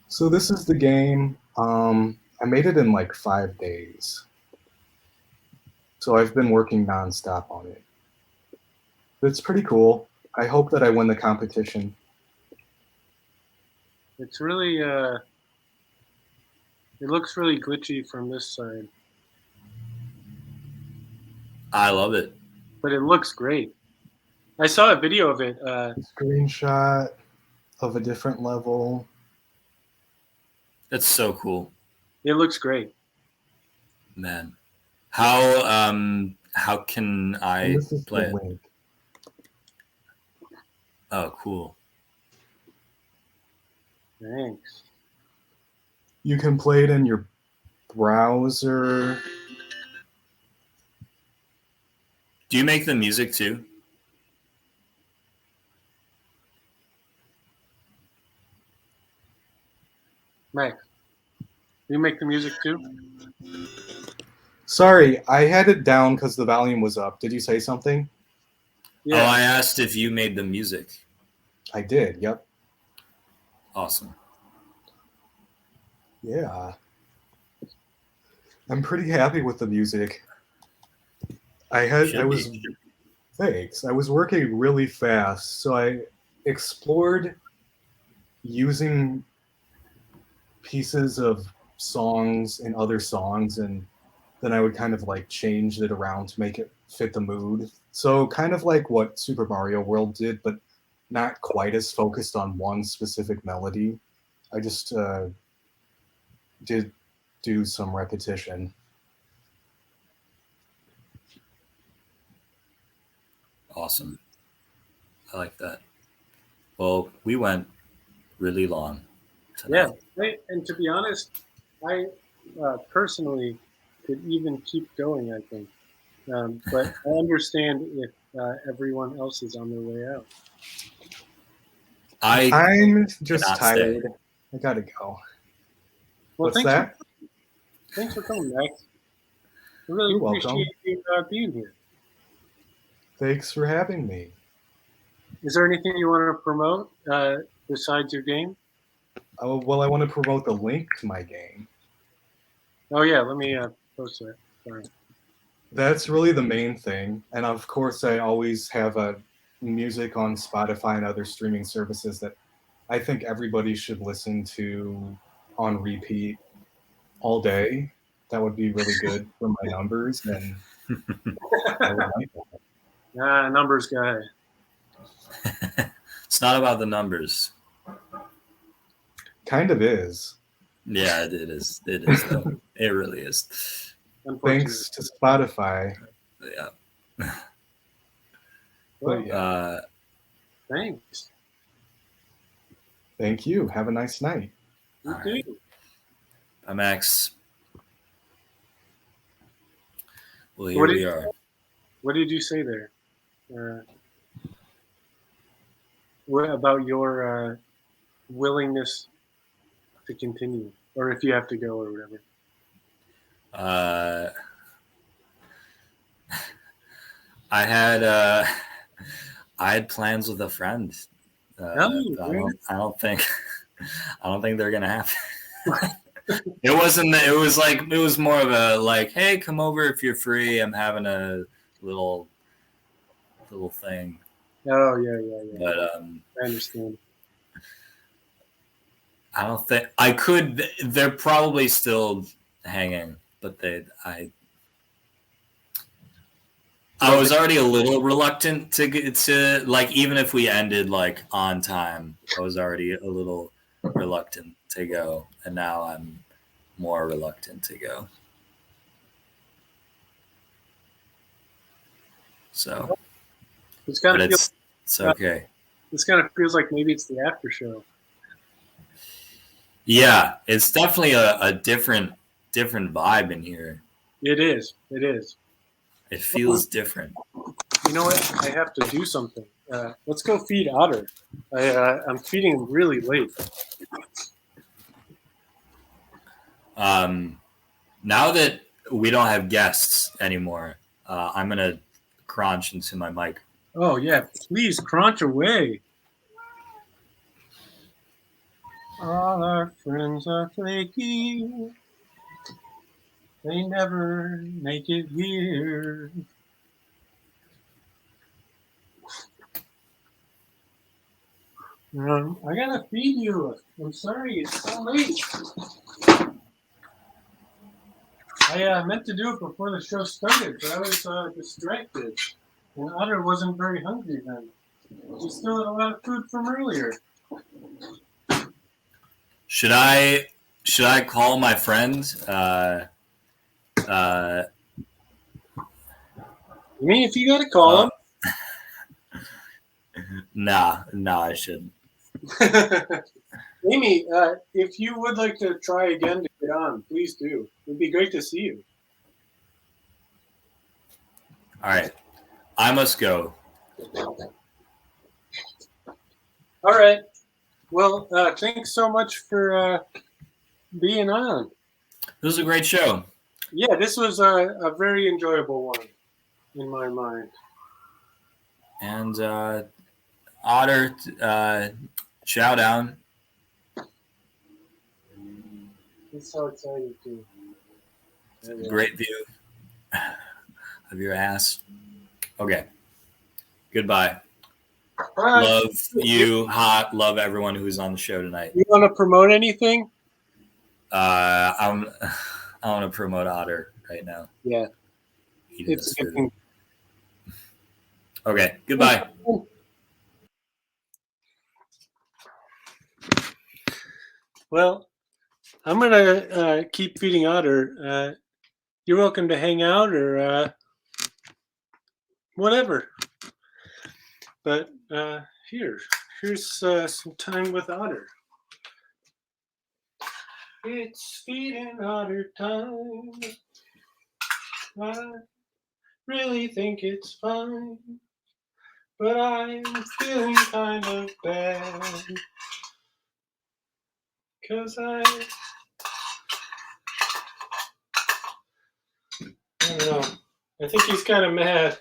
So this is the game. I made it in like 5 days. So I've been working nonstop on it. It's pretty cool. I hope that I win the competition. It's really, it looks really glitchy from this side. I love it. But it looks great. I saw a video of it. Screenshot of a different level. It's so cool. It looks great. Man, how can I And this is play the it? link. Oh, cool. Thanks. You can play it in your browser. Do you make the music too? Max, you make the music too? Sorry, I had it down because the volume was up. Did you say something? Oh, Yeah. I asked if you made the music. I did. Yep. Awesome. Yeah. I'm pretty happy with the music. Should be. Thanks. I was working really fast, so I explored using pieces of songs in other songs, and then I would kind of like change it around to make it fit the mood. So kind of like what Super Mario World did, but not quite as focused on one specific melody. I just did do some repetition. Awesome. I like that. Well, we went really long tonight. Yeah. And to be honest, I personally could even keep going, I think. But I understand if everyone else is on their way out. I'm just cannot tired. stay. I gotta go. Well, What's that? Thanks for coming, Max. I really You're welcome. appreciate you being here. Thanks for having me. Is there anything you want to promote besides your game? Oh, well, I want to promote the link to my game. Oh yeah, let me post that. Sorry. That's really the main thing. And of course, I always have music on Spotify and other streaming services that I think everybody should listen to on repeat all day. That would be really good for my numbers. And I would like that. Numbers guy. It's not about the numbers. Kind of is. Yeah, it is. It is, though. It really is. Thanks to Spotify. Yeah. But yeah. Thanks. Thank you. Have a nice night. You All too. right. Bye, Max. Well, here we are. What did you say there? What about your willingness to continue, or if you have to go, or whatever? I had plans with a friend. I don't think they're gonna happen. It wasn't. It was more of a like, hey, come over if you're free. I'm having a little thing. Oh yeah. But I understand. I don't think I could. They're probably still hanging, but I was already a little reluctant to like, even if we ended like on time, I was already a little reluctant to go, and now I'm more reluctant to go. So It's kind of it's okay. This kind of feels like maybe it's the after show. Yeah, it's definitely a different vibe in here. It is. It is. It feels different. You know what? I have to do something. Let's go feed Otter. I'm feeding him really late. Now that we don't have guests anymore, I'm gonna crunch into my mic. Oh yeah, please crunch away. All our friends are flaky. They never make it here. I gotta feed you. I'm sorry, it's so late. I meant to do it before the show started, but I was distracted. And Otter wasn't very hungry then. She still had a lot of food from earlier. Should I Should I call my friend? I mean, if you got to call him. Nah, I shouldn't. Amy, if you would like to try again to get on, please do. It'd be great to see you. All right. I must go. All right. Well, thanks so much for being on. This was a great show. Yeah, this was a very enjoyable one in my mind. And Otter, chow down. He's so excited too. Great view of your ass. Okay. Goodbye. Right. Love you, hot. Love everyone who's on the show tonight. You want to promote anything? I want to promote Otter right now. Yeah. Eating It's this a good food. thing. Okay. Goodbye. Well, I'm going to keep feeding Otter. You're welcome to hang out or whatever. But here's some time with Otter. It's feeding Otter time. I really think it's fine, but I'm feeling kind of bad. 'Cause I don't know. I think he's kind of mad.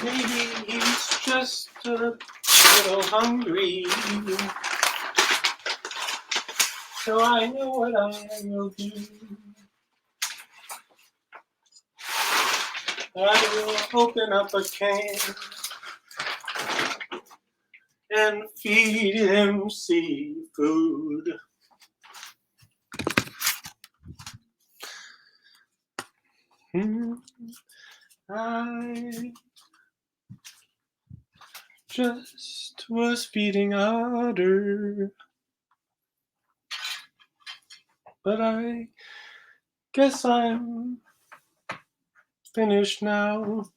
Maybe he's just a little hungry. So I know what I will do. I will open up a can and feed him seafood. I just was feeding Otter, but I guess I'm finished now.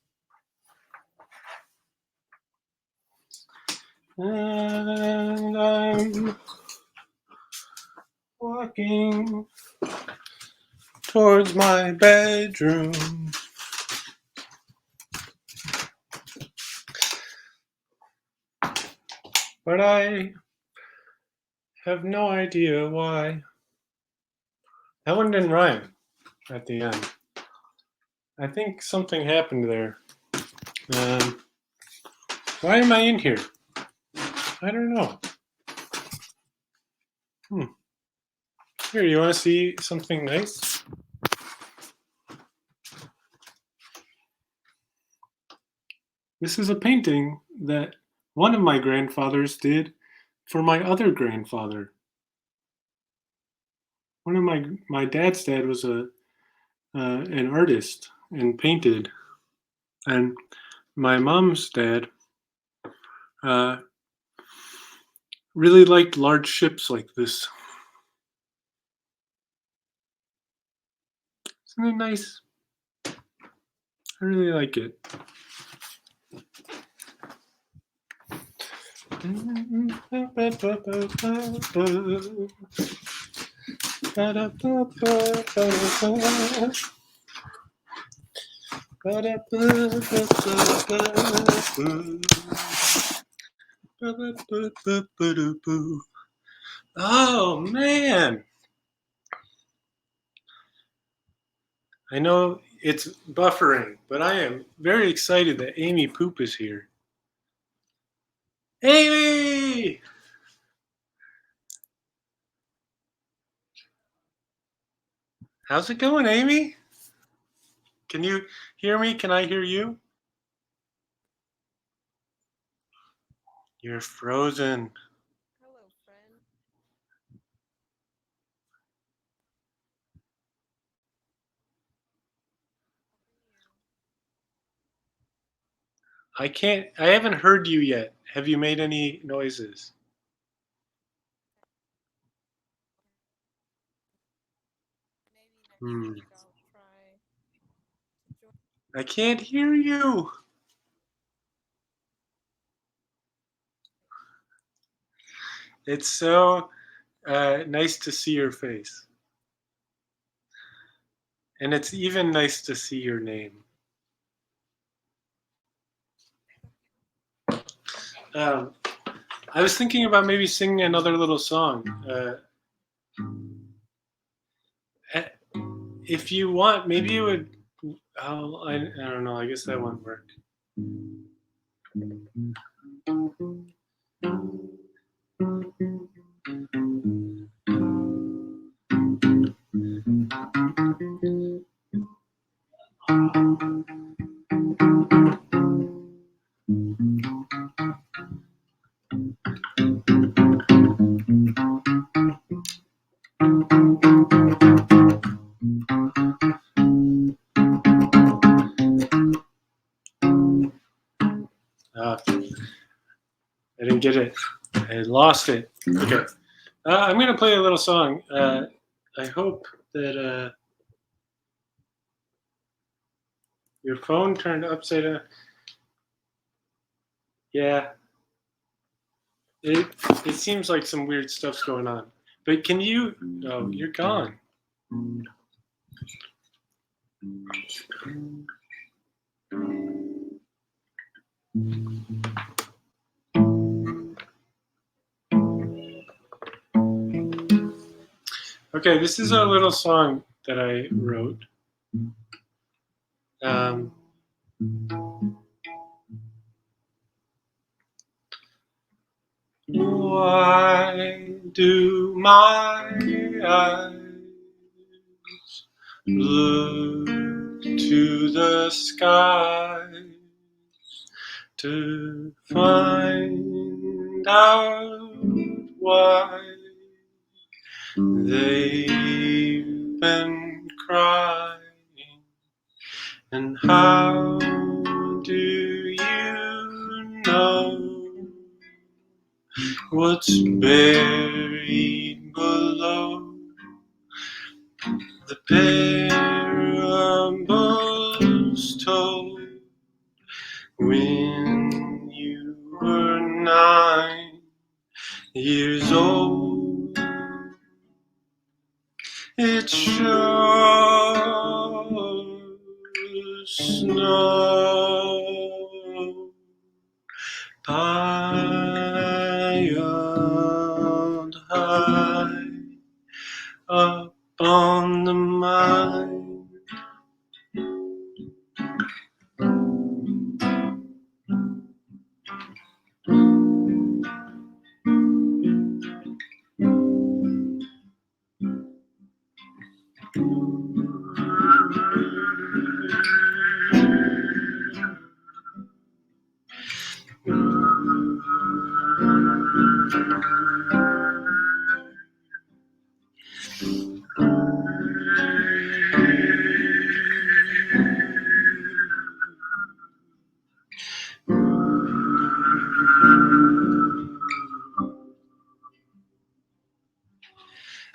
And I'm walking towards my bedroom. But I have no idea why. That one didn't rhyme at the end. I think something happened there. Why am I in here? I don't know. Here, you want to see something nice? This is a painting that one of my grandfathers did for my other grandfather. One of my dad's dad was an artist and painted, and my mom's dad really liked large ships like this. Isn't it nice? I really like it. Oh man, I know it's buffering, but I am very excited that Amy Poop is here. Amy! How's it going, Amy? Can you hear me? Can I hear you? You're frozen. Hello, friend. I can't. I haven't heard you yet. Have you made any noises? Maybe Hmm. next week I'll try to join. I can't hear you. It's so nice to see your face. And it's even nice to see your name. I was thinking about maybe singing another little song. If you want, maybe it would. Oh, I don't know. I guess that won't work. I didn't get it. I lost it. Okay. I'm going to play a little song. I hope that your phone turned upside down. Yeah. It seems like some weird stuff's going on. But can you? Oh, you're gone. Okay, this is a little song that I wrote. Why do my eyes look to the sky to find out why they've been crying? And how do you know what's buried below the parables told when you were 9 years old? It sure snow piled high up on the mine.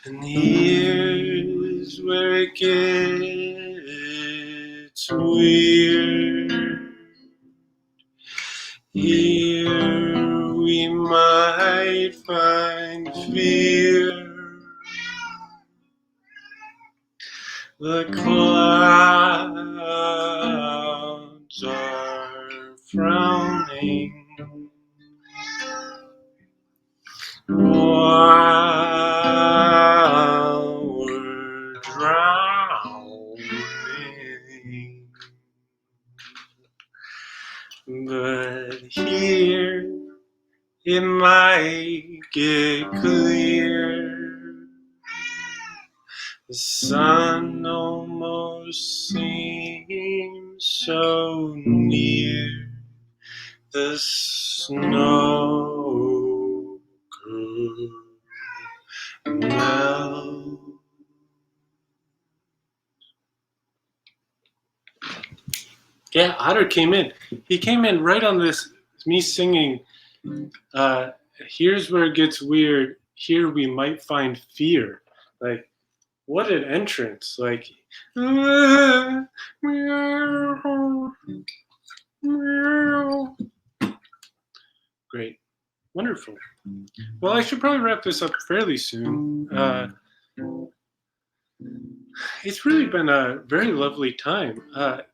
And here's where it gets weird. Here we might find fear. The clouds are frowning while we're drowning. But here it might get clear. The sun almost seems so near. The snow could melt. Yeah, Otter came in. He came in right on this, me singing, here's where it gets weird. Here we might find fear. Like, what an entrance. Like, meow, meow. Great. Wonderful. Well, I should probably wrap this up fairly soon. It's really been a very lovely time.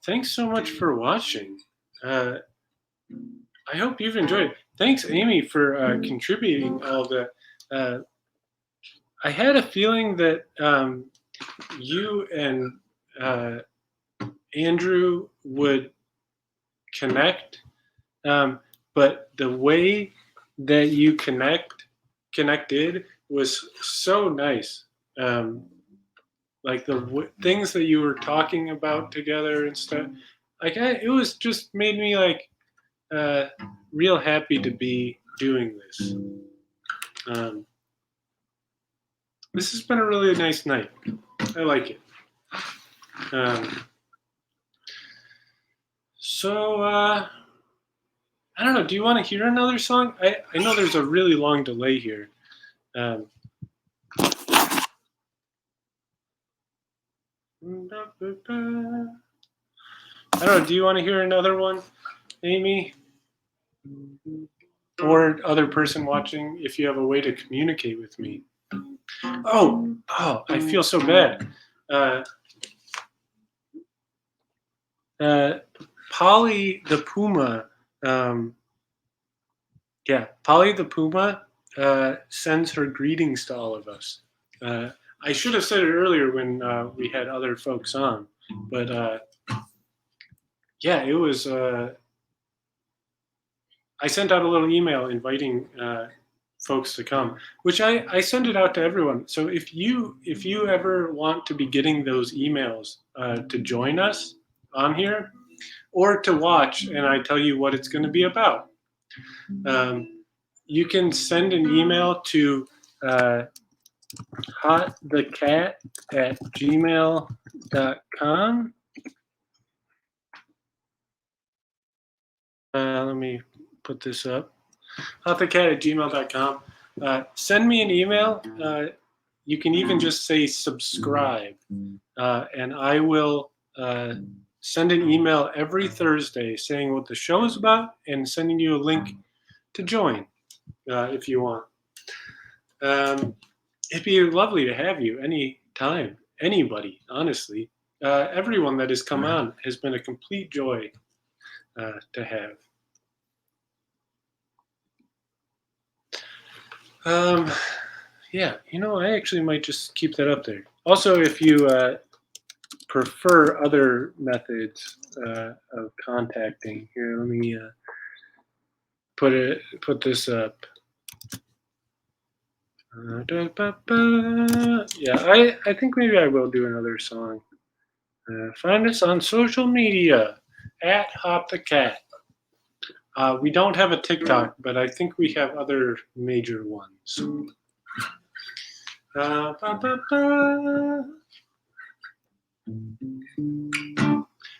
Thanks so much for watching. I hope you've enjoyed it. Thanks, Amy, for contributing all the. I had a feeling that you and Andrew would connect, but the way that you connected was so nice. Like the things that you were talking about together and stuff. Like it was just made me like real happy to be doing this. This has been a really nice night. I like it. So I don't know. Do you want to hear another song? I know there's a really long delay here. I don't know. Do you want to hear another one, Amy? Or other person watching, if you have a way to communicate with me. Oh, I feel so bad. Polly the Puma, Polly the Puma sends her greetings to all of us. I should have said it earlier when we had other folks on, but it was. I sent out a little email inviting folks to come, which I send it out to everyone. So if you ever want to be getting those emails to join us on here, or to watch, and I tell you what it's going to be about, you can send an email to hotthecat@gmail.com. Let me put this up. hotthecat@gmail.com. Send me an email. You can even just say subscribe, and I will send an email every Thursday saying what the show is about and sending you a link to join if you want. It'd be lovely to have you anytime, anybody, honestly. Everyone that has come on has been a complete joy to have. I actually might just keep that up there. Also, if you prefer other methods of contacting, here, let me put this up. I think maybe I will do another song. Find us on social media at Hop the Cat. We don't have a TikTok, but I think we have other major ones.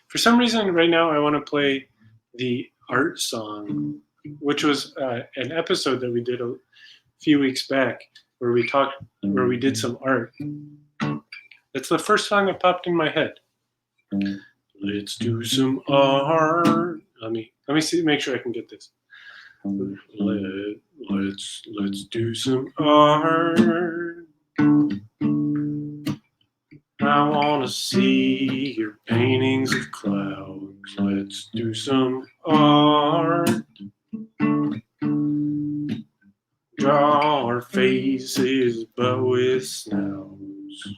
For some reason, right now, I want to play the art song, which was an episode that we did a few weeks back where we did some art. That's the first song that popped in my head. Let's do some art. Let me see, make sure I can get this. Let's do some art. I want to see your paintings of clouds. Let's do some art. Draw our faces, but with snouts.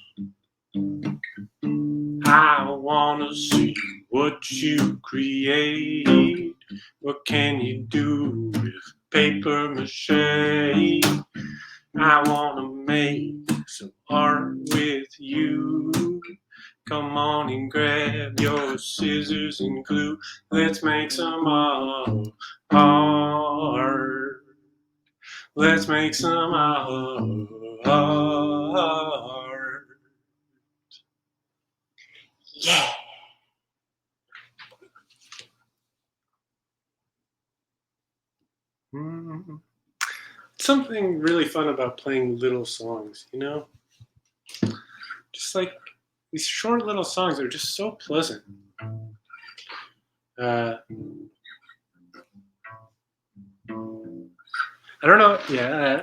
I want to see what you create. What can you do with paper mache? I want to make some art with you. Come on and grab your scissors and glue. Let's make some art. Let's make some art. Yeah. Mm. Something really fun about playing little songs, you know? Just like these short little songs are just so pleasant. I don't know. Yeah.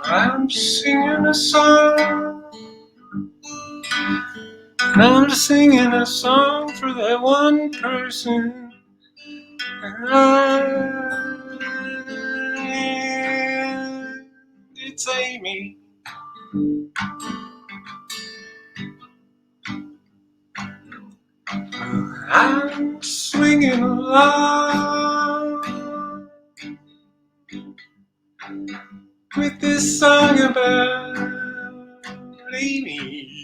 I'm singing a song. I'm just singing a song for that one person. It's Amy. I'm swinging along with this song about Amy.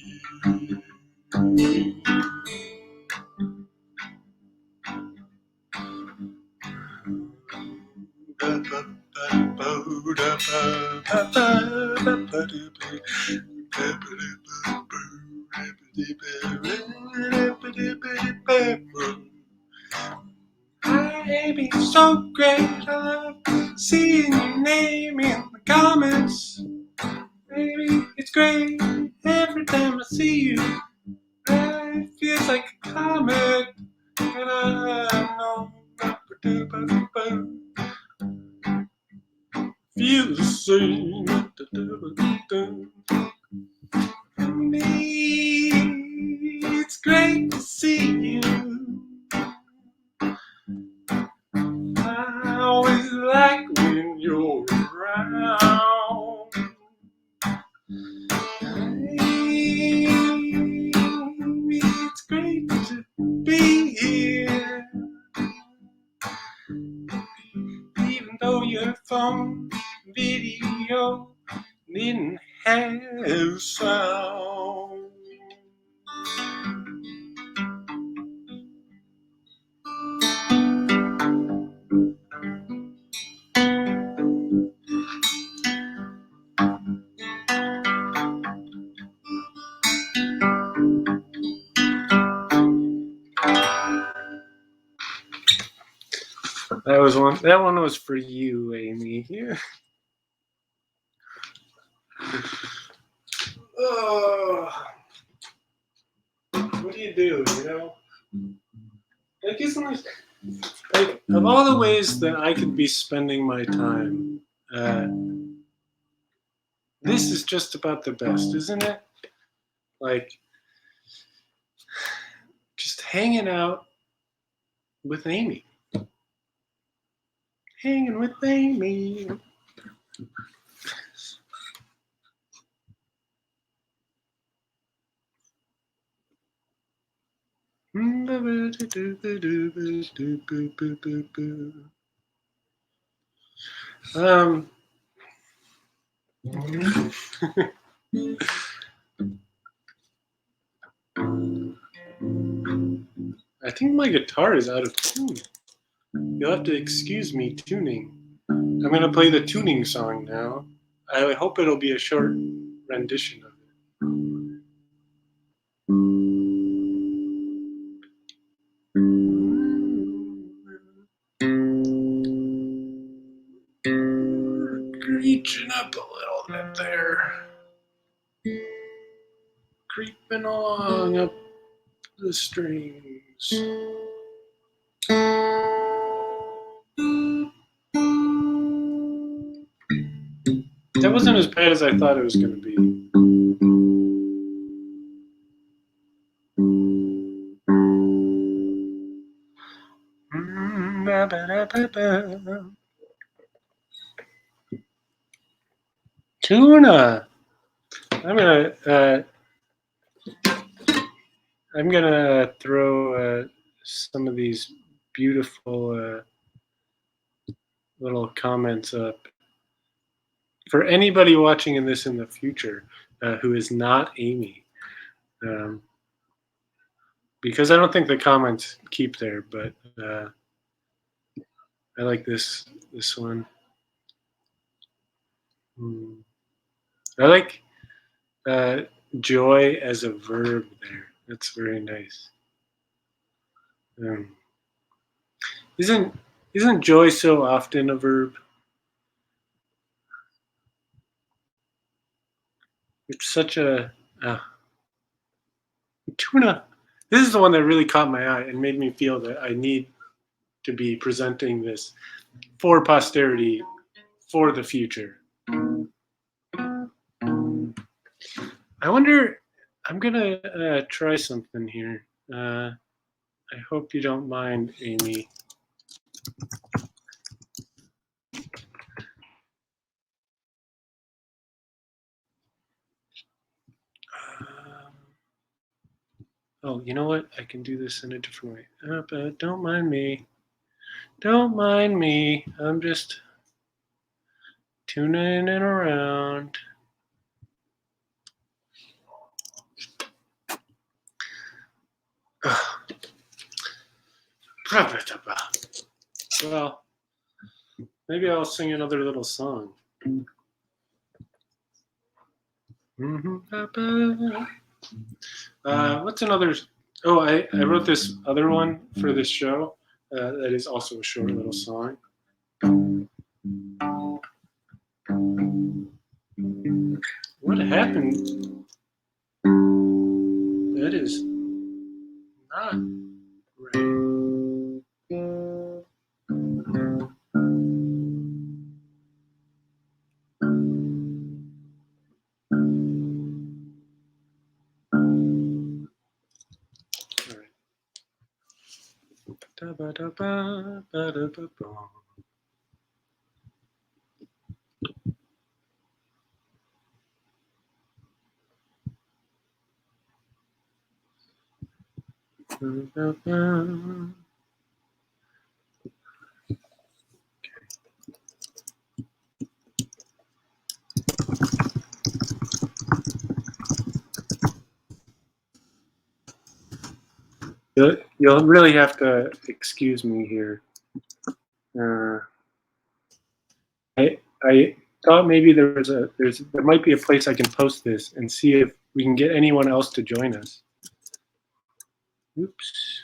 Amy, so great. I love seeing your name in the comments. Baby, it's great. Every time I see you, it feels like a comet. And I know feel the same. Me, it's great to see you. I always like when you're around. It's great to be here. Even though your phone video didn't have sound. That one was for you, Amy. Yeah. Oh, what do you do? You know, like isn't it, like of all the ways that I could be spending my time, this is just about the best, isn't it? Like just hanging out with Amy, hanging with Amy. I think my guitar is out of tune. You'll have to excuse me tuning. I'm going to play the tuning song now. I hope it'll be a short rendition of it. Reaching up a little bit there. Creeping along up the strings. That wasn't as bad as I thought it was going to be. Tuna. I'm gonna throw some of these beautiful little comments up for anybody watching in the future who is not Amy, because I don't think the comments keep there. But I like this one. I like joy as a verb there. That's very nice. Isn't joy so often a verb? It's such a tuna. This is the one that really caught my eye and made me feel that I need to be presenting this for posterity, for the future. I wonder. I'm gonna try something here. I hope you don't mind, Amy. Oh, you know what? I can do this in a different way. But don't mind me. Don't mind me. I'm just tuning in around. Well, maybe I'll sing another little song. What's another? Oh, I wrote this other one for this show that is also a short little song. What happened? That is not right. You'll really have to excuse me here. I thought maybe there might be a place I can post this and see if we can get anyone else to join us. Oops.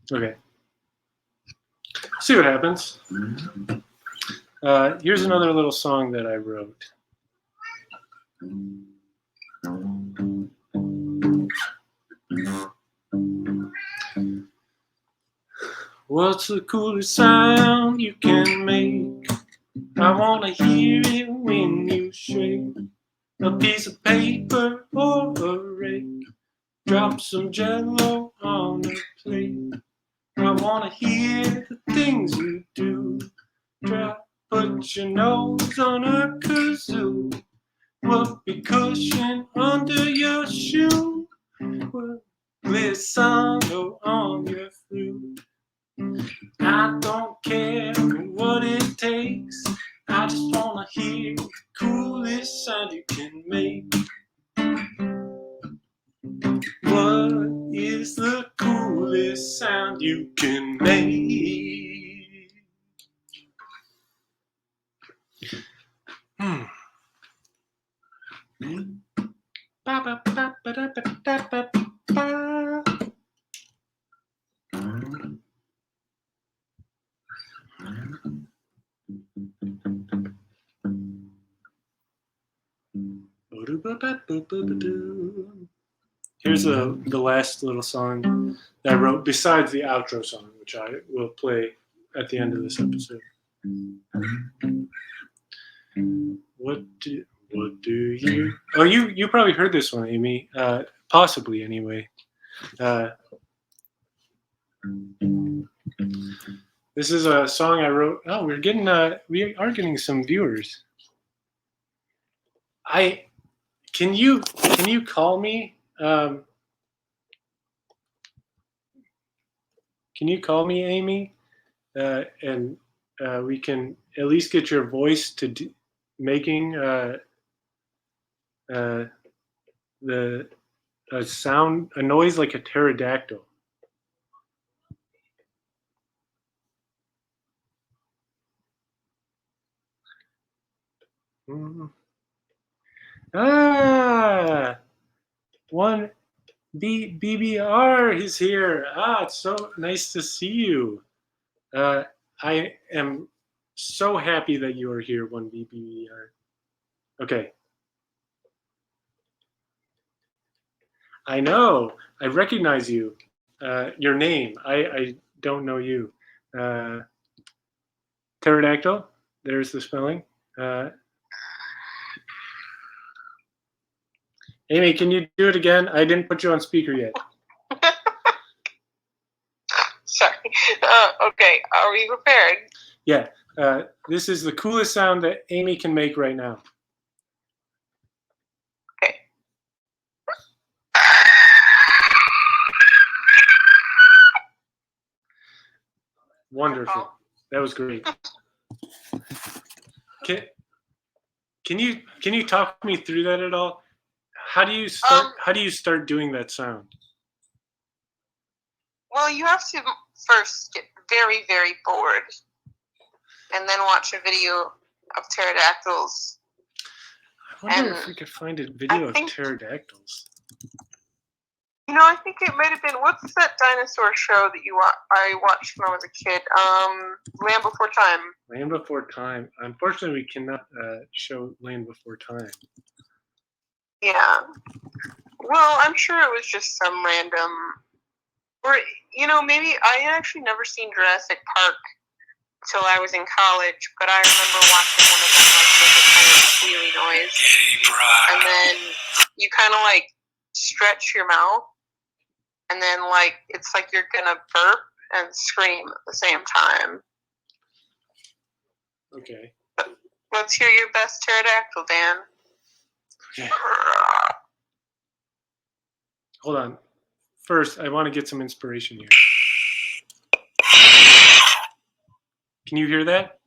Okay. See what happens. Here's another little song that I wrote. What's the coolest sound you can make? I wanna hear it when you shake a piece of paper or a rake. Drop some jello on a plate. I wanna hear the things you do. Put your nose on a kazoo. Whoopee cushion under your shoe. Glissando on your flute. I don't care what it takes. I just wanna hear the coolest sound you can make. What is the coolest sound you can make? Ba ba ba ba da ba da ba ba. Here's the last little song that I wrote besides the outro song, which I will play at the end of this episode. What do you? Oh, you probably heard this one, Amy. Possibly, anyway. This is a song I wrote. Oh, we are getting some viewers. Can you call me? Can you call me, Amy? And we can at least get your voice to making the a noise like a pterodactyl. One BBR is here. It's so nice to see you. I am so happy that you are here, one BBR. Okay. I know. I recognize you. Your name. I don't know you. Pterodactyl. There's the spelling. Amy, can you do it again? I didn't put you on speaker yet. Sorry. Okay. Are we prepared? Yeah. This is the coolest sound that Amy can make right now. Okay. Wonderful. That was great. Can you talk me through that at all? How do you start doing that sound? Well, you have to first get very, very bored and then watch a video of pterodactyls. I wonder if we could find a video of pterodactyls. You know, I think it might have been, what's that dinosaur show that I watched when I was a kid? Land Before Time. Land Before Time. Unfortunately, we cannot show Land Before Time. Yeah. Well, I'm sure it was just some random, or, you know, maybe I had actually never seen Jurassic Park till I was in college, but I remember watching one of them like make a kind of squealy noise. And then you kind of like stretch your mouth, and then like it's like you're gonna burp and scream at the same time. Okay. Let's hear your best pterodactyl, Dan. Okay. Hold on. First, I want to get some inspiration here. Can you hear that?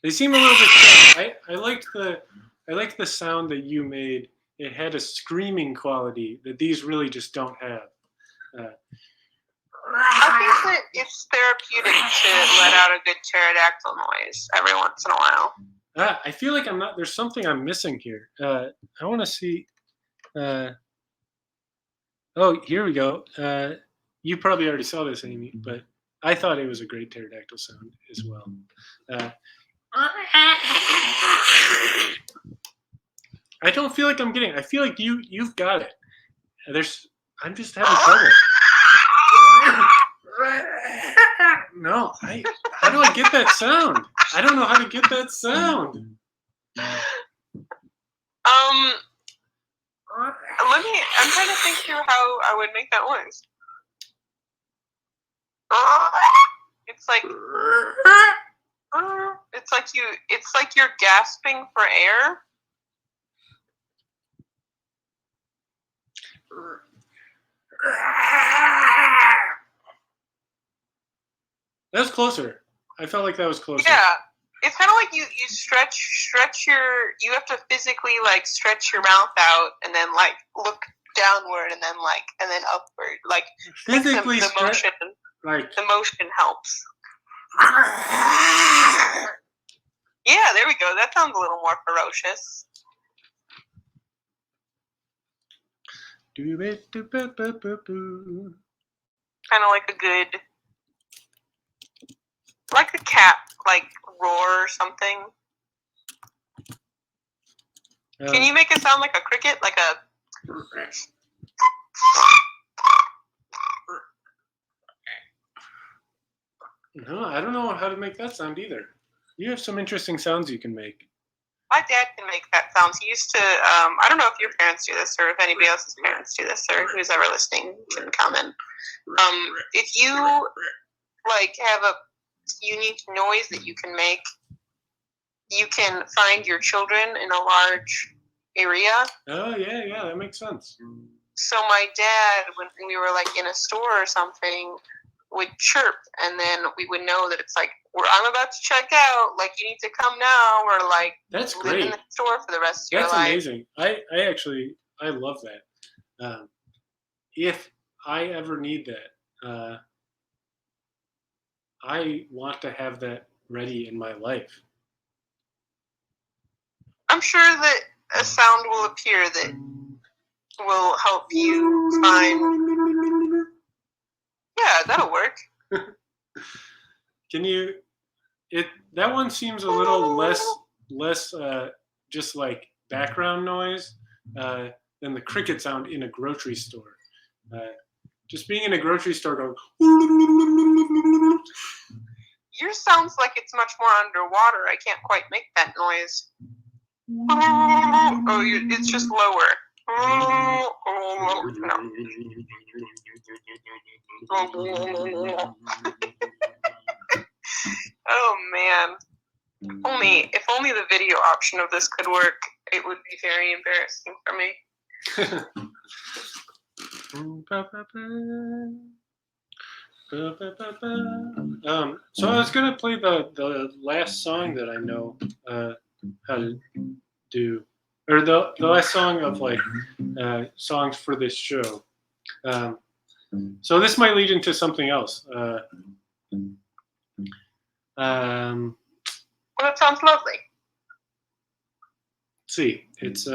They seem a little bit. I liked the sound that you made. It had a screaming quality that these really just don't have. I think that it's therapeutic to let out a good pterodactyl noise every once in a while. I feel like I'm not. There's something I'm missing here. I want to see. Oh, here we go. You probably already saw this, Amy, but I thought it was a great pterodactyl sound as well. I don't feel like I'm getting. I feel like you've got it. I'm just having trouble. No, how do I get that sound? I don't know how to get that sound. I'm trying to think through how I would make that noise. It's like you're gasping for air. That was closer. I felt like that was closer. Yeah. It's kind of like you stretch you have to physically like stretch your mouth out and then like look downward and then upward. Like physically the motion. Like the motion helps. Yeah, there we go. That sounds a little more ferocious. Kind of like a good like a cat, like roar or something. Can you make it sound like a cricket, like a? No, I don't know how to make that sound either. You have some interesting sounds you can make. My dad can make that sound. He used to. I don't know if your parents do this, or if anybody else's parents do this, or who's ever listening can comment. If you like have a unique noise that you can make, you can find your children in a large area. Oh yeah, that makes sense. So my dad, when we were like in a store or something, would chirp, and then we would know that it's like, I'm about to check out. Like, you need to come now, or like, That's live great. in the store for the rest of That's your life. amazing. I love that. If I ever need that, I want to have that ready in my life. I'm sure that a sound will appear that will help you find. Yeah, that'll work. Can you? That one seems a little less just like background noise than the cricket sound in a grocery store. Just being in a grocery store going. Yours sounds like it's much more underwater. I can't quite make that noise. Oh, it's just lower. Oh man. If only the video option of this could work, it would be very embarrassing for me. So I was gonna play the last song that I know how to do, or the last song of like songs for this show. So this might lead into something else. Well, that sounds lovely. Let's see, it's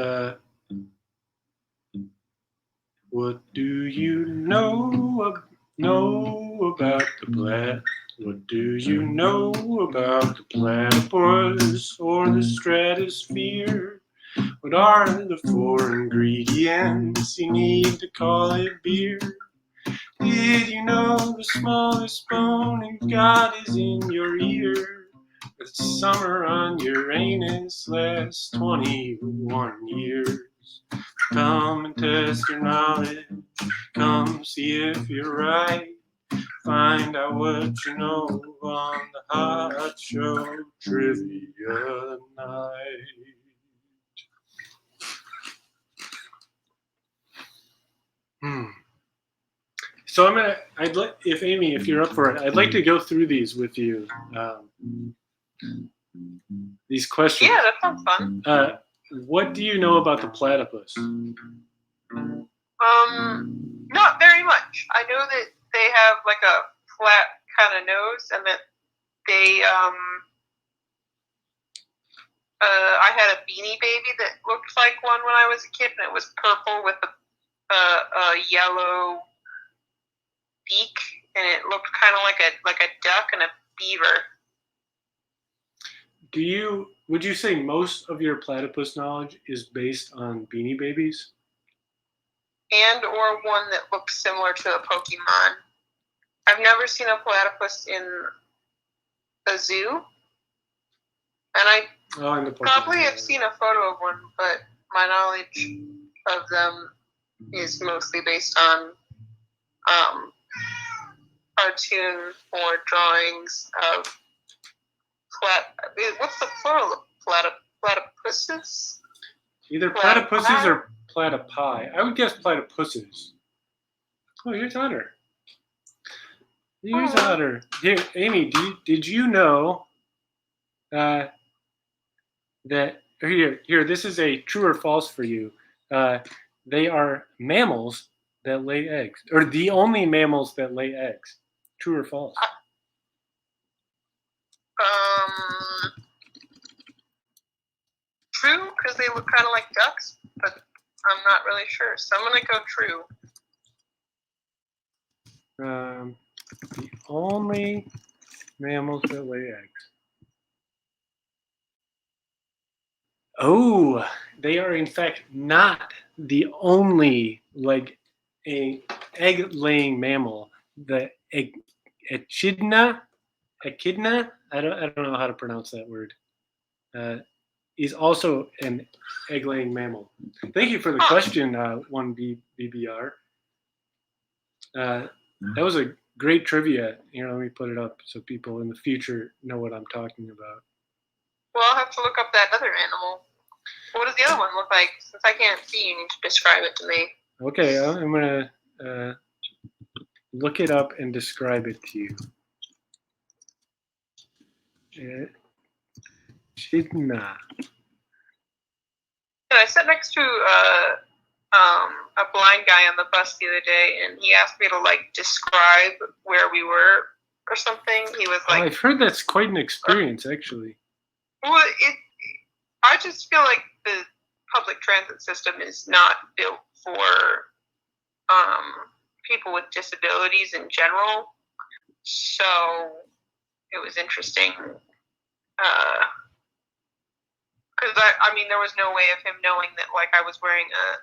what do you know about the plat? What do you know about the platypus or the stratosphere? What are the 4 ingredients you need to call it beer? Did you know the smallest bone you've got is in your ear? The summer on Uranus lasts 21 years. Come and test your knowledge. Come see if you're right. Find out what you know on the Hot Show Trivia Night. So if Amy, if you're up for it, I'd like to go through these with you. These questions. Yeah, that sounds fun. What do you know about the platypus? Not very much. I know that they have like a flat kind of nose, and that they I had a Beanie Baby that looked like one when I was a kid, and it was purple with a yellow beak, and it looked kind of like a duck and a beaver. Would you say most of your platypus knowledge is based on Beanie Babies? And or one that looks similar to a Pokemon. I've never seen a platypus in a zoo, and I probably have seen a photo of one, but my knowledge of them is mostly based on cartoon or drawings of what's the plural of platypuses? Either platypuses or platypi. I would guess platypuses. Oh, here's Hunter. Here, Amy, did you know that here, this is a true or false for you. They are mammals that lay eggs, or the only mammals that lay eggs. True or false? True, because they look kind of like ducks, but I'm not really sure. So I'm gonna go true. The only mammals that lay eggs. Oh, they are in fact not the only egg-laying mammal. The echidna, I don't know how to pronounce that word. Is also an egg-laying mammal. Thank you for the question, 1BBR. That was a great trivia. Here, let me put it up so people in the future know what I'm talking about. Well, I'll have to look up that other animal. What does the other one look like? Since I can't see, you need to describe it to me. Okay, I'm going to look it up and describe it to you. Echidna. I sat next to a blind guy on the bus the other day, and he asked me to describe where we were or something. He was like, I've heard that's quite an experience, actually. Well, I just feel like the public transit system is not built for people with disabilities in general. So it was interesting. Because I mean, there was no way of him knowing that I was wearing a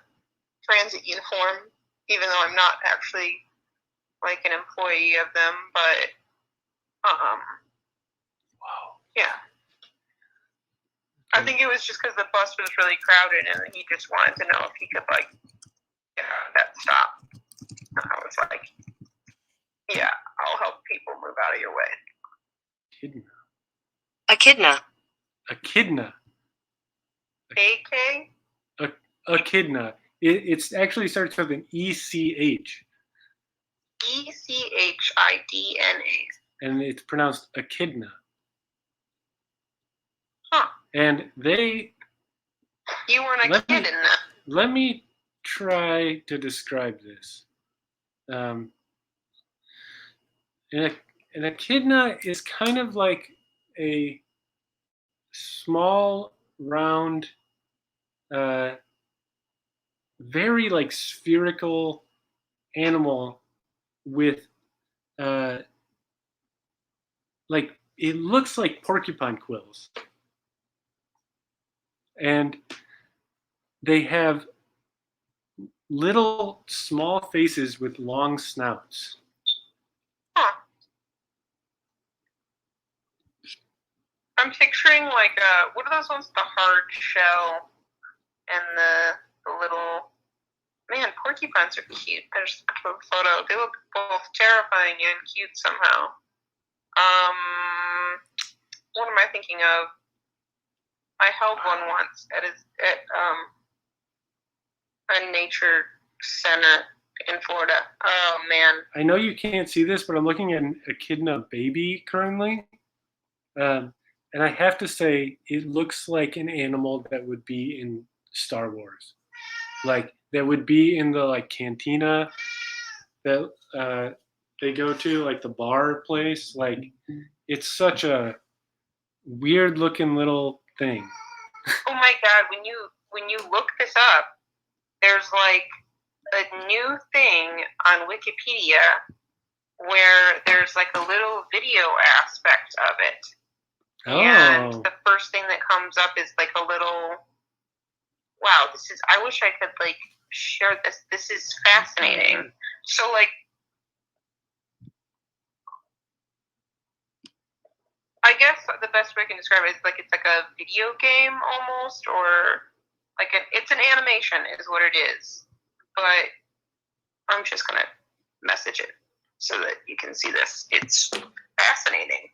transit uniform, even though I'm not actually an employee of them. But yeah. I think it was just because the bus was really crowded, and he just wanted to know if he could get out of that stop. And I was like, yeah, I'll help people move out of your way. Echidna. Echidna. AK? Echidna. It actually starts with an ECH. ECHIDNA. And it's pronounced echidna. Huh. And they... You weren't a kid in that. Let me try to describe this. An echidna is kind of like a small, round, very spherical animal with it looks like porcupine quills. And they have little small faces with long snouts. Huh. I'm picturing what are those ones with the hard shell and the little... Man, porcupines are cute. There's a photo. They look both terrifying and cute somehow. What am I thinking of? I held one once at a nature center in Florida. Oh man! I know you can't see this, but I'm looking at an echidna baby currently, and I have to say it looks like an animal that would be in Star Wars, that would be in the cantina that they go to, the bar place. It's such a weird looking little thing. Oh my god! When you look this up, there's a new thing on Wikipedia where there's a little video aspect of it. Oh. And the first thing that comes up is a little... Wow, this is... I wish I could share this. This is fascinating. So I guess the best way I can describe it is it's a video game almost, or it's an animation is what it is. But I'm just gonna message it so that you can see this. It's fascinating.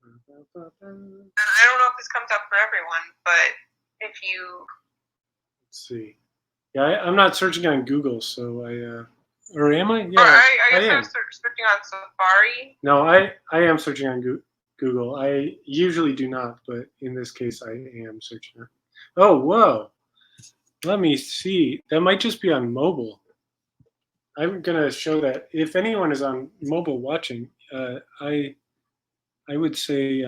And I don't know if this comes up for everyone, but if you... Let's see. Yeah, I'm not searching on Google, so or am I? Yeah, I guess am. I was searching on Safari. No, I am searching on Google. I usually do not, but in this case, I am searching. Oh, whoa. Let me see. That might just be on mobile. I'm gonna show that. If anyone is on mobile watching, I would say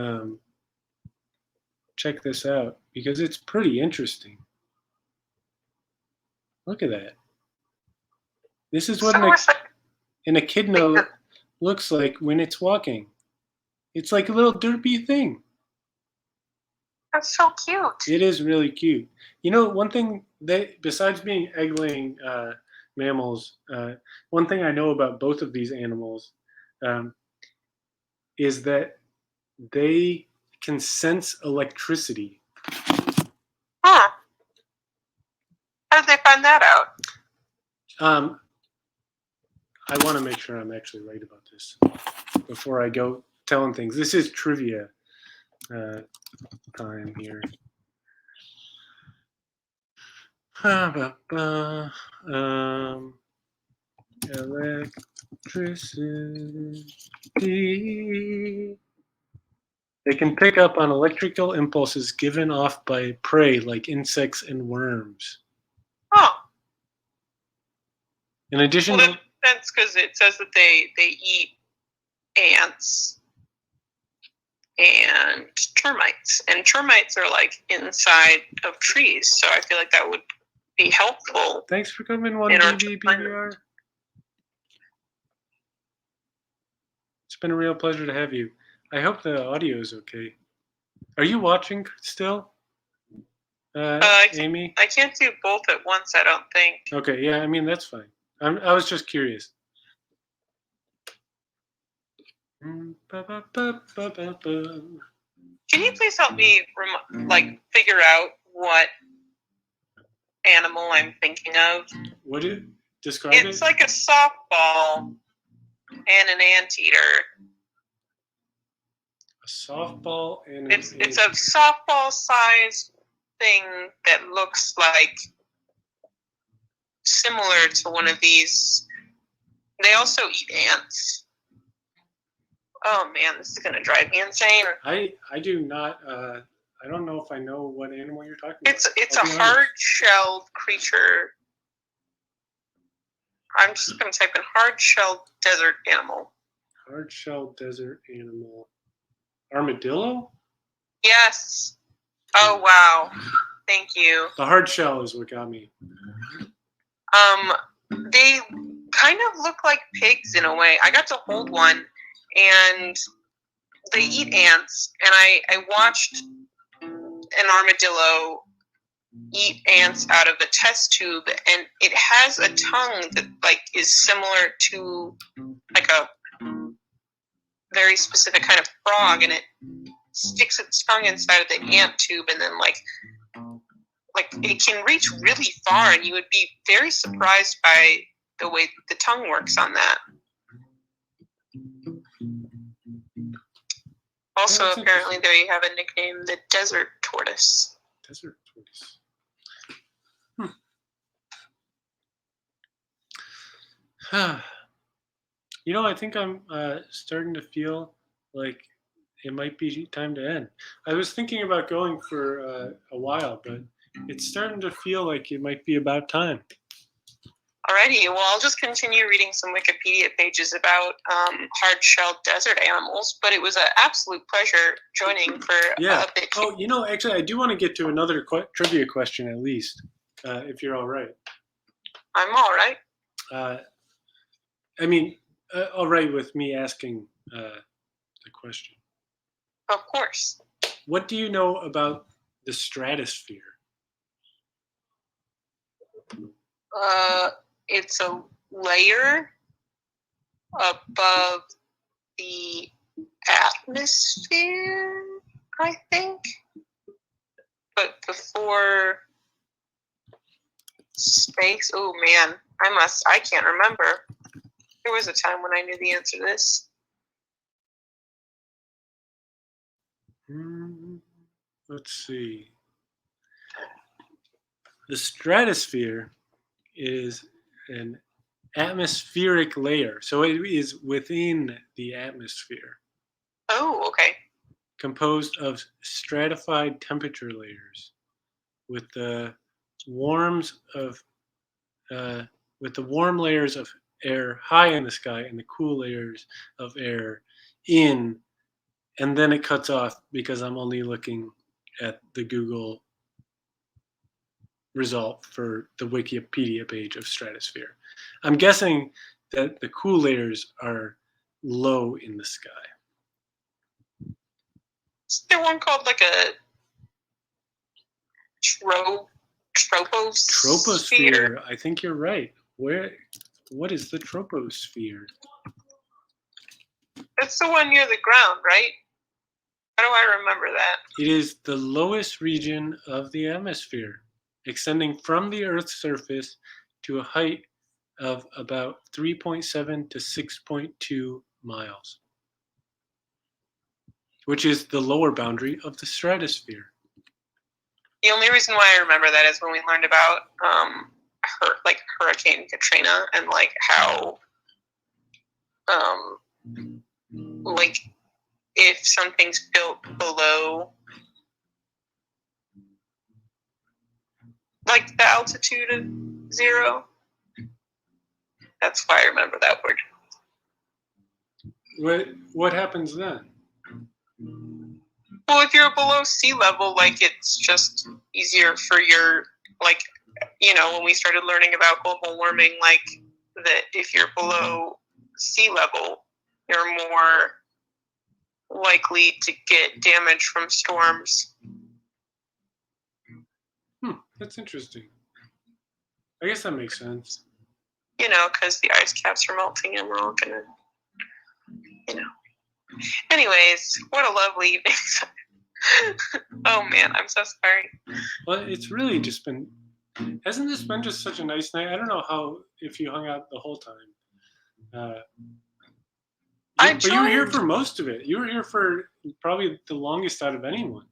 check this out because it's pretty interesting. Look at that. This is what an echidna looks like when it's walking. It's like a little derpy thing. That's so cute. It is really cute. You know, one thing besides being egg-laying mammals, one thing I know about both of these animals um, is that they can sense electricity. Huh. How did they find that out? I want to make sure I'm actually right about this before I go telling things. This is trivia time here. Electricity. They can pick up on electrical impulses given off by prey like insects and worms. Oh. In addition, Well, that makes sense because it says that they eat ants and termites, and termites are like inside of trees. So I feel like that would be helpful. Thanks for coming, one In our BBBR. It's been a real pleasure to have you. I hope the audio is okay. Are you watching still, Amy? I can't do both at once, I don't think. Okay, yeah, I mean, that's fine. I was just curious. Can you please help me figure out what animal I'm thinking of? What did describe it? It's like a softball and an anteater. A softball and it's a softball sized thing that looks like similar to one of these. They also eat ants. Oh man, this is gonna drive me insane. I do not. I don't know if I know what animal you're talking about. It's a hard-shelled creature. I'm just gonna type in hard-shelled desert animal. Hard-shelled desert animal. Armadillo? Yes. Oh wow. Thank you. The hard shell is what got me. They kind of look like pigs in a way. I got to hold one, and they eat ants, and I watched an armadillo eat ants out of a test tube, and it has a tongue that is similar to a very specific kind of frog, and it sticks its tongue inside of the ant tube, and then it can reach really far, and you would be very surprised by the way the tongue works on that. Also, apparently, they have a nickname, the desert tortoise. Desert tortoise. You know, I think I'm starting to feel like it might be time to end. I was thinking about going for a while, but it's starting to feel like it might be about time. Alrighty, well, I'll just continue reading some Wikipedia pages about hard-shelled desert animals, but it was an absolute pleasure joining for a bit. Oh, you know, actually, I do want to get to another trivia question at least, if you're all right. I'm all right. I mean, all right with me asking the question. Of course. What do you know about the stratosphere? It's a layer above the atmosphere, I think. But before space, oh man, I can't remember. There was a time when I knew the answer to this. Let's see. The stratosphere is an atmospheric layer. So it is within the atmosphere. Oh, okay. Composed of stratified temperature layers with the warm layers of air high in the sky and the cool layers of air in, and then it cuts off because I'm only looking at the Google result for the Wikipedia page of stratosphere. I'm guessing that the cool layers are low in the sky. Is there one called like a troposphere? Troposphere. I think you're right. What is the troposphere? That's the one near the ground, right? How do I remember that? It is the lowest region of the atmosphere, extending from the Earth's surface to a height of about 3.7 to 6.2 miles, which is the lower boundary of the stratosphere. The only reason why I remember that is when we learned about Hurricane Katrina and like how like if something's built below like the altitude of 0. That's why I remember that word. What happens then? Well, if you're below sea level, like it's just easier for your like, you know, when we started learning about global warming, like that if you're below sea level, you're more likely to get damage from storms. That's interesting. I guess that makes sense. You know, because the ice caps are melting and we're all gonna, you know. Anyways, what a lovely evening. Oh man, I'm so sorry. Well, it's really just been. Hasn't this been just such a nice night? I don't know if you hung out the whole time. But you were here for most of it. You were here for probably the longest out of anyone.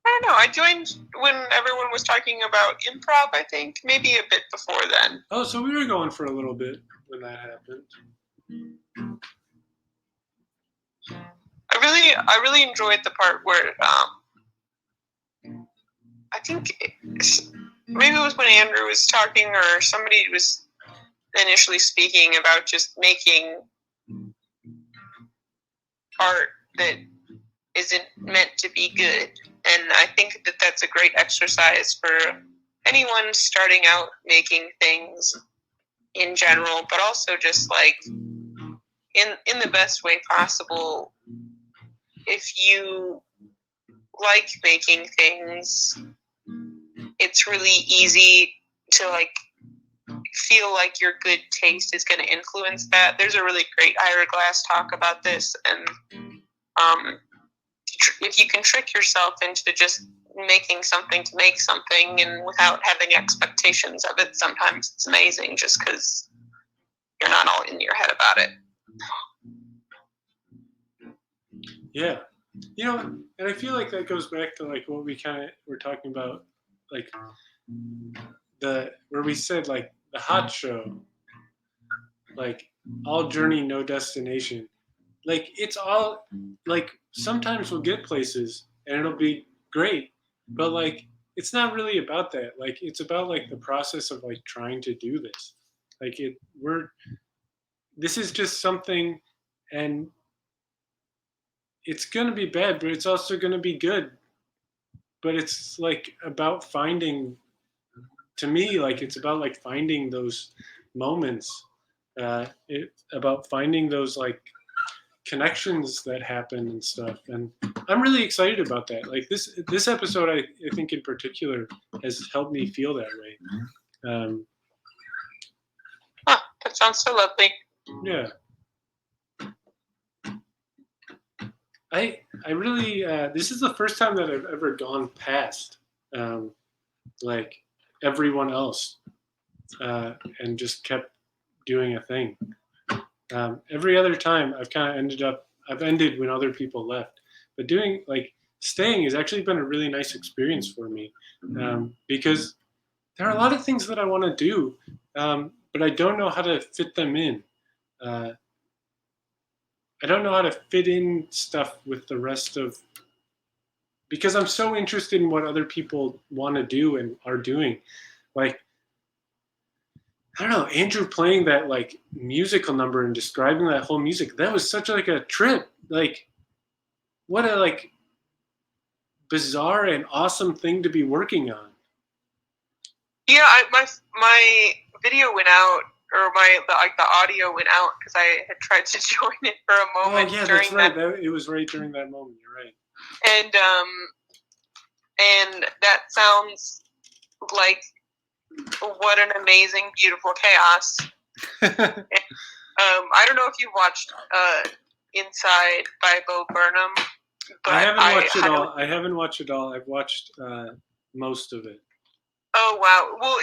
I don't know. I joined when everyone was talking about improv, I think. Maybe a bit before then. Oh, so we were going for a little bit when that happened. I really enjoyed the part where I think maybe it was when Andrew was talking or somebody was initially speaking about just making art that isn't meant to be good. And I think that that's a great exercise for anyone starting out making things in general, but also just like in the best way possible. If you like making things, it's really easy to like feel like your good taste is going to influence that. There's a really great Ira Glass talk about this, and if you can trick yourself into just making something to make something and without having expectations of it, sometimes it's amazing just because you're not all in your head about it. Yeah. You know, and I feel like that goes back to like what we kind of were talking about, like where we said like the hot show, like all journey, no destination. Like it's all like sometimes we'll get places and it'll be great, but like it's not really about that. Like it's about like the process of like trying to do this. Like this is just something, and it's gonna be bad, but it's also gonna be good. But it's like about finding, to me, like it's about like finding those moments. About finding those like connections that happen and stuff, and I'm really excited about that. Like this episode, I think in particular has helped me feel that way. That sounds so lovely. Yeah. I really this is the first time that I've ever gone past like everyone else and just kept doing a thing. Every other time I've ended when other people left, but doing like staying has actually been a really nice experience for me because there are a lot of things that I want to do, but I don't know how to fit them in. I don't know how to fit in stuff with the rest of, because I'm so interested in what other people want to do and are doing. Like, I don't know, Andrew playing that like musical number and describing that whole music, that was such like a trip. Like, what a like bizarre and awesome thing to be working on. Yeah, my video went out or the audio went out because I had tried to join it for a moment. Oh yeah, during that's right. It was right during that moment. You're right. And that sounds like what an amazing, beautiful chaos. I don't know if you've watched Inside by Bo Burnham, but I haven't watched it all. I haven't watched it all. I've watched most of it. Oh wow! Well,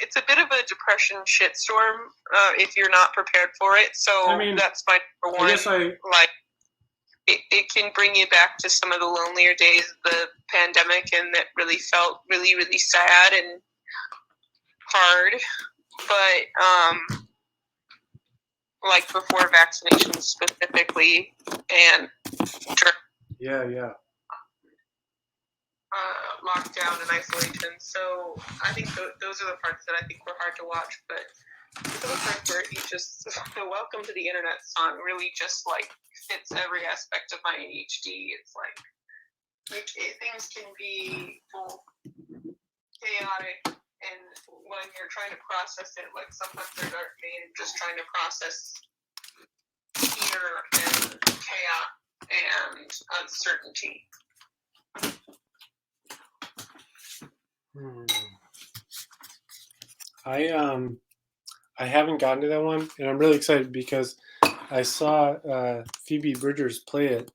it's a bit of a depression shitstorm if you're not prepared for it. So I mean, that's my number one. I guess like it can bring you back to some of the lonelier days of the pandemic, and that really felt really, really sad and hard. But like before vaccinations specifically, and yeah. Lockdown and isolation. So I think those are the parts that I think were hard to watch. But for the part where he just the "Welcome to the Internet" song really just like fits every aspect of my ADHD. It's like things can be both chaotic, and when you're trying to process it, like sometimes they're dark made and just trying to process fear and chaos and uncertainty. I haven't gotten to that one, and I'm really excited because I saw Phoebe Bridgers play it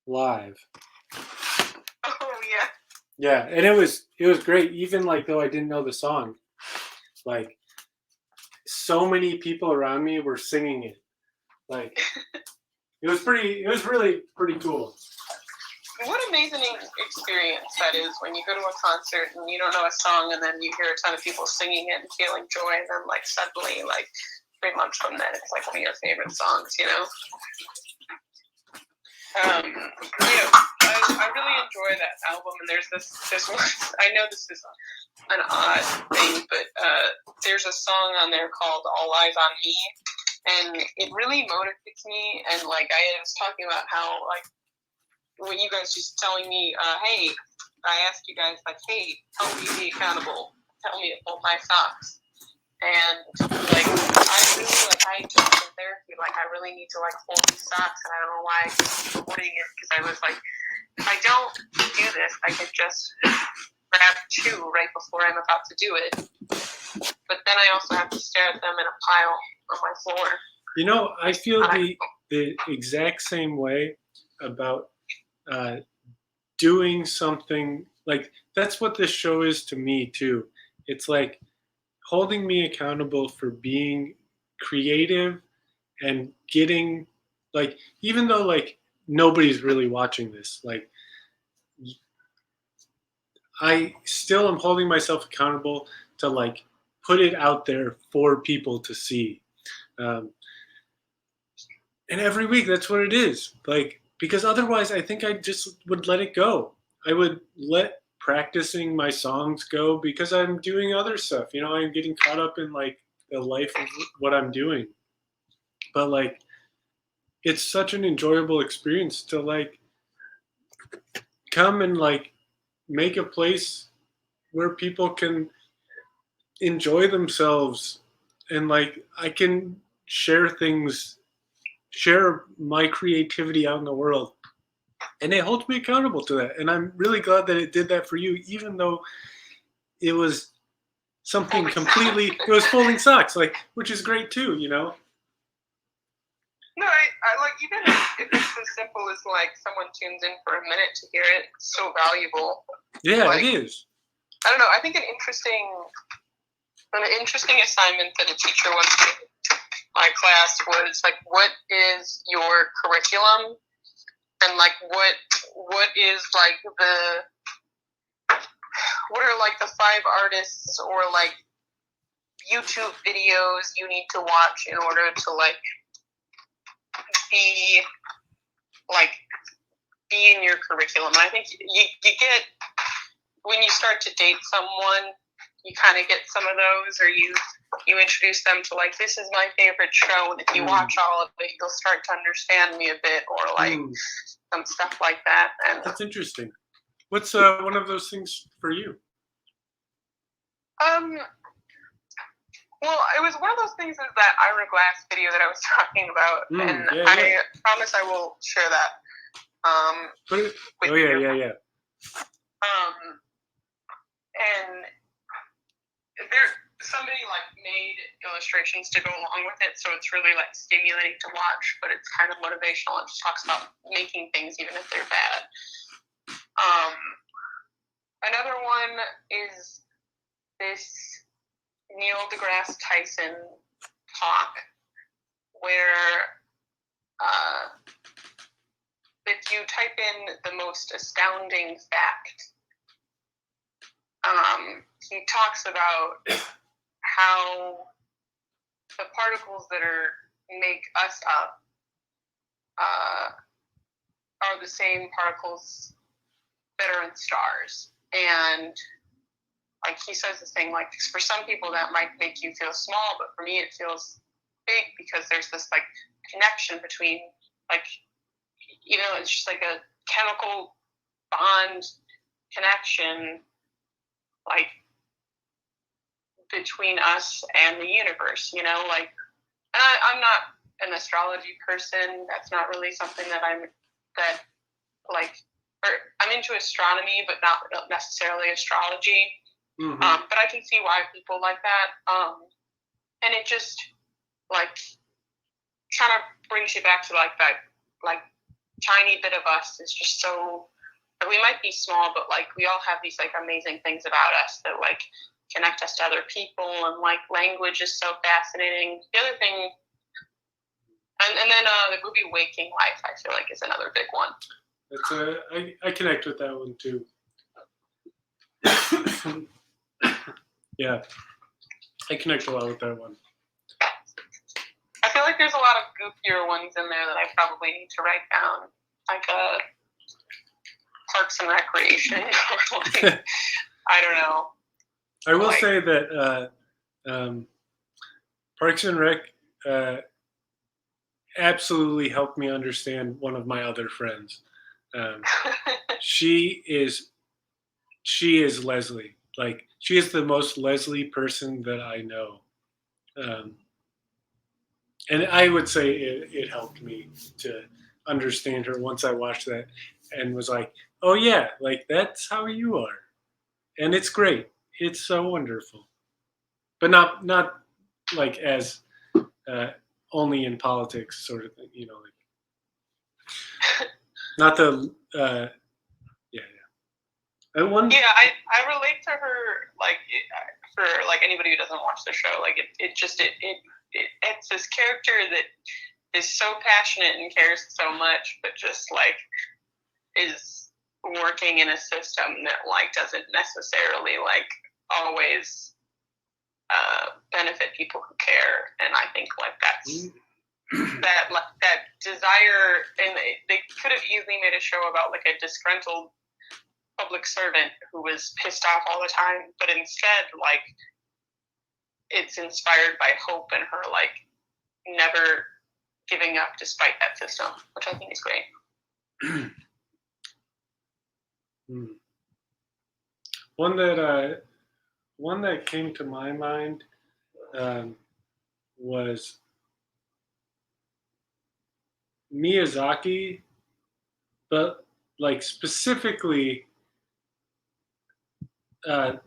live. Oh yeah. Yeah, and it was great. Even like though I didn't know the song, like so many people around me were singing it. Like it was really pretty cool. What an amazing experience that is when you go to a concert and you don't know a song and then you hear a ton of people singing it and feeling joy, and then like suddenly like 3 months from then it's like one of your favorite songs, you know? I really enjoy that album, and there's this one. I know this is an odd thing, but there's a song on there called "All Eyes on Me," and it really motivates me. And like I was talking about how like when you guys just telling me, hey, I asked you guys like, hey, help me be accountable, tell me to fold my socks. And like I really like I took some therapy, like I really need to like fold these socks, and I don't know why I keep avoiding it, because I was like, if I don't do this, I could just grab 2 right before I'm about to do it. But then I also have to stare at them in a pile on my floor. You know, I feel the exact same way about doing something. Like that's what this show is to me too. It's like holding me accountable for being creative and getting like, even though like nobody's really watching this, like I still am holding myself accountable to like put it out there for people to see. And every week that's what it is, like, because otherwise I think I just would let it go. I would let practicing my songs go because I'm doing other stuff. You know, I'm getting caught up in like the life of what I'm doing. But like, it's such an enjoyable experience to like come and like make a place where people can enjoy themselves, and like I can share my creativity out in the world. And it holds me accountable to that. And I'm really glad that it did that for you, even though it was something completely, it was folding socks, like, which is great too, you know? No, I like, even if it's as simple as like someone tunes in for a minute to hear it, it's so valuable. Yeah, like, it is. I don't know, I think an interesting assignment that a teacher once gave my class was like, what is your curriculum? And like what is like what are like the 5 artists or like YouTube videos you need to watch in order to like be in your curriculum? And I think you get, when you start to date someone, you kind of get some of those, or you introduce them to like, this is my favorite show, and if you watch all of it, you'll start to understand me a bit, or like some stuff like that. And that's interesting. What's one of those things for you? Well, it was one of those things is that Ira Glass video that I was talking about, and yeah, I promise I will share that. Put it, with oh yeah, you. yeah. And there, somebody like made illustrations to go along with it, so it's really like stimulating to watch, but it's kind of motivational. It just talks about making things even if they're bad. Another one is this Neil deGrasse Tyson talk where if you type in the most astounding fact, he talks about how the particles that make us up are the same particles that are in stars. And like he says this thing, like for some people that might make you feel small, but for me it feels big because there's this like connection between like, you know, it's just like a chemical bond connection like between us and the universe, you know, like, and I'm not an astrology person. That's not really something that I'm into astronomy, but not necessarily astrology. Mm-hmm. But I can see why people like that. And it just like kind of brings you back to like that like tiny bit of us is just so, we might be small, but like we all have these like amazing things about us that like connect us to other people, and like language is so fascinating. The other thing, and then the movie Waking Life, I feel like is another big one. That's I connect with that one too. Yeah, I connect a lot with that one. I feel like there's a lot of goofier ones in there that I probably need to write down, like Parks and Recreation. Like, I don't know. I will say that Parks and Rec absolutely helped me understand one of my other friends. She is Leslie. Like, she is the most Leslie person that I know. And I would say it helped me to understand her once I watched that and was like, oh yeah, like that's how you are. And it's great. It's so wonderful. But not like as only in politics sort of thing, you know, like not the one. Yeah, I relate to her like for like anybody who doesn't watch the show, like it's this character that is so passionate and cares so much, but just like is working in a system that like doesn't necessarily like always benefit people who care. And I think like that's that desire, and they could have easily made a show about like a disgruntled public servant who was pissed off all the time, but instead like it's inspired by hope and her like never giving up despite that system, which I think is great. One that came to my mind was Miyazaki, but like specifically The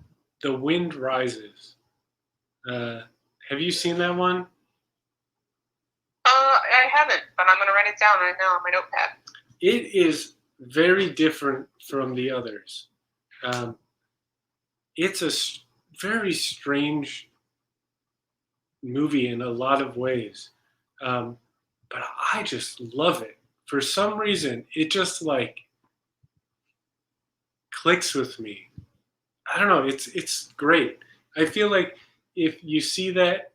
Wind Rises. Have you seen that one? I haven't, but I'm going to write it down right now on my notepad. It is very different from the others. It's a very strange movie in a lot of ways, but I just love it. For some reason, it just like clicks with me. I don't know. It's great. I feel like if you see that,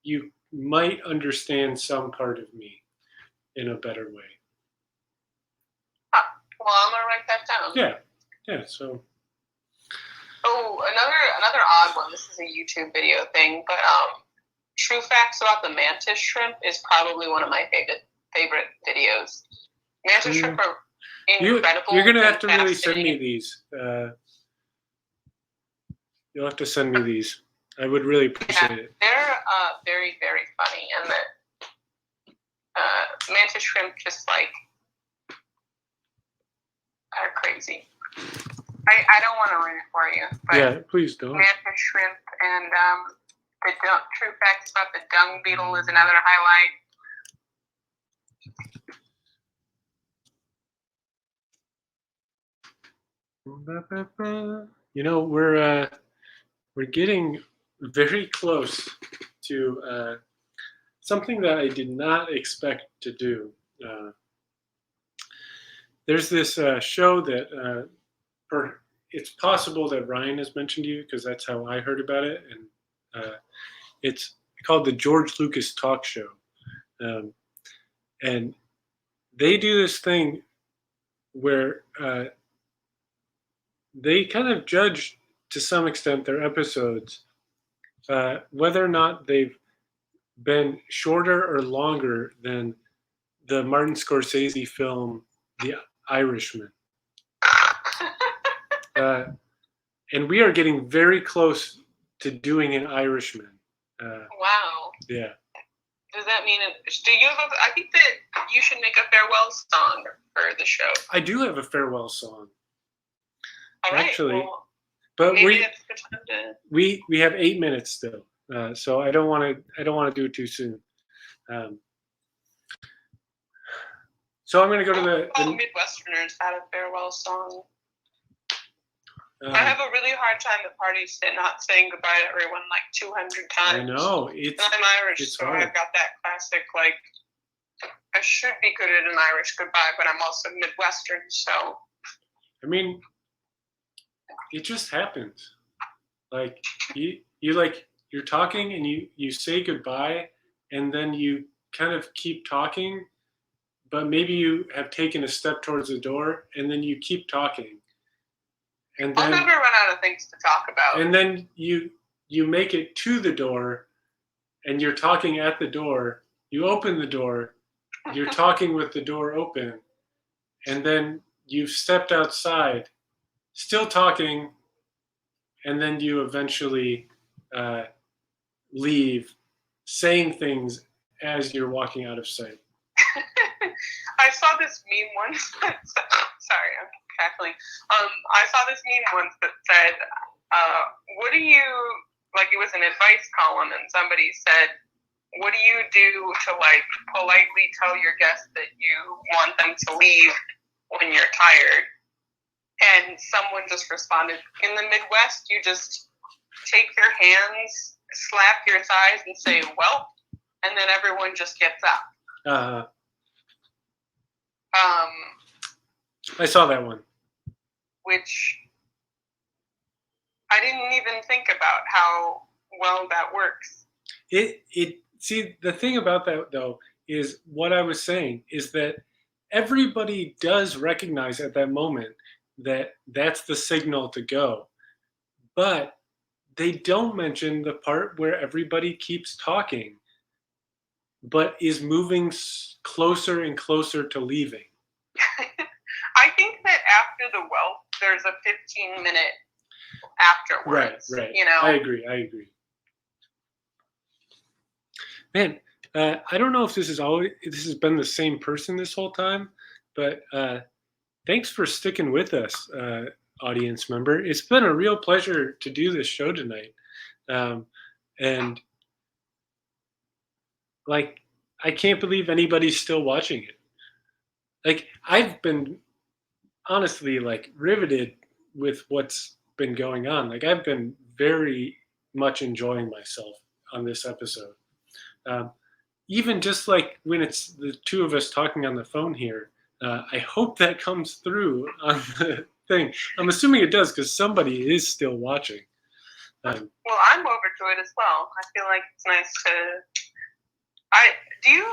you might understand some part of me in a better way. Well, I'm gonna write that down. Yeah. So. Oh, another odd one. This is a YouTube video thing, but true facts about the mantis shrimp is probably one of my favorite videos. Mantis shrimp are incredible. You're gonna have to really send me these. You'll have to send me these. I would really appreciate it. They're very, very funny, and the mantis shrimp just like are crazy. I don't want to ruin it for you, but Yeah, please don't. mantis shrimp and the true facts about the dung beetle is another highlight. You know, we're getting very close to something that I did not expect to do. There's this show that, or it's possible that Ryan has mentioned to you because that's how I heard about it, and it's called the George Lucas Talk Show, and they do this thing where they kind of judge to some extent their episodes, whether or not they've been shorter or longer than the Martin Scorsese film The Irishman. And we are getting very close to doing an Irishman. Wow. Yeah. Does that mean do you have I think that you should make a farewell song for the show. I do have a farewell song. All right. Actually, well, but maybe it's a good time to we have 8 minutes still, so I don't want to do it too soon. So I'm going to go to all Midwesterners had a farewell song. I have a really hard time at parties not saying goodbye to everyone like 200 times. I know I'm Irish, so hard. I've got that classic like I should be good at an Irish goodbye, but I'm also Midwestern, so. I mean, it just happens. Like you're talking and you say goodbye, and then you kind of keep talking, but maybe you have taken a step towards the door, and then you keep talking. And then, I'll never run out of things to talk about. And then you make it to the door, and you're talking at the door. You open the door, you're talking with the door open, and then you've stepped outside, still talking, and then you eventually leave, saying things as you're walking out of sight. I saw this meme once. Sorry, I'm cackling. I saw this meme once that said, what do you, like it was an advice column, and somebody said, what do you do to like politely tell your guests that you want them to leave when you're tired? And someone just responded, in the Midwest, you just take their hands, slap your thighs, and say, well, and then everyone just gets up. I saw that one. Which I didn't even think about how well that works. See, the thing about that though is what I was saying is that everybody does recognize at that moment that that's the signal to go, but they don't mention the part where everybody keeps talking, but is moving closer and closer to leaving. I think that after the wealth, there's a 15-minute afterwards. Right. You know, I agree. Man, I don't know if this has been the same person this whole time, but thanks for sticking with us, audience member. It's been a real pleasure to do this show tonight, and like I can't believe anybody's still watching it. Like I've been honestly like riveted with what's been going on. Like I've been very much enjoying myself on this episode. Even just like when it's the two of us talking on the phone here, I hope that comes through on the thing. I'm assuming it does because somebody is still watching. Well, I'm over to it as well. I feel like it's nice to. Do you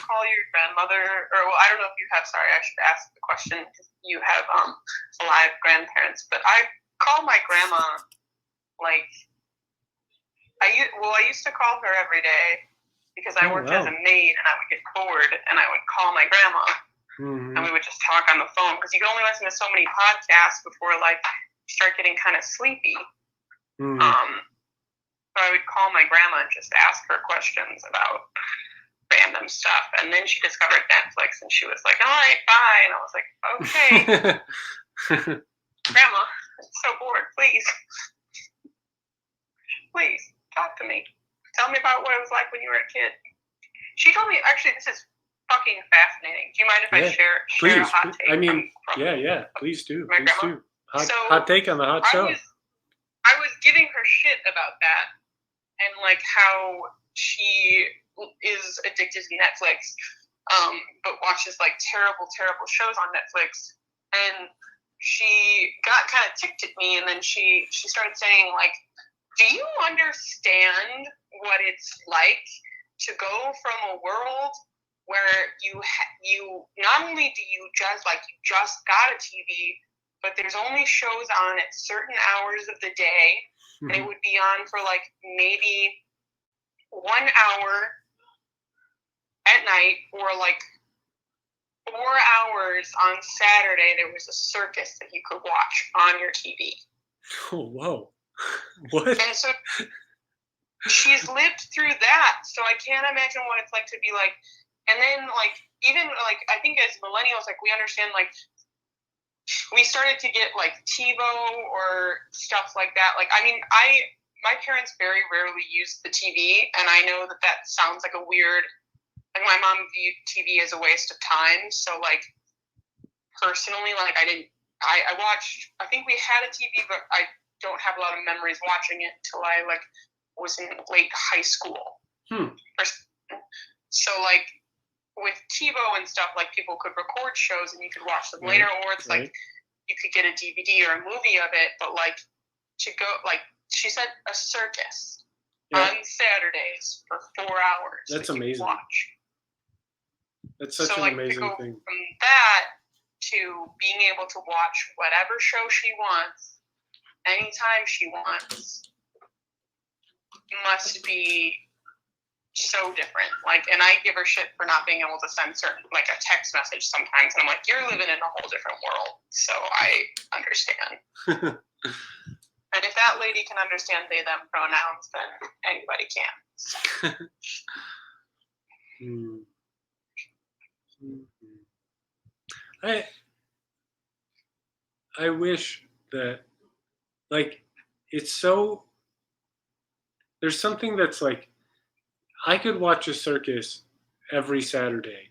call your grandmother, or well, I don't know if you have. Sorry, I should ask the question. You have alive grandparents, but I call my grandma like I used to call her every day because I worked as a maid, and I would get bored, and I would call my grandma, and we would just talk on the phone because you can only listen to so many podcasts before like you start getting kind of sleepy. So I would call my grandma and just ask her questions about random stuff. And then she discovered Netflix and she was like, all right, bye. And I was like, okay, Grandma, I'm so bored. Please talk to me. Tell me about what it was like when you were a kid. She told me, actually, this is fucking fascinating. Do you mind if I share please. a hot take? I mean, yeah, please do. My Please grandma? do. Hot, So, hot take on the hot show. I was giving her shit about that and like how she is addicted to Netflix, but watches like terrible shows on Netflix. And she got kind of ticked at me, and then she started saying like, do you understand what it's like to go from a world where you not only do you just got a TV, but there's only shows on at certain hours of the day, and it would be on for like maybe 1 hour at night, or like 4 hours on Saturday. There was a circus that you could watch on your TV. Oh, whoa. What? And so she's lived through that, so I can't imagine what it's like to be like. And then like, even like, I think as millennials, like we understand, like we started to get like TiVo or stuff like that. Like, I mean, my parents very rarely used the TV, and I know that sounds like a weird, like my mom viewed TV as a waste of time. So like, personally, like I watched, I think we had a TV, but I don't have a lot of memories watching it until I like was in late high school. So like with TiVo and stuff, like people could record shows and you could watch them later, or it's like you could get a DVD or a movie of it. But like to go, like she said, a circus on Saturdays for 4 hours. That's that amazing. Watch. That's such an amazing to go thing. From that to being able to watch whatever show she wants, anytime she wants, must be so different. Like, and I give her shit for not being able to send certain, like a text message sometimes, and I'm like, you're living in a whole different world, so I understand. And if that lady can understand they them pronouns, then anybody can. I wish that, like, it's so, there's something that's like, I could watch a circus every Saturday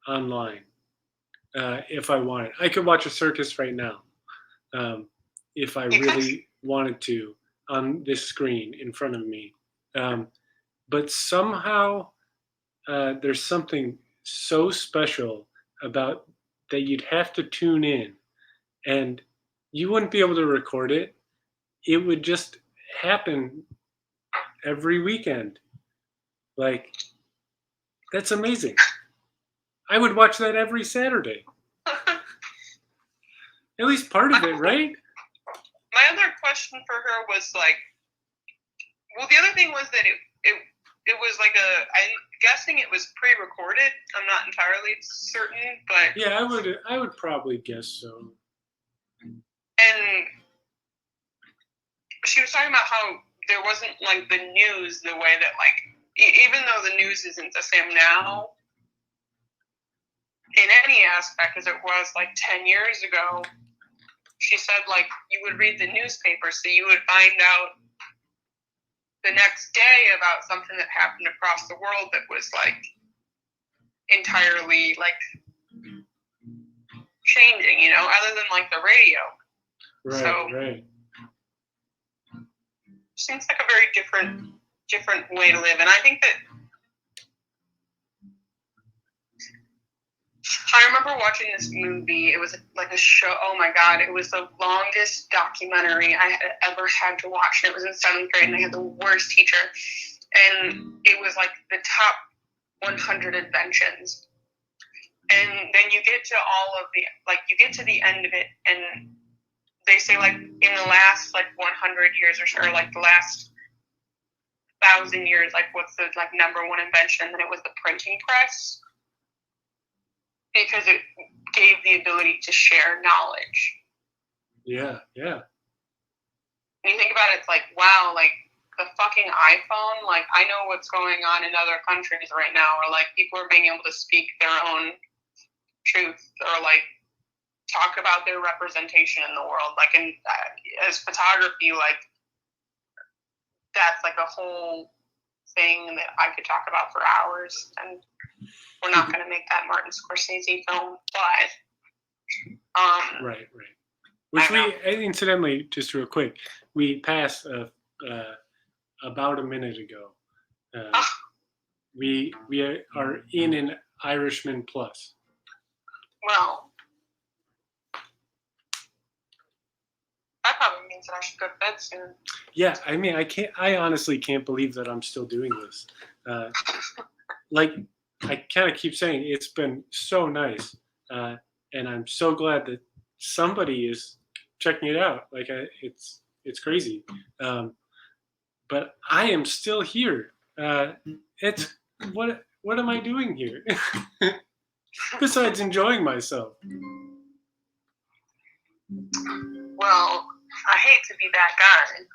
online if I wanted. I could watch a circus right now if I really wanted to on this screen in front of me. But somehow there's something so special about that you'd have to tune in, and you wouldn't be able to record it. It would just happen every weekend. Like, that's amazing. I would watch that every Saturday. At least part of it, right? My other question for her was like, well, the other thing was that it was like I'm guessing it was pre-recorded. I'm not entirely certain, but yeah, I would probably guess so. And she was talking about how there wasn't like the news the way that like, even though the news isn't the same now in any aspect as it was like 10 years ago, she said like you would read the newspaper, so you would find out the next day about something that happened across the world that was like entirely like changing, you know, other than like the radio. Right. Seems like a very different way to live. And I think that I remember watching this movie. It was like a show. Oh my God. It was the longest documentary I had ever had to watch. And it was in 7th grade, and I had the worst teacher. And it was like the top 100 inventions. And then you get to you get to the end of it, and they say like in the last like 100 years or like the last 1,000 years, like what's the like number one invention? And then it was the printing press, because it gave the ability to share knowledge. Yeah. when you think about it, it's like, wow, like the fucking iPhone, like I know what's going on in other countries right now, or like people are being able to speak their own truth, or like talk about their representation in the world. Like as photography, like that's like a whole thing that I could talk about for hours, and we're not going to make that Martin Scorsese film, but right. Which incidentally, just real quick, we passed about a minute ago. We are in an Irishman Plus. Well, that probably means that I should go to bed soon. Yeah, I mean, I honestly can't believe that I'm still doing this. Like, I kind of keep saying it's been so nice, and I'm so glad that somebody is checking it out. Like, it's crazy, but I am still here. It's what am I doing here besides enjoying myself? Well, I hate to be that guy,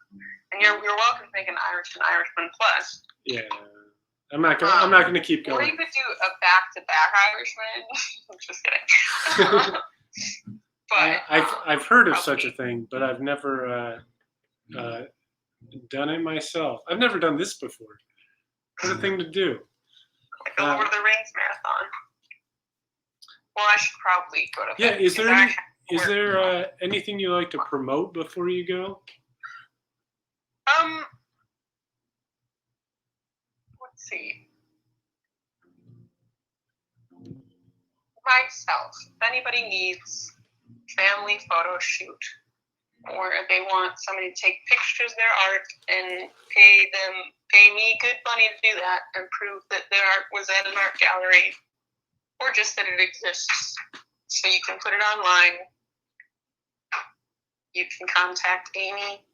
and you're welcome to make an Irishman Plus. Yeah, I'm not gonna keep going. Or you could do a back-to-back Irishman. Just kidding. But I've heard of such a thing, but I've never done it myself. I've never done this before. What a thing to do! Like the Lord of the Rings marathon. Well, I should probably go to bed. Yeah, is there anything you like to promote before you go? Let's see. Myself. If anybody needs family photo shoot, or if they want somebody to take pictures of their art and pay me good money to do that and prove that their art was at an art gallery, or just that it exists, so you can put it online, you can contact Amy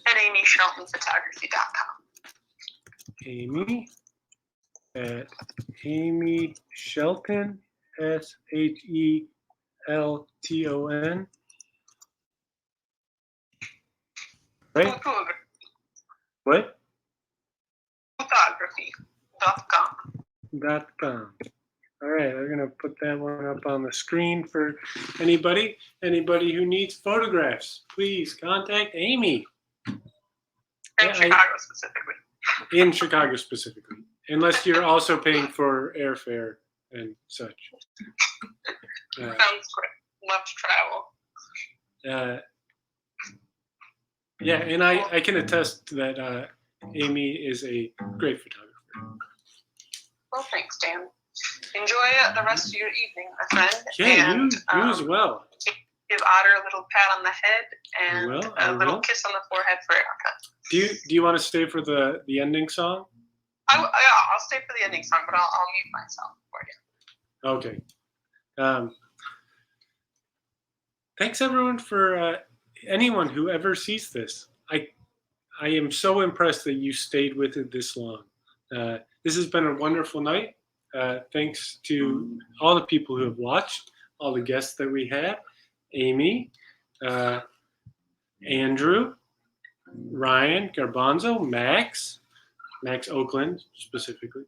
at amysheltonphotography.com. Amy at Amy Shelton, SHELTON. Right? What? Photography.com. All right, we're gonna put that one up on the screen for anybody who needs photographs. Please contact Amy. In Chicago specifically. In Chicago specifically, unless you're also paying for airfare and such. Sounds great. Love to travel. Yeah, and I can attest that Amy is a great photographer. Well, thanks, Dan. Enjoy the rest of your evening, my friend. Yeah, and, you as well. Give Otter a little pat on the head and I a little will. kiss on the forehead for Erica. Do you want to stay for the ending song? I'll stay for the ending song, but I'll mute myself for you. Okay. Thanks everyone for anyone who ever sees this. I am so impressed that you stayed with it this long. This has been a wonderful night. Thanks to all the people who have watched, all the guests that we had, Amy, Andrew, Ryan, Garbanzo, Max Oakland specifically.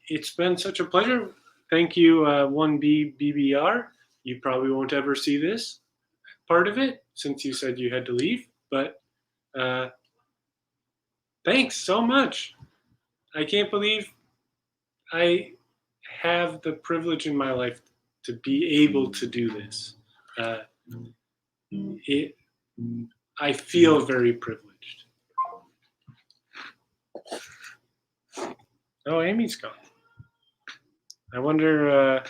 It's been such a pleasure. Thank you, 1B BBR. You probably won't ever see this part of it since you said you had to leave, but thanks so much. I can't believe I have the privilege in my life to be able to do this. I feel very privileged. Oh, Amy's gone. I wonder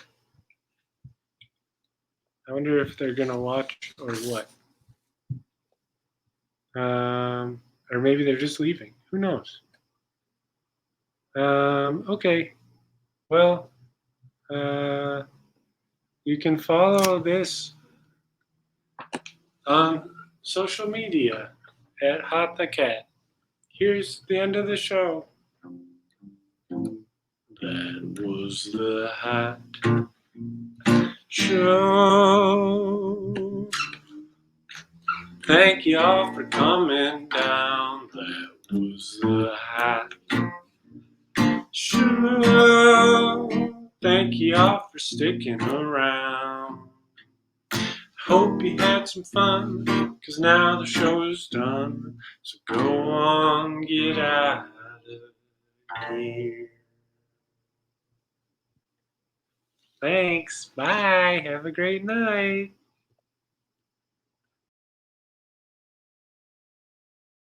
if they're gonna watch or what. Or maybe they're just leaving. Who knows? Okay. Well, you can follow this on social media at Hot the Cat. Here's the end of the show. That was the Hot Show. Thank you all for coming down. That was the hat show. Thank you all for sticking around. Hope you had some fun, 'cause now the show is done. So go on, get out of here. Thanks. Bye. Have a great night.